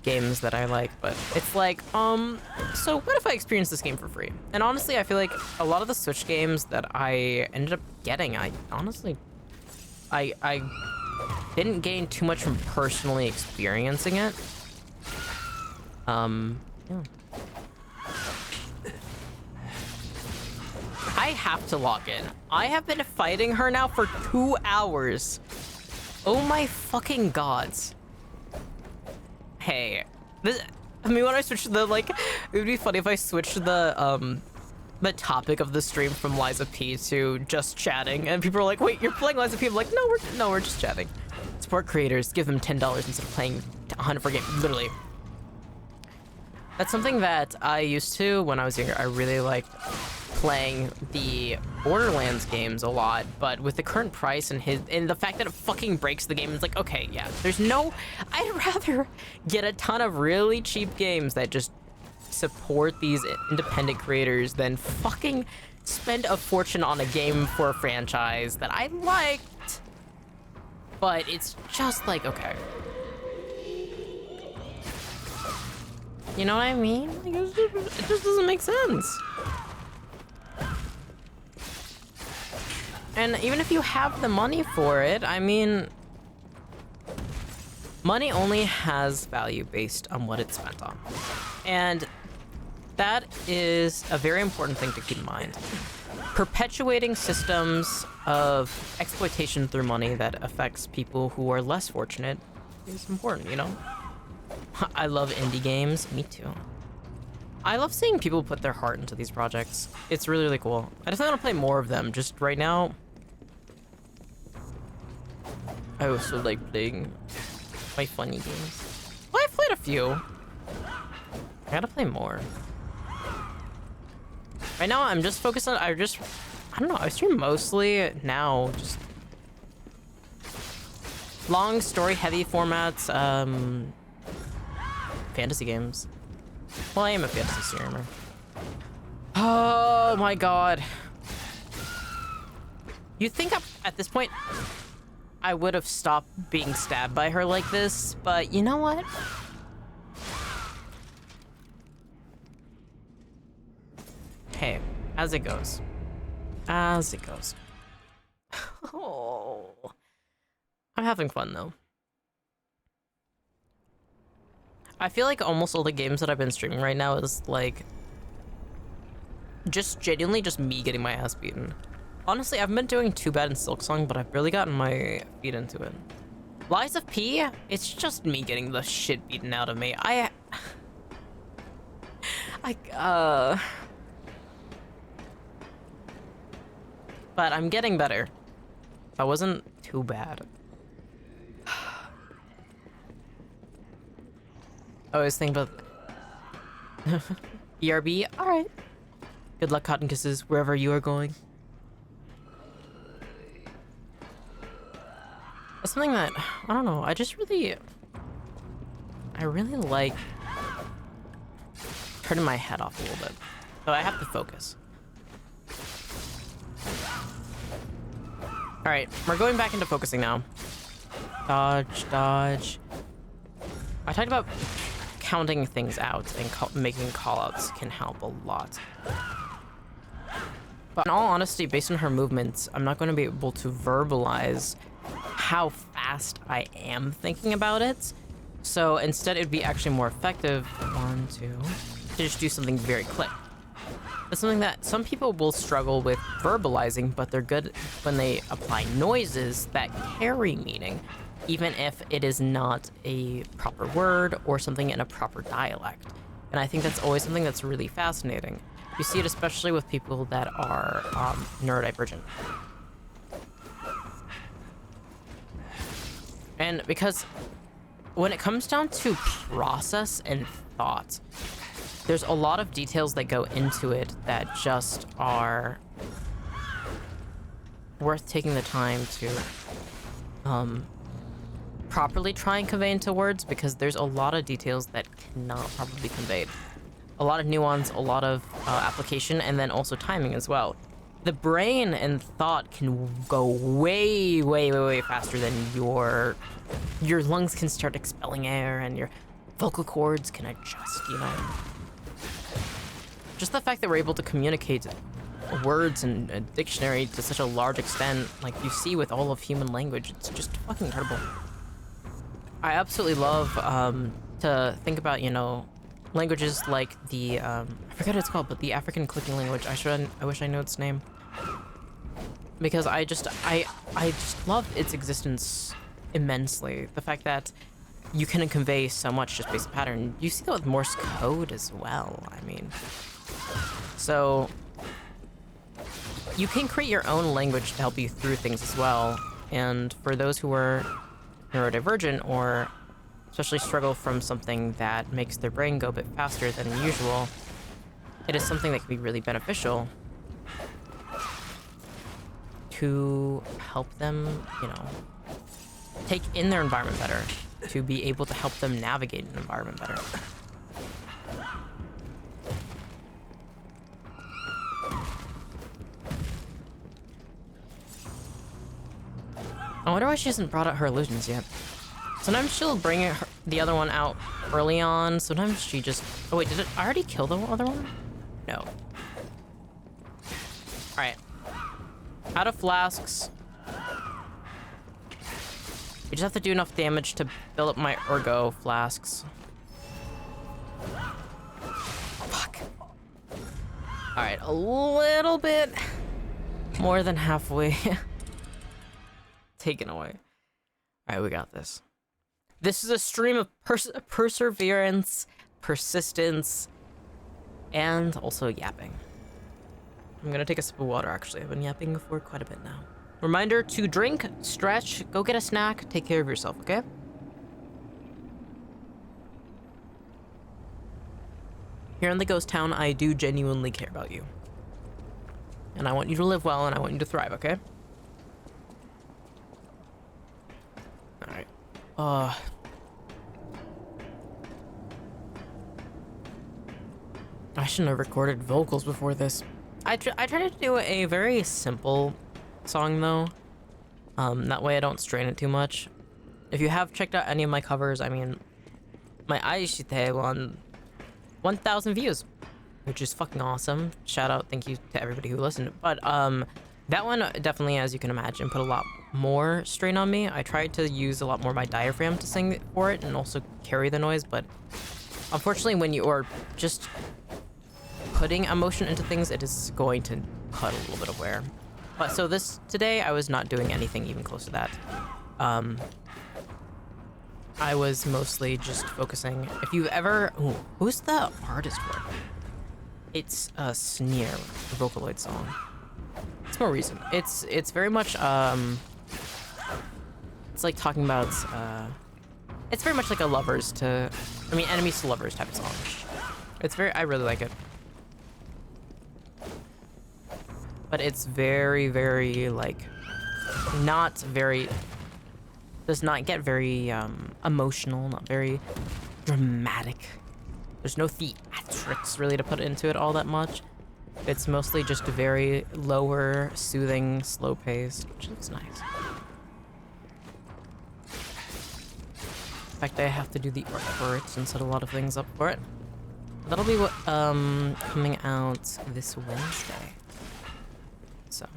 games that I like, but it's like, so what if I experience this game for free? And honestly, I feel like a lot of the Switch games that I ended up getting, I didn't gain too much from personally experiencing it. Yeah. I have to log in. I have been fighting her now for 2 hours. Oh my fucking gods. Hey, I mean, when I switched the, like, it would be funny if I switched the topic of the stream from Liza P to just chatting, and people are like, wait, you're playing Liza P? I'm like, no, we're just chatting. Support creators, give them $10 instead of playing 100 for a game, literally. That's something that I used to when I was younger. I really liked playing the Borderlands games a lot, but with the current price and the fact that it fucking breaks the game, it's like, okay, yeah, I'd rather get a ton of really cheap games that just support these independent creators than fucking spend a fortune on a game for a franchise that I liked, but it's just like, okay. You know what I mean? Like, it just doesn't make sense. And even if you have the money for it, I mean, money only has value based on what it's spent on. And that is a very important thing to keep in mind. Perpetuating systems of exploitation through money that affects people who are less fortunate is important, you know? I love indie games. Me too. I love seeing people put their heart into these projects. It's really, really cool. I just want to play more of them. Just right now, I also like playing my funny games. Well, I've played a few. I gotta play more. Right now, I'm just focused on, I don't know, I stream mostly now, just long story heavy formats, fantasy games. Well, I am a fantasy streamer. Oh my god. You'd think at this point I would have stopped being stabbed by her like this, but you know what? Hey, as it goes. As it goes. Oh. I'm having fun though. I feel like almost all the games that I've been streaming right now is like just genuinely just me getting my ass beaten. Honestly, I haven't been doing too bad in Silksong, but I've really gotten my feet into it. Lies of P, it's just me getting the shit beaten out of me. But I'm getting better. That wasn't too bad. I was thinking about ERB. All right. Good luck, Cotton Kisses, wherever you are going. That's something that I don't know. I really like turning my head off a little bit, so I have to focus. All right, we're going back into focusing now. Dodge, dodge. I talked about counting things out and making callouts can help a lot. But in all honesty, based on her movements, I'm not going to be able to verbalize how fast I am thinking about it. So instead, it'd be actually more effective, to just do something very quick. That's something that some people will struggle with verbalizing, but they're good when they apply noises that carry meaning, even if it is not a proper word or something in a proper dialect. And I think that's always something that's really fascinating. You see it especially with people that are neurodivergent. And because when it comes down to process and thought, there's a lot of details that go into it that just are worth taking the time to properly try and convey into words, because there's a lot of details that cannot probably be conveyed. A lot of nuance, a lot of application, and then also timing as well. The brain and thought can go way, way, way, way faster than your lungs can start expelling air, and your vocal cords can adjust, you know? Just the fact that we're able to communicate words and a dictionary to such a large extent, like you see with all of human language, it's just fucking incredible. I absolutely love to think about, you know, languages like the I forget what it's called, but the African clicking language. I wish I knew its name, because I just love its existence immensely. The fact that you can convey so much just based on pattern. You see that with Morse code as well. I mean, so you can create your own language to help you through things as well. And for those who are neurodivergent, or especially struggle from something that makes their brain go a bit faster than usual, it is something that can be really beneficial to help them, you know, take in their environment better, to be able to help them navigate an environment better. I wonder why she hasn't brought out her illusions yet. Sometimes she'll bring the other one out early on. Sometimes she just... Oh wait, did it already kill the other one? No. Alright. Out of flasks. We just have to do enough damage to build up my ergo flasks. Fuck. Alright, a little bit more than halfway. Taken away. Alright, we got this. This is a stream of perseverance, persistence, and also yapping. I'm gonna take a sip of water, actually. I've been yapping for quite a bit now. Reminder to drink, stretch, go get a snack, take care of yourself, okay? Here in the ghost town, I do genuinely care about you. And I want you to live well, and I want you to thrive, okay? Alright. I shouldn't have recorded vocals before this. I tried to do a very simple song, though. That way I don't strain it too much. If you have checked out any of my covers, I mean, my Aishite won 1,000 views, which is fucking awesome. Shout out, thank you to everybody who listened. But, that one definitely, as you can imagine, put a lot more strain on me. I tried to use a lot more of my diaphragm to sing for it and also carry the noise, but unfortunately when you are just putting emotion into things, it is going to cut a little bit of wear. But so today I was not doing anything even close to that. I was mostly just focusing. If you've ever... Ooh, who's the artist for it? It's a Sneer, the Vocaloid song. It's more recent. It's very much it's like talking about it's very much like a lovers to, I mean, enemies to lovers type of song. It's very, I really like it. But it's very, very like not very, does not get very emotional, not very dramatic. There's no theatrics really to put into it all that much. It's mostly just very lower, soothing, slow-paced, which looks nice. In fact, I have to do the art for it and set a lot of things up for it. That'll be what coming out this Wednesday. So,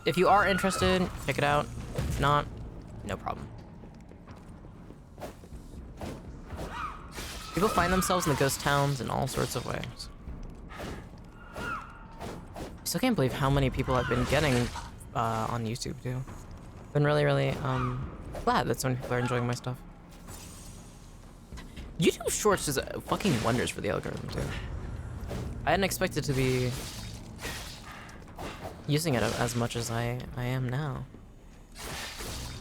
if you are interested, check it out. If not, no problem. People find themselves in the ghost towns in all sorts of ways. I still can't believe how many people I've been getting on YouTube too. Been really, really glad that so many people are enjoying my stuff. YouTube Shorts does fucking wonders for the algorithm too. I hadn't expected to be using it as much as I am now.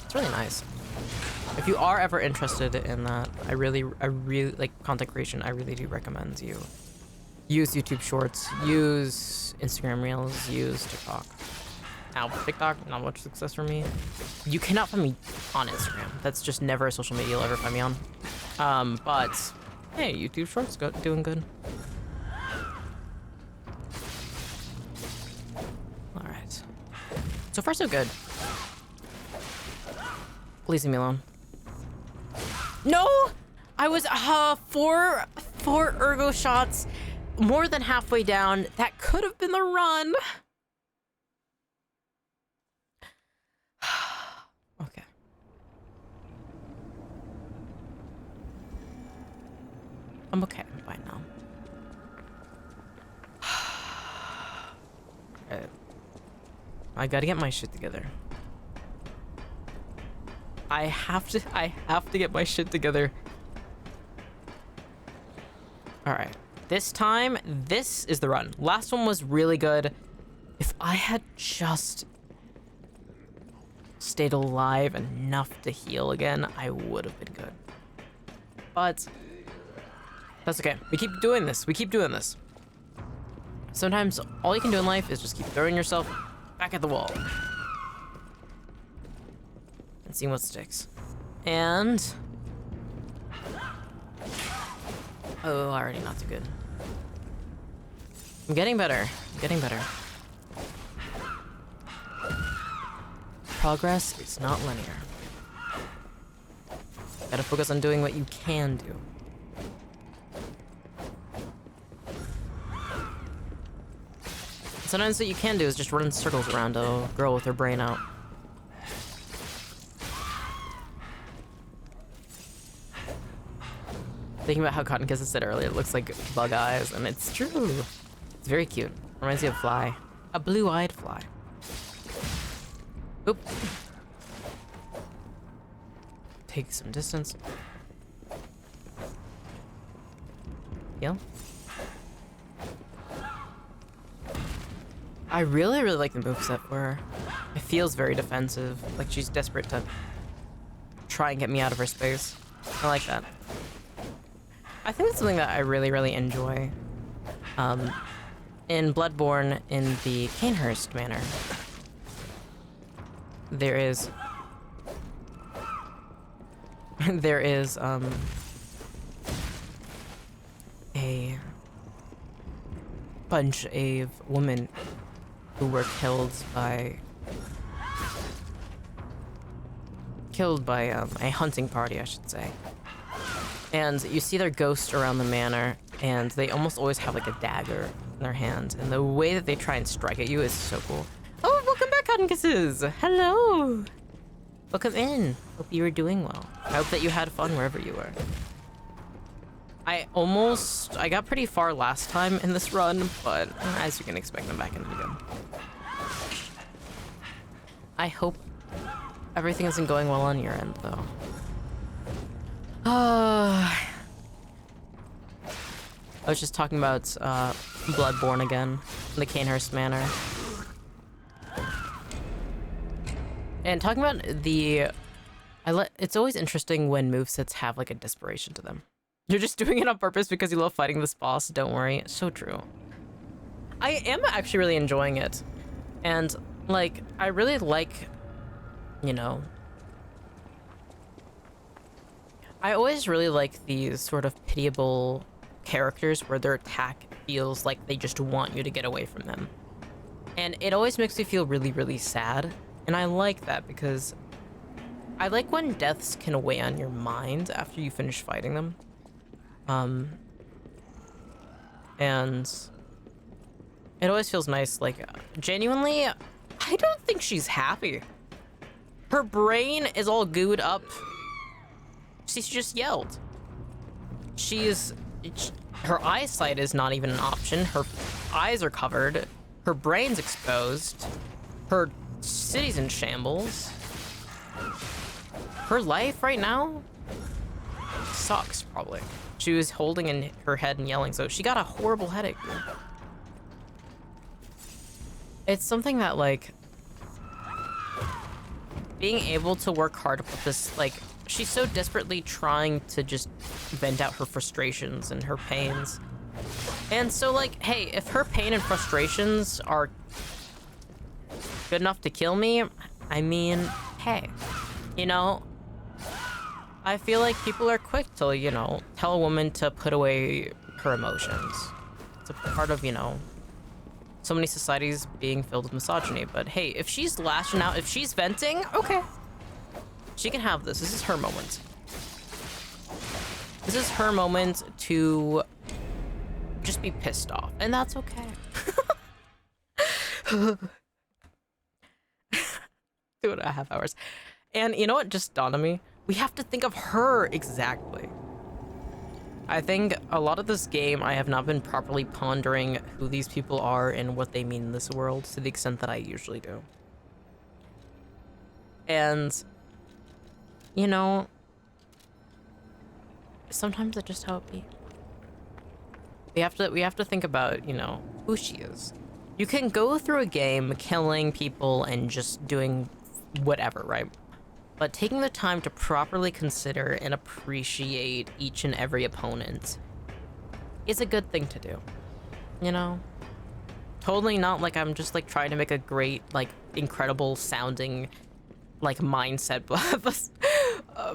It's really nice. If you are ever interested in that, I really like content creation. I really do recommend you use YouTube Shorts, use Instagram Reels, use TikTok. Now, TikTok, not much success for me. You cannot find me on Instagram. That's just never a social media you'll ever find me on. But, hey, YouTube Shorts doing good. Alright. So far, so good. Please leave me alone. No! I was, four ergo shots, more than halfway down. That could have been the run. Okay. I'm okay. I'm fine now. Alright. I gotta get my shit together. I have to get my shit together. Alright. This time, this is the run. Last one was really good. If I had just stayed alive enough to heal again, I would have been good. But that's okay. We keep doing this. We keep doing this. Sometimes all you can do in life is just keep throwing yourself back at the wall and seeing what sticks. And oh, already not too good. I'm getting better. I'm getting better. Progress is not linear. Gotta focus on doing what you can do. Sometimes what you can do is just run in circles around a girl with her brain out. Thinking about how Cotton Kisses said earlier, it looks like bug eyes, and it's true. It's very cute. Reminds me of a fly. A blue-eyed fly. Oop. Take some distance. Heal. I really like the moveset for her. It feels very defensive. Like she's desperate to try and get me out of her space. I like that. I think that's something that I really enjoy. In Bloodborne, in the Canehurst manor, there is a bunch of women who were killed by a hunting party, I should say. And you see their ghost around the manor, and they almost always have like a dagger in their hand, and the way that they try and strike at you is so cool. Oh, welcome back, Cotton Kisses! Hello! Welcome in. Hope you were doing well. I hope that you had fun wherever you were. I got pretty far last time in this run, but as you can expect, I'm back in it again. I hope everything isn't going well on your end, though. I was just talking about Bloodborne again, the Canehurst Manor. And talking about it's always interesting when movesets have like a desperation to them. You're just doing it on purpose because you love fighting this boss, don't worry. It's so true. I am actually really enjoying it. And like, I really like, you know, I always really like these sort of pitiable characters where their attack feels like they just want you to get away from them. And it always makes me feel really sad. And I like that because I like when deaths can weigh on your mind after you finish fighting them. And it always feels nice, like, genuinely, I don't think she's happy. Her brain is all gooed up. She just yelled. Her eyesight is not even an option. Her eyes are covered. Her brain's exposed. Her city's in shambles. Her life right now sucks, probably. She was holding in her head and yelling, so she got a horrible headache. It's something that, like, being able to work hard to put this, like, she's so desperately trying to just vent out her frustrations and her pains. And so, like, hey, if her pain and frustrations are good enough to kill me, I mean, hey, you know, I feel like people are quick to, you know, tell a woman to put away her emotions. It's a part of, you know, so many societies being filled with misogyny. But hey, if she's lashing out, if she's venting, okay. She can have this. This is her moment. This is her moment to just be pissed off. And that's okay. 2.5 hours. And you know what just dawned on me? We have to think of her exactly. I think a lot of this game, I have not been properly pondering who these people are and what they mean in this world to the extent that I usually do. And, you know, sometimes it's just how it be. We have to think about, you know, who she is. You can go through a game killing people and just doing whatever, right? But taking the time to properly consider and appreciate each and every opponent is a good thing to do, you know? Totally not like I'm just like trying to make a great, like, incredible sounding, like, mindset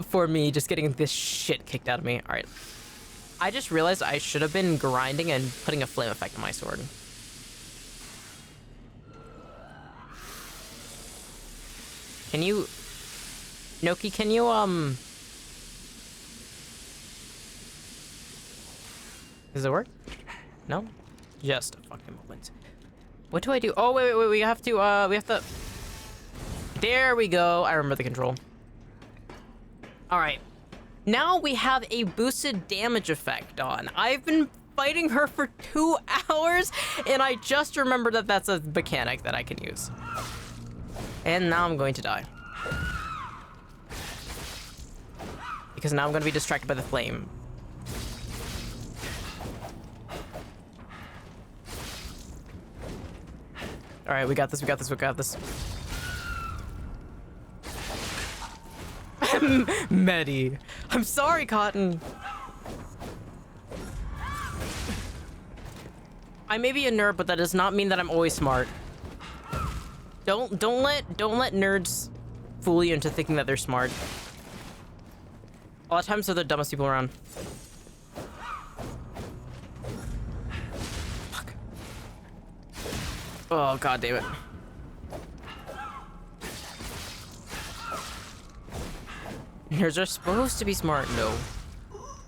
for me just getting this shit kicked out of me. All right. I just realized I should have been grinding and putting a flame effect on my sword. Can you... Noki, can you, Does it work? No? Just a fucking moment. What do I do? Oh, wait, we have to... There we go. I remember the control. Alright. Now we have a boosted damage effect on. I've been fighting her for 2 hours, and I just remembered that that's a mechanic that I can use. And now I'm going to die. Because now I'm going to be distracted by the flame. Alright, we got this, we got this, we got this. Mettie. I'm sorry, Cotton. I may be a nerd, but that does not mean that I'm always smart. Don't let nerds fool you into thinking that they're smart. A lot of times they're the dumbest people around. Fuck. Oh, god damn it. Nerds are supposed to be smart. No.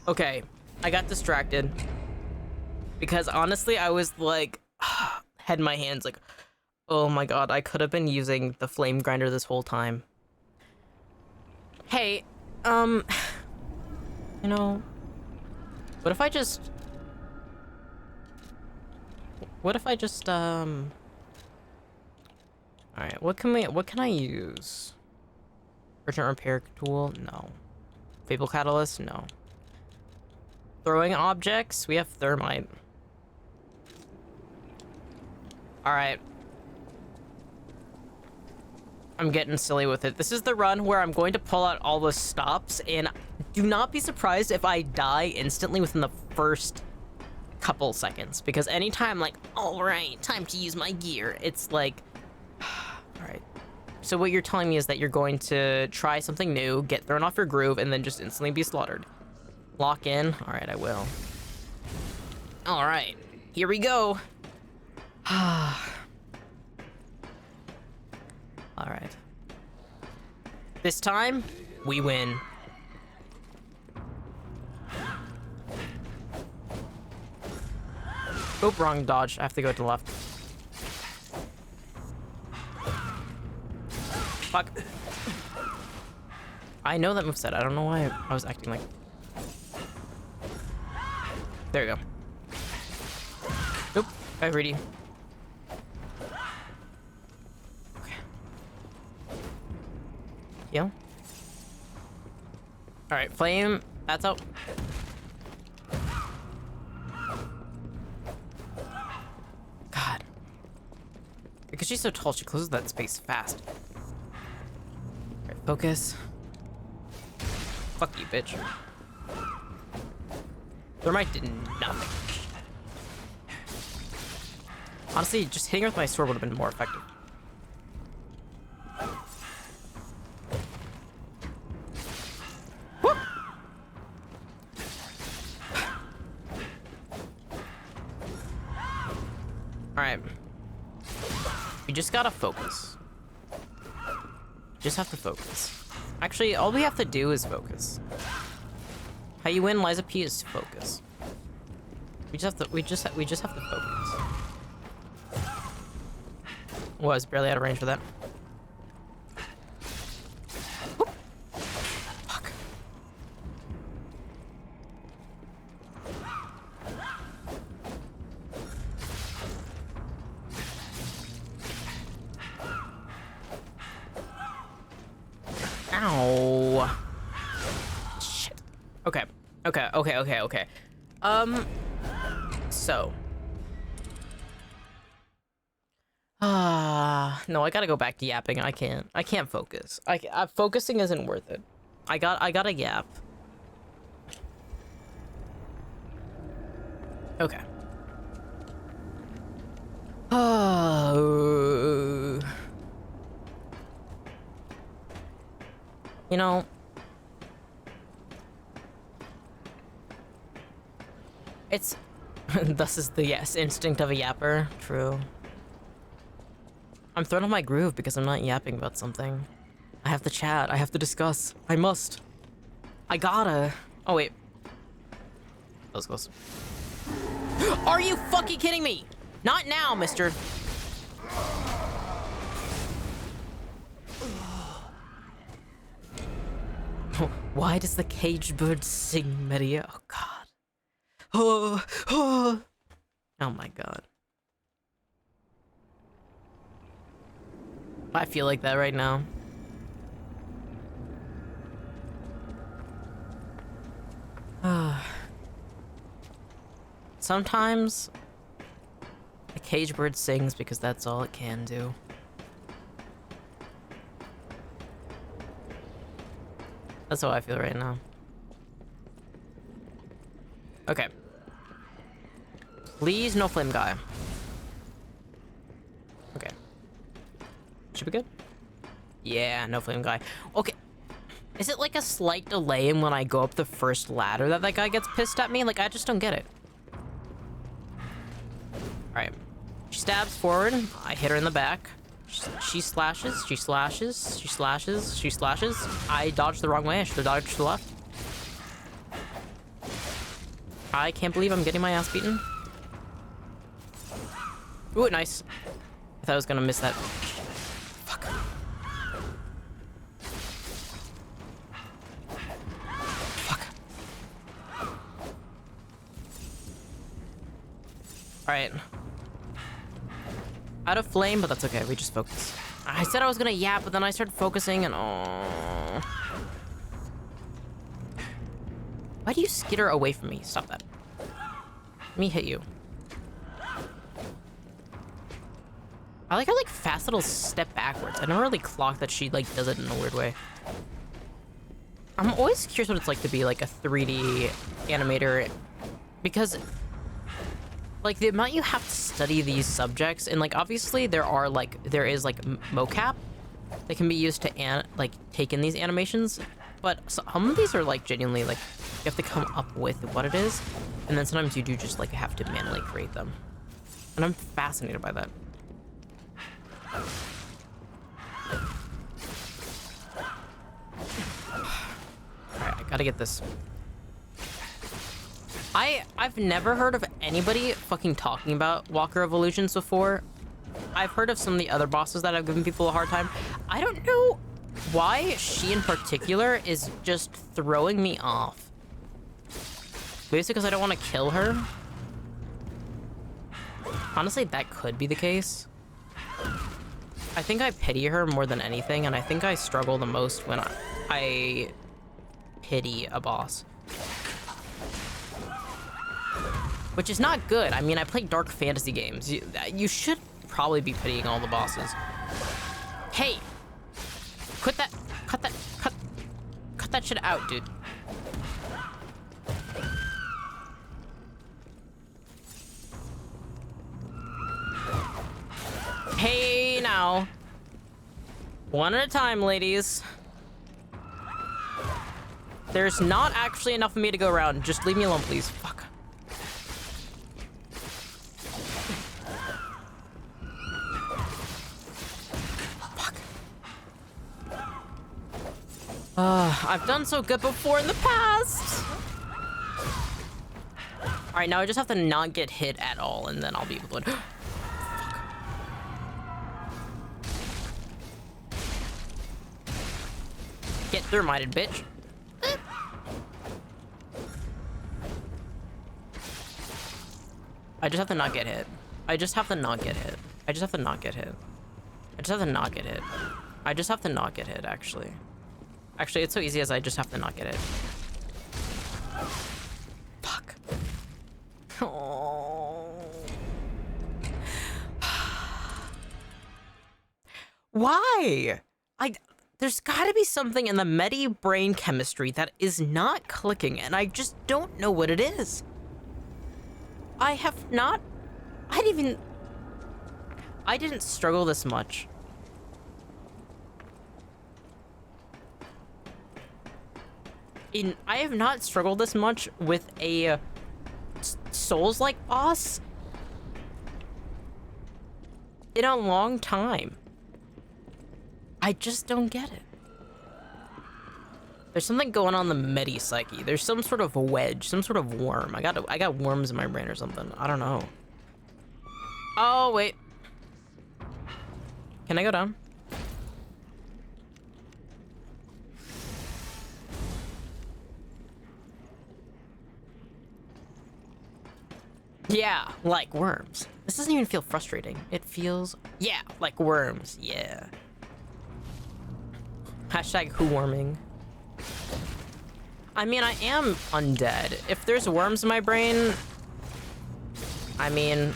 Okay, I got distracted. Because honestly, I was like, had my hands like, oh my god, I could have been using the flame grinder this whole time. Hey, you know, what if I just, all right, what can I use? Urgent repair tool? No. Fable catalyst? No. Throwing objects? We have thermite. All right. I'm getting silly with it. This is the run where I'm going to pull out all the stops, and do not be surprised if I die instantly within the first couple seconds, because anytime like, all right, time to use my gear, it's like, all right. So what you're telling me is that you're going to try something new, get thrown off your groove, and then just instantly be slaughtered. Lock in. All right, I will. All right, here we go. All right. This time, we win. Oh, wrong dodge. I have to go to the left. Fuck. I know that moveset. I don't know why I was acting like... There you go. Nope. I'm ready. Okay. Heal. Alright, flame. That's out. God. Because she's so tall, she closes that space fast. Alright, focus. Fuck you, bitch. Thermite did nothing. Honestly, just hitting her with my sword would have been more effective. Alright. We just gotta focus. Just have to focus. Actually, all we have to do is focus. How you win Liza P is focus. We just have to focus. Well, I was barely out of range for that. Whoop. Fuck. Ow. Shit. Okay. Okay. So. No, I gotta go back to yapping. I can't focus. Focusing isn't worth it. I gotta yap. Okay. Oh. You know. It's... Thus is the, yes, instinct of a yapper. True. I'm thrown off my groove because I'm not yapping about something. I have to chat. I have to discuss. I must. I gotta. Oh, wait. That was close. Are you fucking kidding me? Not now, mister. Why does the caged bird sing, Mettie? Oh, God. Oh my God. I feel like that right now. Sometimes a caged bird sings because that's all it can do. That's how I feel right now. Okay. Please, no flame guy. Okay. Should be good? Yeah, no flame guy. Okay. Is it like a slight delay in when I go up the first ladder that guy gets pissed at me? Like, I just don't get it. Alright. She stabs forward. I hit her in the back. She slashes. She slashes. She slashes. She slashes. I dodged the wrong way. I should have dodged to the left. I can't believe I'm getting my ass beaten. Ooh, nice. I thought I was gonna miss that. Fuck. Fuck. Alright. Out of flame, but that's okay. We just focus. I said I was gonna yap, but then I started focusing and oh. Why do you skitter away from me? Stop that. Let me hit you. I like her like fast little step backwards. I never really clocked that she like does it in a weird way. I'm always curious what it's like to be like a 3D animator, because like the amount you have to study these subjects, and like obviously there is like mocap that can be used to take in these animations, but some of these are like genuinely like you have to come up with what it is, and then sometimes you do just like have to manually create them, and I'm fascinated by that. Alright, I gotta get this. I've never heard of anybody fucking talking about Walker Evolutions before. I've heard of some of the other bosses that have given people a hard time. I don't know why she in particular is just throwing me off. Maybe it's because I don't want to kill her. Honestly, that could be the case. I think I pity her more than anything, and I think I struggle the most when I pity a boss. Which is not good. I mean, I play dark fantasy games. You should probably be pitying all the bosses. Hey! Cut that shit out, dude. One at a time, ladies. There's not actually enough of me to go around. Just leave me alone, please. Fuck. Fuck. I've done so good before in the past. All right, now I just have to not get hit at all, and then I'll be able to... Get thermited, bitch. I just have to not get hit. I just have to not get hit. I just have to not get hit. I just have to not get hit. I just have to not get hit, actually. Actually, it's so easy as I just have to not get hit. Fuck. Oh. Why? There's gotta be something in the Mettie brain chemistry that is not clicking, and I just don't know what it is. I didn't struggle this much. I have not struggled this much with a Souls-like boss in a long time. I just don't get it. There's something going on in the Mettie psyche. There's some sort of wedge, some sort of worm. I got worms in my brain or something. I don't know. Oh, wait. Can I go down? Yeah, like worms. This doesn't even feel frustrating. It feels, yeah, like worms. Yeah. Hashtag who warming. I mean, I am undead. If there's worms in my brain, I mean,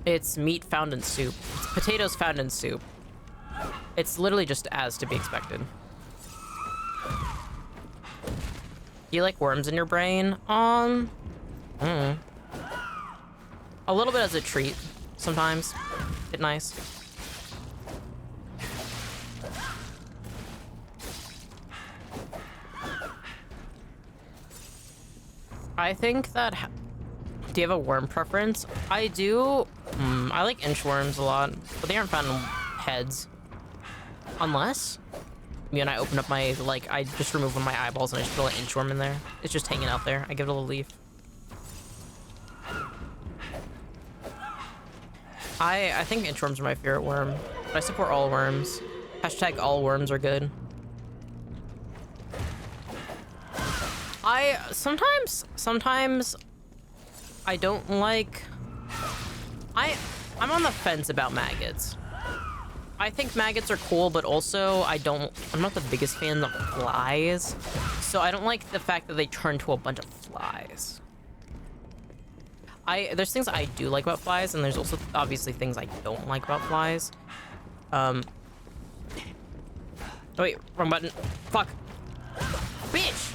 it's meat found in soup. It's potatoes found in soup. It's literally just as to be expected. Do you like worms in your brain? A little bit as a treat, sometimes. It's nice. I think that... Do you have a worm preference? I do. I like inchworms a lot, but they aren't found in heads. Unless... when I open up my, like, I just remove one of my eyeballs and I just put an inchworm in there. It's just hanging out there. I give it a little leaf. I think inchworms are my favorite worm, but I support all worms. Hashtag all worms are good. Sometimes I don't like... I'm on the fence about maggots. I think maggots are cool, but also I'm not the biggest fan of flies. So I don't like the fact that they turn to a bunch of flies. There's things I do like about flies, and there's also obviously things I don't like about flies. Oh wait, wrong button. Fuck. Bitch!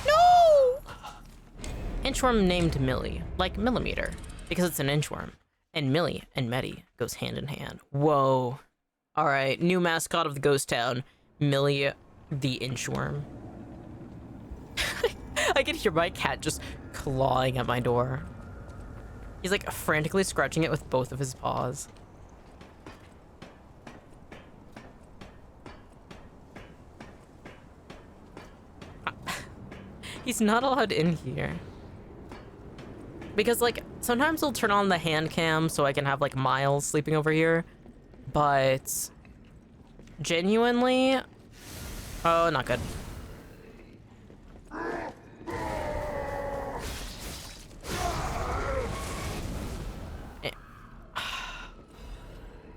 No! Inchworm named Millie, like millimeter, because it's an inchworm. And Millie and Mettie goes hand in hand. Whoa. All right, new mascot of the ghost town, Millie the inchworm. I can hear my cat just clawing at my door. He's like frantically scratching it with both of his paws. He's not allowed in here. Because like, sometimes he'll turn on the hand cam so I can have like Miles sleeping over here. But genuinely, oh, not good.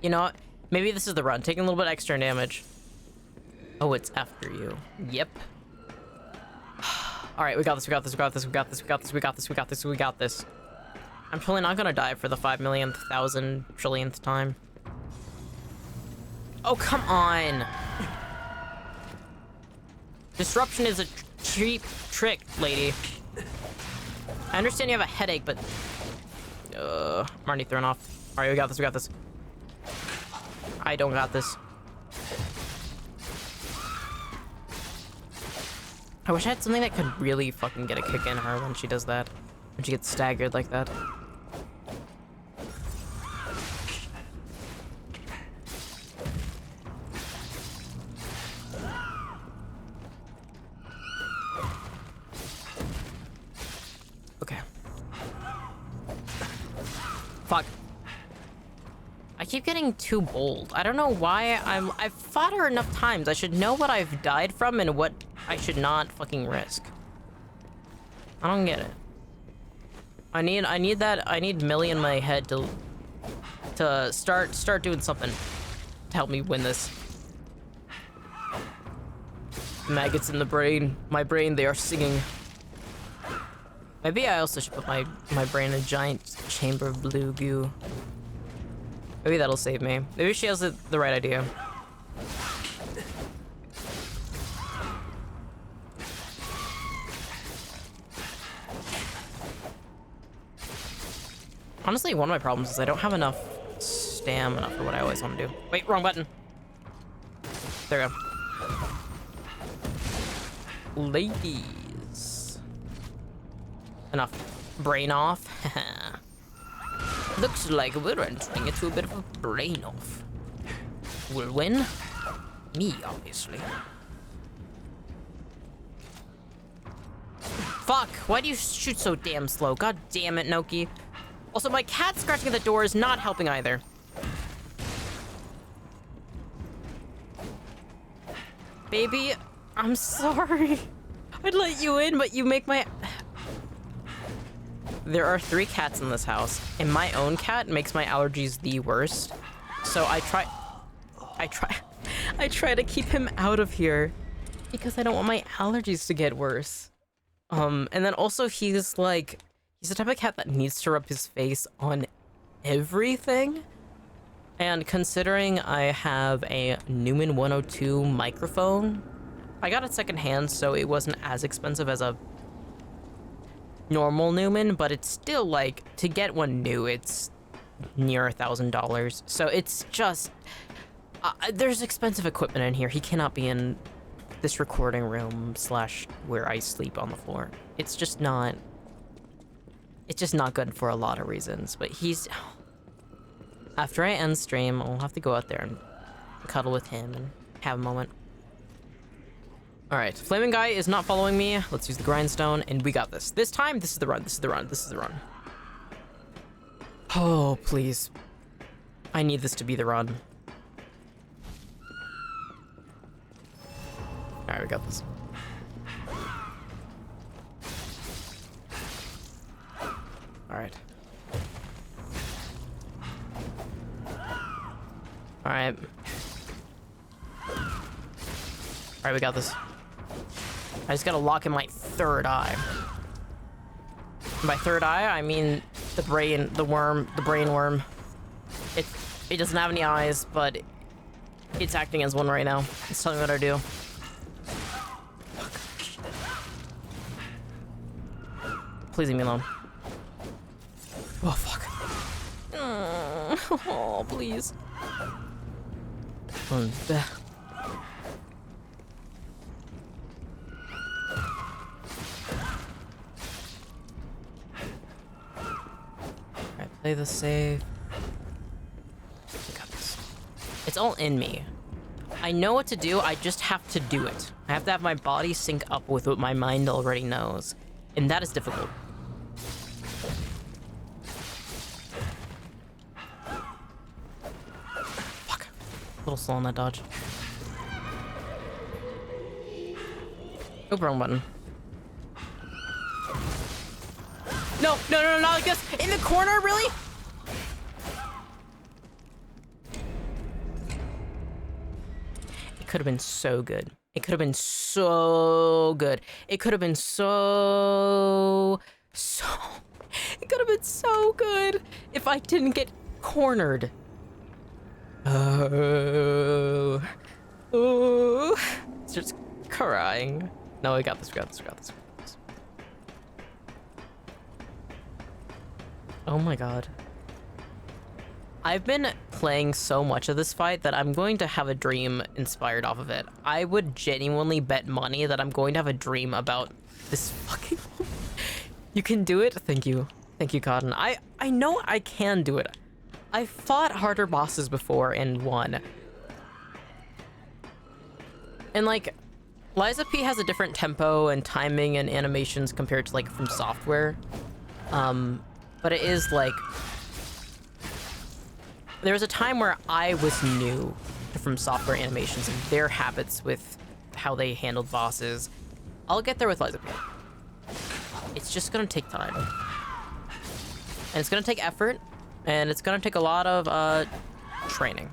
You know what? Maybe this is the run. Taking a little bit extra damage. Oh, it's after you. Yep. All right, we got this. We got this. We got this. We got this. We got this. We got this. We got this. We got this. I'm totally not gonna die for the 5,000,000 trillionth time. Oh, come on. Disruption is a cheap trick, lady. I understand you have a headache, but... I'm already thrown off. All right, we got this, we got this. I don't got this. I wish I had something that could really fucking get a kick in her when she does that. When she gets staggered like that. Okay. Fuck. I keep getting too bold. I don't know why I've fought her enough times. I should know what I've died from and what I should not fucking risk. I don't get it. I need Millie in my head to start doing something to help me win this. Maggots in the brain. My brain, they are singing. Maybe I also should put my brain in a giant chamber of blue goo. Maybe that'll save me. Maybe she has the right idea. Honestly, one of my problems is I don't have enough stamina for what I always want to do. Wait, wrong button. There we go. Ladies. Enough. Brain off. Looks like we're entering into a bit of a brain off. Will win? Me, obviously. Fuck, why do you shoot so damn slow? God damn it, Noki. Also, my cat scratching at the door is not helping either. Baby, I'm sorry. I'd let you in, but you make my... There are 3 cats in this house, and my own cat makes my allergies the worst. So I try to keep him out of here because I don't want my allergies to get worse. And then also he's the type of cat that needs to rub his face on everything. And considering I have a Newman 102 microphone, I got it secondhand, so it wasn't as expensive as a normal Newman, but it's still like, to get one new, it's near $1,000. So it's just, there's expensive equipment in here. He cannot be in this recording room / where I sleep on the floor. It's just not good for a lot of reasons, but after I end stream, I'll have to go out there and cuddle with him and have a moment. All right, Flaming Guy is not following me. Let's use the grindstone, and we got this. This time, this is the run, this is the run, this is the run. Oh, please. I need this to be the run. All right, we got this. All right. All right. All right, we got this. I just gotta lock in my third eye. By third eye, I mean the brain worm. It doesn't have any eyes, but it's acting as one right now. It's telling me what to do. Please leave me alone. Oh, fuck. Oh, please. Alright, play the save. Got this. It's all in me. I know what to do, I just have to do it. I have to have my body sync up with what my mind already knows. And that is difficult. Fuck. A little slow on that dodge. Oh, wrong button. No, no, no, not like this. In the corner, really? It could have been so good. It could have been so good. It could have been it could have been so good if I didn't get cornered. Oh. Oh. It's just crying. No, we got this, we got this, we got this. Oh my god. I've been playing so much of this fight that I'm going to have a dream inspired off of it. I would genuinely bet money that I'm going to have a dream about this fucking... You can do it? Thank you. Thank you, Cotton. I know I can do it. I've fought harder bosses before and won. And like, Liza P has a different tempo and timing and animations compared to like From Software. But it is like, there was a time where I was new to From Software animations and their habits with how they handled bosses. I'll get there with Liza P. It's just gonna take time. And it's gonna take effort, and it's gonna take a lot of training.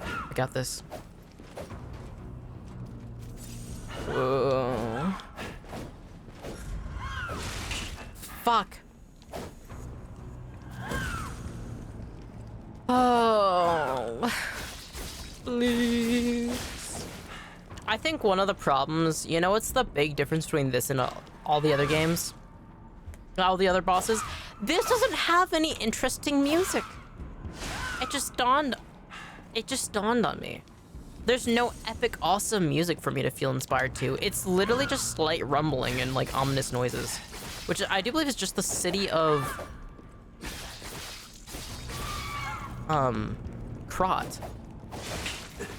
I got this. Whoa. Fuck. Oh. Please. I think one of the problems, you know what's the big difference between this and all the other games? All the other bosses? This doesn't have any interesting music. It just dawned on me. There's no epic, awesome music for me to feel inspired to. It's literally just slight rumbling and like ominous noises, which I do believe is just the city of Krot.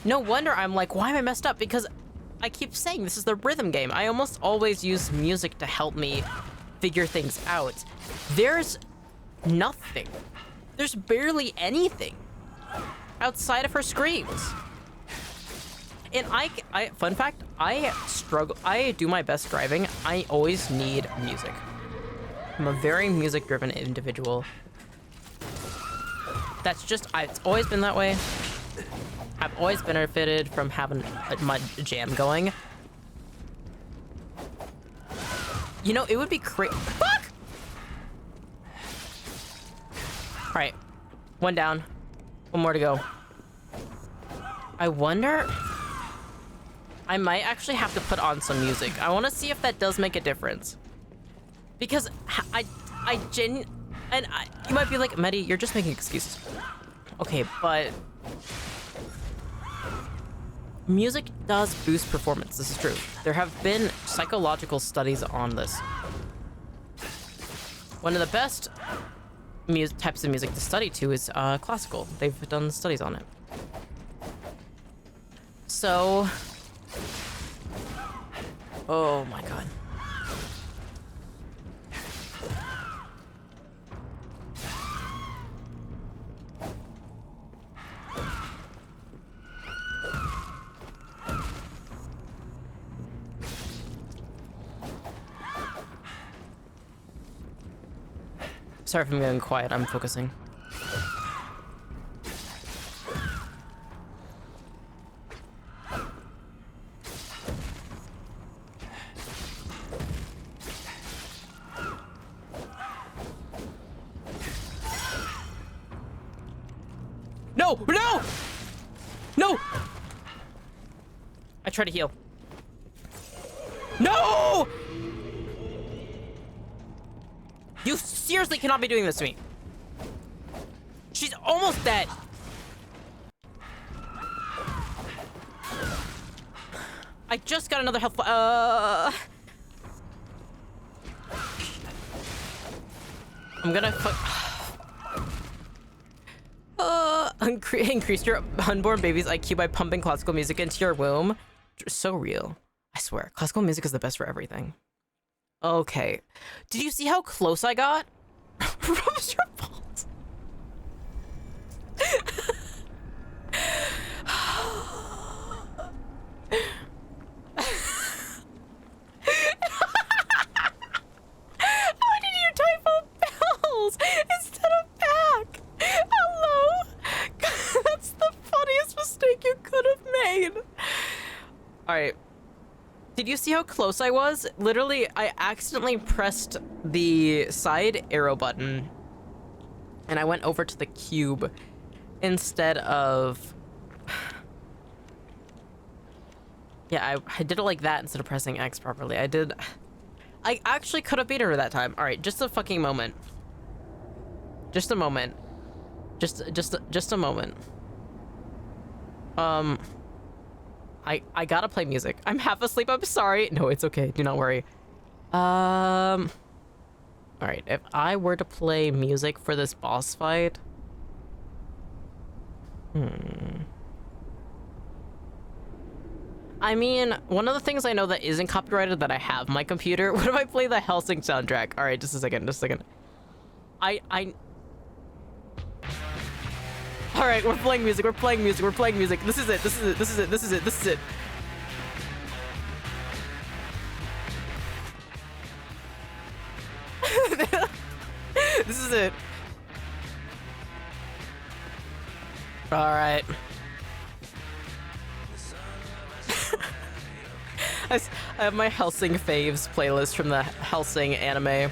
No wonder I'm like, why am I messed up? Because I keep saying this is the rhythm game. I almost always use music to help me figure things out. There's nothing. There's barely anything outside of her screams. And I fun fact, I struggle, I do my best driving. I always need music. I'm a very music-driven individual. That's just, it's always been that way. I've always benefited from having my jam going. You know, it would be crazy. Fuck! All right, one down, one more to go. I wonder, I might actually have to put on some music. I want to see if that does make a difference. Because you might be like, Mettie, you're just making excuses. Okay, but music does boost performance. This is true. There have been psychological studies on this. One of the best types of music to study to is classical. They've done studies on it. So, oh my god. Sorry if I'm getting quiet, I'm focusing. No! No! No! I try to heal. No! You seriously cannot be doing this to me. She's almost dead. I just got another health. I'm gonna increase your unborn baby's IQ by pumping classical music into your womb. So real. I swear, classical music is the best for everything. Okay. Did you see how close I got? What was your fault? How did you type up bells instead of back? Hello? That's the funniest mistake you could have made. All right. Did you see how close I was? Literally, I accidentally pressed the side arrow button and I went over to the cube instead of... Yeah, I did it like that instead of pressing X properly. I actually could have beaten her that time. All right, just a fucking moment. Just a moment. Just a moment. I gotta play music. I'm half asleep. I'm sorry. No, it's okay. Do not worry. All right. If I were to play music for this boss fight, I mean, one of the things I know that isn't copyrighted that I have on my computer. What if I play the Hellsing soundtrack? All right, just a second. I. All right, we're playing music. This is it. This is it. This is it. All right. I have my Hellsing faves playlist from the Hellsing anime.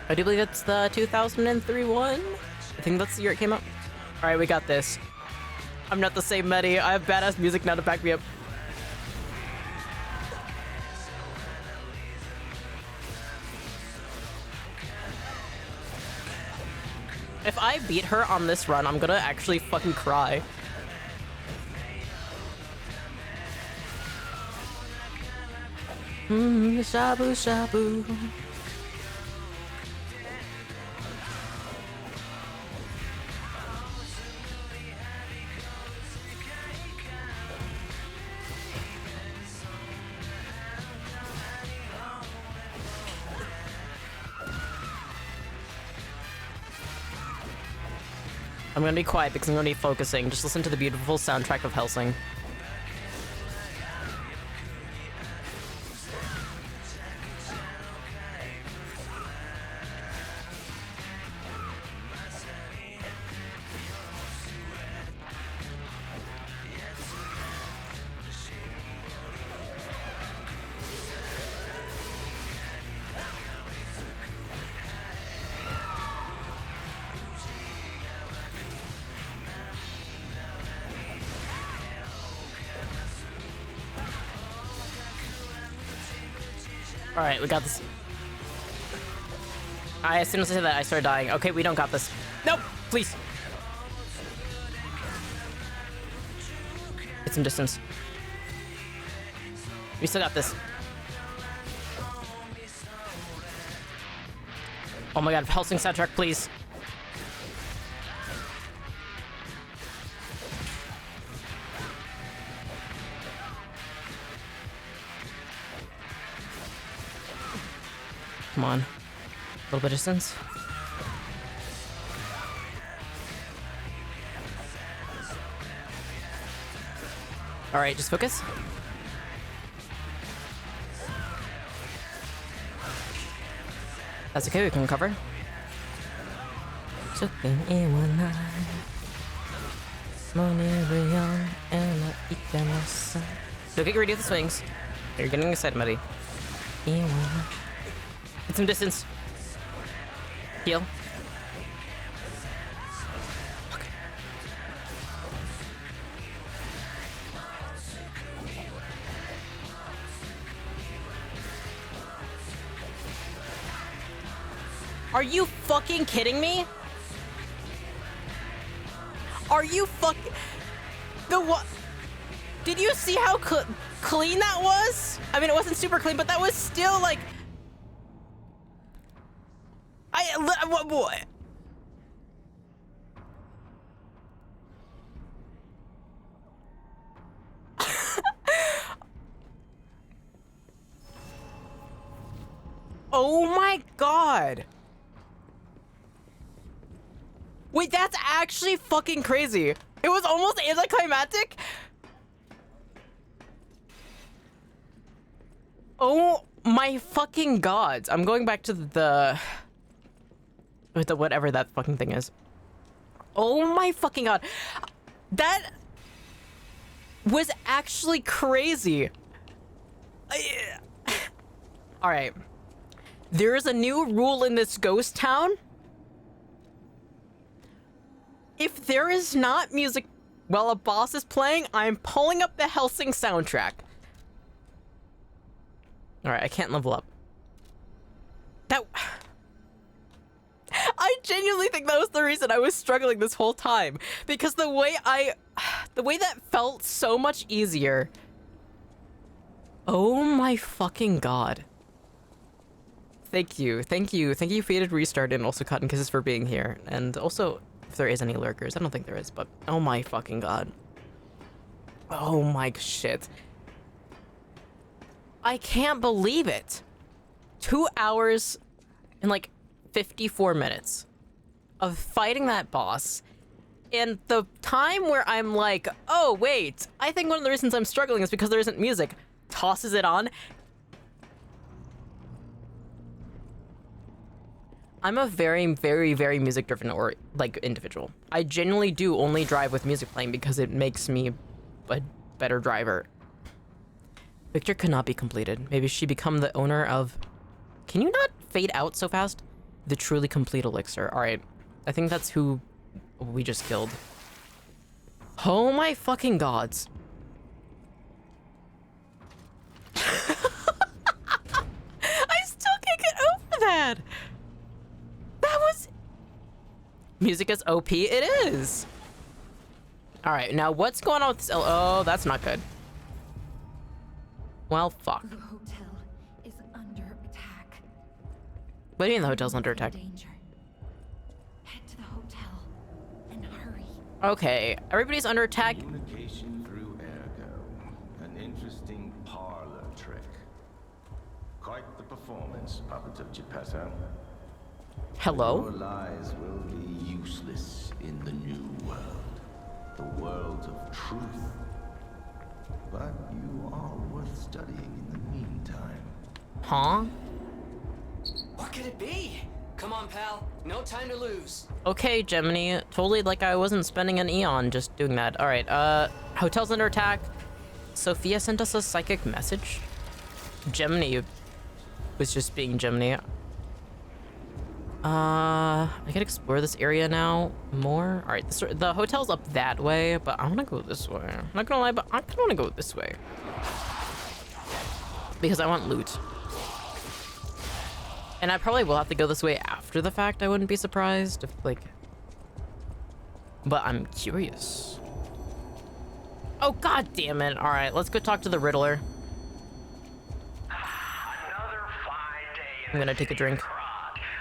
I do believe it's the 2003 one. I think that's the year it came out. All right, we got this. I'm not the same Mettie. I have badass music now to back me up. If I beat her on this run, I'm gonna actually fucking cry. Shabu shabu. I'm gonna be quiet because I'm gonna be focusing. Just listen to the beautiful soundtrack of Hellsing. All right, we got this. As soon as I said that, I started dying. Okay, we don't got this. Nope, please. Get some distance. We still got this. Oh my god, Hellsing soundtrack, please. Come on. A little bit of distance. Alright, just focus. That's okay, we can recover. Don't get greedy with the swings. You're getting excited, Mettie. Get some distance. Heal. Okay. Are you fucking kidding me? Are you fucking... The what? Did you see how clean that was? I mean, it wasn't super clean, but that was still like... What? Oh my god. Wait, that's actually fucking crazy. It was almost anticlimactic. Oh my fucking gods. I'm going back to the whatever that fucking thing is. Oh my fucking god. That was actually crazy. All right. There is a new rule in this ghost town. If there is not music while a boss is playing, I'm pulling up the Hellsing soundtrack. All right, I can't level up. That... I genuinely think that was the reason I was struggling this whole time. Because the way that felt so much easier. Oh my fucking god. Thank you, Faded Restart, and also Cotton Kisses for being here. And also, if there is any lurkers, I don't think there is, but oh my fucking god. Oh my shit. I can't believe it. 2 hours and like 54 minutes of fighting that boss. And the time where I'm like, oh wait, I think one of the reasons I'm struggling is because there isn't music. Tosses it on. I'm a very, very, very music-driven or like individual. I genuinely do only drive with music playing because it makes me a better driver. Victor could not be completed. Maybe she become the owner of... Can you not fade out so fast? The truly complete elixir. All right, I think that's who we just killed. Oh my fucking gods. I still can't get over that. That was... Music is OP, it is. All right, now what's going on with this? Oh, that's not good. Well, fuck. The hotel is under attack. What do you mean the hotel's under attack? Danger. Head to the hotel and hurry. Okay, everybody's under attack. Communication through ergo. An interesting parlor trick. Quite the performance, puppet of Geppetto. Hello? Your lies will be useless in the new world. The world of truth. But you are worth studying in the meantime. Huh? What could it be? Come on, pal. No time to lose. Okay, Gemini. Totally like I wasn't spending an eon just doing that. All right, hotel's under attack. Sophia sent us a psychic message. Gemini was just being Gemini. I can explore this area now more. All right, the hotel's up that way, but I want to go this way. I'm not gonna lie, but I kind of want to go this way because I want loot. And I probably will have to go this way after the fact. I wouldn't be surprised if like, but I'm curious. Oh god damn it! All right, let's go talk to the Riddler. Another fine day in I'm gonna take a drink.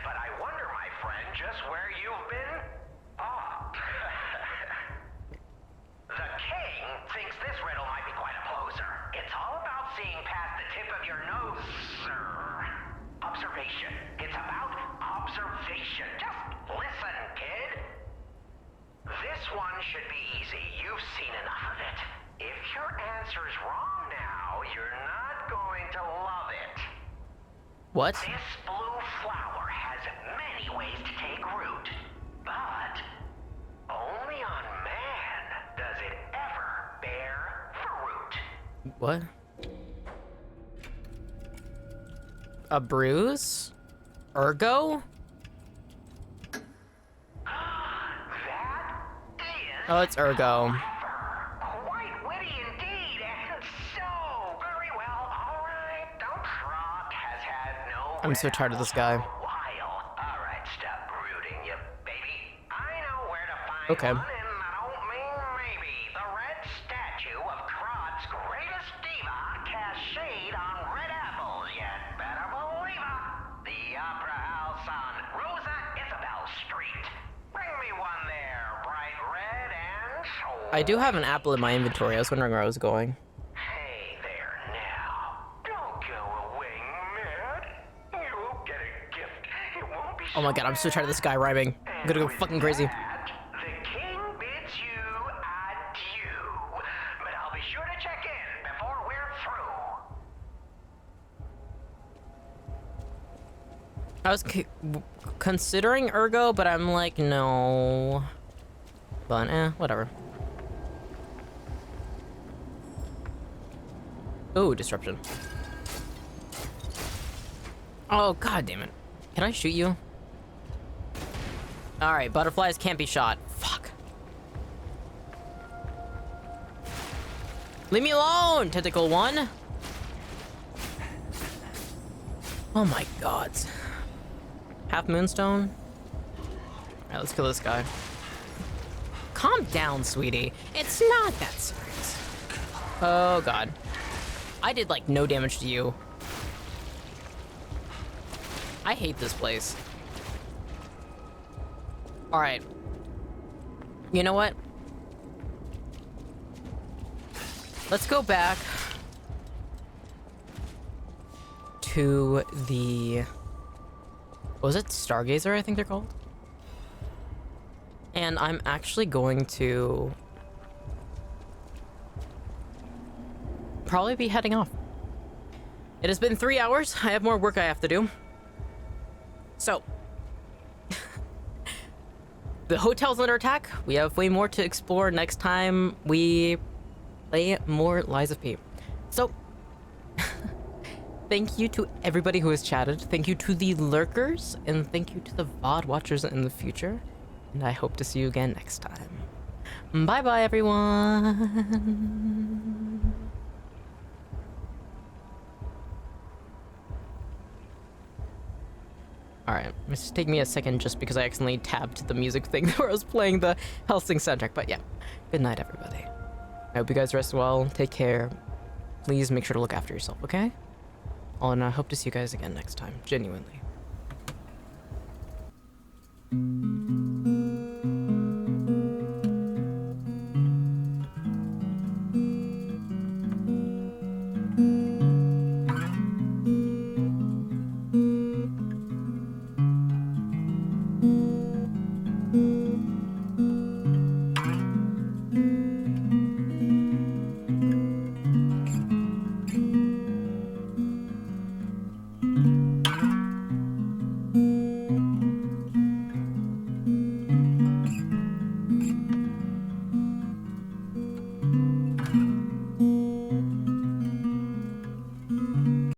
But I wonder, my friend, just where you've been? Oh. The king thinks this riddle might be quite a closer. It's all about seeing past the tip of your nose, sir. Observation. It's about observation. Just listen, kid. This one should be easy. You've seen enough of it. If your answer's wrong now, you're not going to love it. What? This blue flower has many ways to take root, but only on man does it ever bear fruit. What? A bruise? Ergo? That is... Oh, it's Ergo. Quite witty indeed, and so very well. All right, don't trot. Has had no... I'm so tired of this guy. While. All right, stop brooding, you baby. I know where to find Okay. one, and I don't mean maybe. The red statue of Krod's greatest diva casts shade on red apples. You'd better believe it. The Opera House on Rosa Isabel Street. Bring me one there, bright red and... I do have an apple in my inventory. I was wondering where I was going. Hey there now. Don't go away, Matt. You'll get a gift. It won't be Oh my god, I'm so tired of this guy rhyming. I'm gonna go fucking crazy. The king bids you adieu. But I'll be sure to check in before we're through. I was considering Ergo, but I'm like, no. But, whatever. Ooh, disruption. Oh, god damn it. Can I shoot you? Alright, butterflies can't be shot. Fuck. Leave me alone, tentacle one. Oh my god. Half moonstone. Alright, let's kill this guy. Calm down, sweetie. It's not that serious. Oh god. I did like no damage to you. I hate this place. Alright. You know what? Let's go back to the... What was it? Stargazer, I think they're called? And I'm actually going to probably be heading off. It has been 3 hours. I have more work I have to do. So, the hotel's under attack. We have way more to explore next time we play more Lies of P. So, thank you to everybody who has chatted. Thank you to the lurkers, and thank you to the VOD watchers in the future. And I hope to see you again next time. Bye-bye, everyone. Alright, it's taking me a second just because I accidentally tabbed the music thing where I was playing the Hellsing soundtrack. But yeah, good night, everybody. I hope you guys rest well. Take care. Please make sure to look after yourself, okay? And I hope to see you guys again next time. Genuinely.